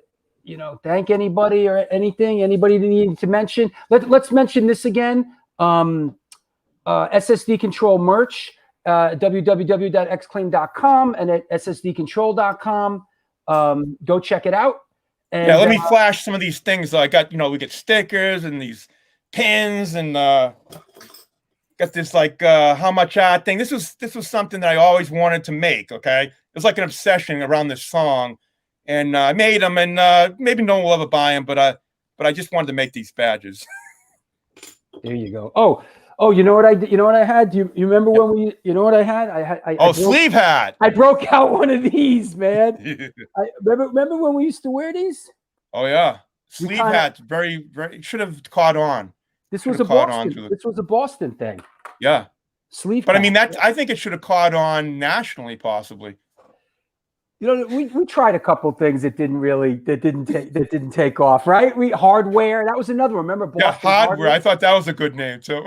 thank anybody or anything? Anybody that you need to mention? Let's mention this again. SSD Control merch, www.xclaim.com and at ssdcontrol.com. Go check it out. And, yeah, let me flash some of these things. I got, we get stickers and these pins and got this how much thing. This was something that I always wanted to make. Okay, it was like an obsession around this song, and I made them. And maybe no one will ever buy them, but I just wanted to make these badges. There you go. Oh, you know what I did? You know what I had? Do you remember when we? You know what I had? I sleeve hat. I broke out one of these, man. I remember when we used to wear these? Oh yeah, sleeve hat. Very, very should have caught on. This was a Boston thing. Yeah, sleeve. But hat. I mean, I think it should have caught on nationally, possibly. We tried a couple things that didn't take off, right? Hardware, that was another one. Remember Boston hardware. I thought that was a good name too.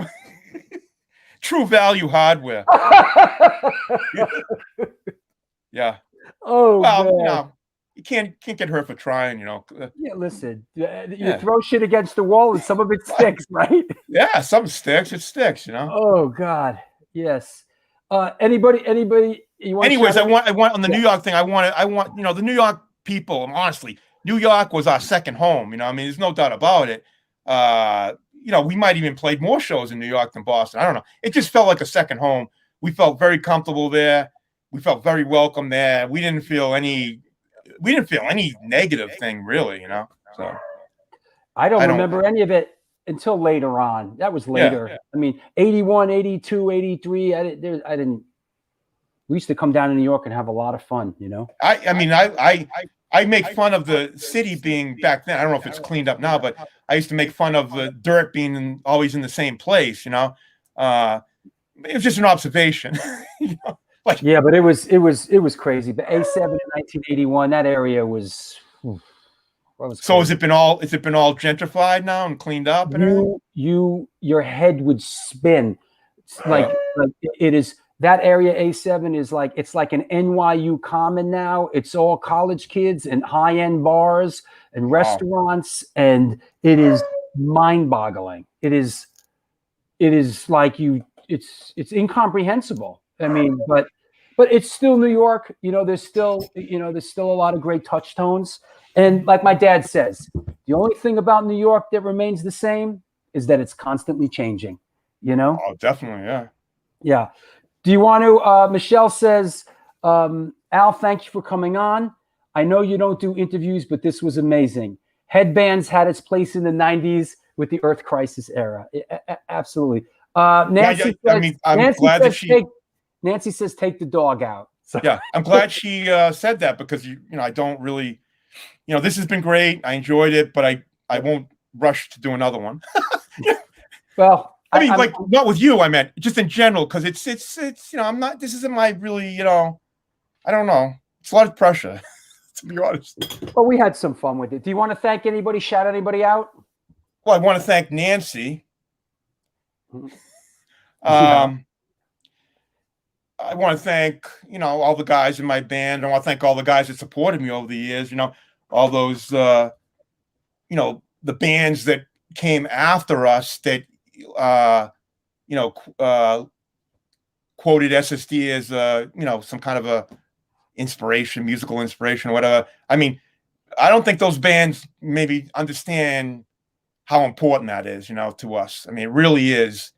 True Value Hardware. Yeah. Oh, well, man. You can't get hurt for trying, Yeah, listen, you throw shit against the wall and some of it sticks, right? Yeah, some sticks. It sticks, Oh God, yes. Anybody you want? Anyways, I want on the New York thing. I want the New York people. Honestly, New York was our second home. I mean, there's no doubt about it. We might even played more shows in New York than Boston. I don't know. It just felt like a second home. We felt very comfortable there. We felt very welcome there. We didn't feel any negative thing really. So I don't remember any of it until later on. That was later. Yeah. I mean, 81, 82, 83. I didn't. We used to come down to New York and have a lot of fun, I make fun of the city being back then. I don't know if it's cleaned up now, but I used to make fun of the dirt being always in the same place. It was just an observation. Yeah, but it was crazy. The A7 in 1981, that area was. So has it been all gentrified now and cleaned up? And your head would spin. It's like it is. That area A7 is it's like an NYU common now. It's all college kids and high-end bars and restaurants, and it is mind-boggling. It is it's incomprehensible. I mean, but it's still New York. There's still a lot of great touch tones. And like my dad says, the only thing about New York that remains the same is that it's constantly changing. Oh, definitely, yeah. Yeah. Do you want to, Michelle says, Al, thank you for coming on. I know you don't do interviews, but this was amazing. Headbands had its place in the 90s with the Earth Crisis era. Absolutely. Nancy says, take the dog out. So. Yeah, I'm glad she said that because, I don't really, this has been great. I enjoyed it, but I won't rush to do another one. Well, I mean, not with you. I meant just in general, because it's I'm not. This isn't my really. I don't know. It's a lot of pressure, to be honest. Well, we had some fun with it. Do you want to thank anybody? Shout anybody out? Well, I want to thank Nancy. Yeah. I want to thank all the guys in my band. I want to thank all the guys that supported me over the years. All those the bands that came after us that. Quoted SSD as some kind of a musical inspiration or whatever. I mean, I don't think those bands maybe understand how important that is, to us. I mean, it really is,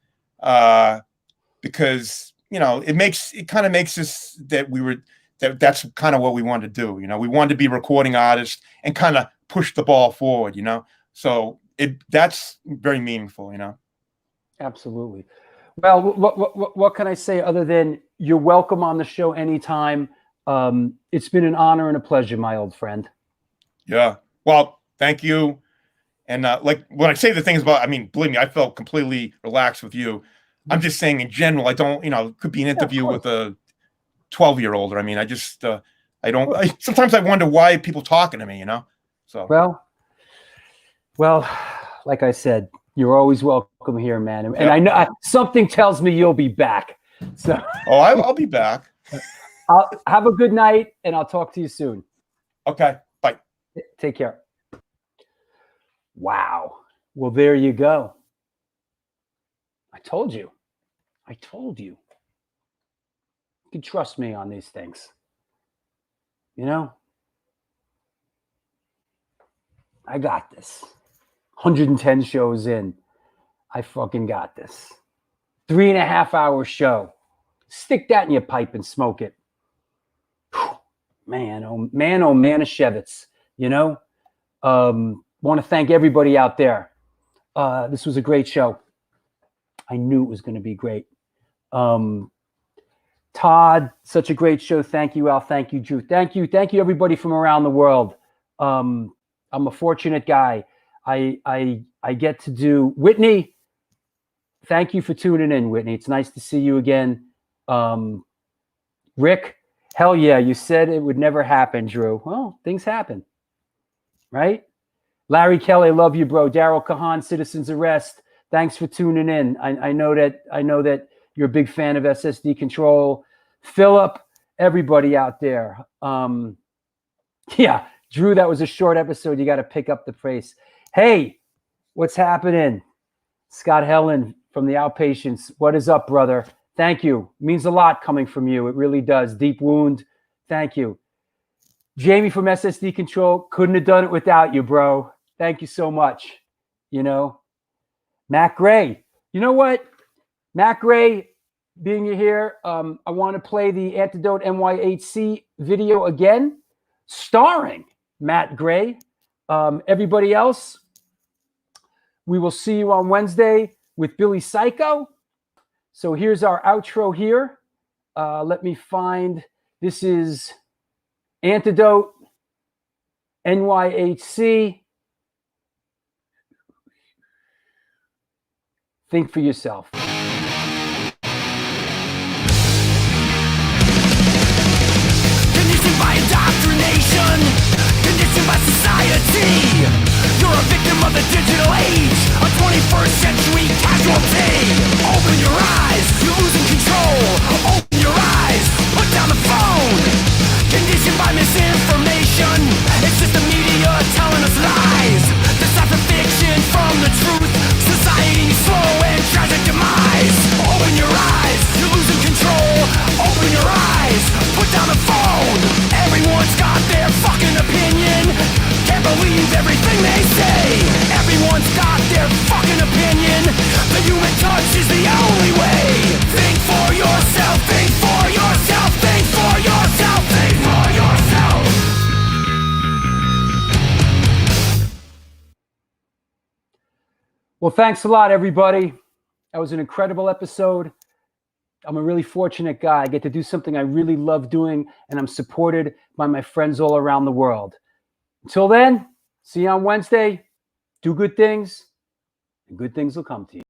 because it kind of makes us that's kind of what we wanted to do. We wanted to be recording artists and kind of push the ball forward. So that's very meaningful. Absolutely. Well, what can I say other than you're welcome on the show anytime. It's been an honor and a pleasure, my old friend. Yeah. Well, thank you. And like when I say the things about, I mean, believe me, I felt completely relaxed with you. I'm just saying in general, I don't, it could be an interview with a 12-year-old. I mean, I just, sometimes I wonder why people talking to me, So. Well, like I said, you're always welcome here, man. And I know something tells me you'll be back. So. Oh, I'll be back. I'll have a good night, and I'll talk to you soon. Okay. Bye. Take care. Wow. Well, there you go. I told you. You can trust me on these things. I got this. 110 shows in. I fucking got this. 3.5-hour show. Stick that in your pipe and smoke it. Whew. Man, oh Manischewitz. Want to thank everybody out there. This was a great show. I knew it was going to be great. Todd, such a great show. Thank you, Al. Thank you, Drew. Thank you, everybody from around the world. I'm a fortunate guy. I get to do Whitney. Thank you for tuning in, Whitney. It's nice to see you again. Rick, hell yeah, you said it would never happen, Drew. Well, things happen, right? Larry Kelly, love you, bro. Daryl Kahan, Citizens Arrest. Thanks for tuning in. I know that you're a big fan of SSD Control. Philip, everybody out there. Yeah, Drew, that was a short episode. You got to pick up the pace. Hey, what's happening? Scott Helen from the Outpatients. What is up, brother? Thank you. It means a lot coming from you. It really does. Deep wound. Thank you. Jamie from SSD Control. Couldn't have done it without you, bro. Thank you so much. Matt Gray. You know what? Matt Gray, being here, I want to play the Antidote NYHC video again, starring Matt Gray. Everybody else, we will see you on Wednesday with Billy Psycho. So here's our outro here. Let me find, this is Antidote NYHC. Think for yourself. Conditioned by indoctrination, conditioned by society. You're a victim of the digital age, a 21st century casualty. Open your eyes, you're losing control. Open your eyes, put down the phone. Conditioned by misinformation, it's just the media telling us lies. Decipher fiction from the truth. Society's slow and tragic demise. Open your eyes, you're losing control. Open your eyes, put down the phone. Everyone's got their fucking opinion. Can't believe everything they say. Everyone's got their fucking opinion. The human touch is the only way. Think for yourself, think for yourself, think for yourself, think for yourself. Well, thanks a lot, everybody. That was an incredible episode. I'm a really fortunate guy. I get to do something I really love doing, and I'm supported by my friends all around the world. Until then, see you on Wednesday. Do good things, and good things will come to you.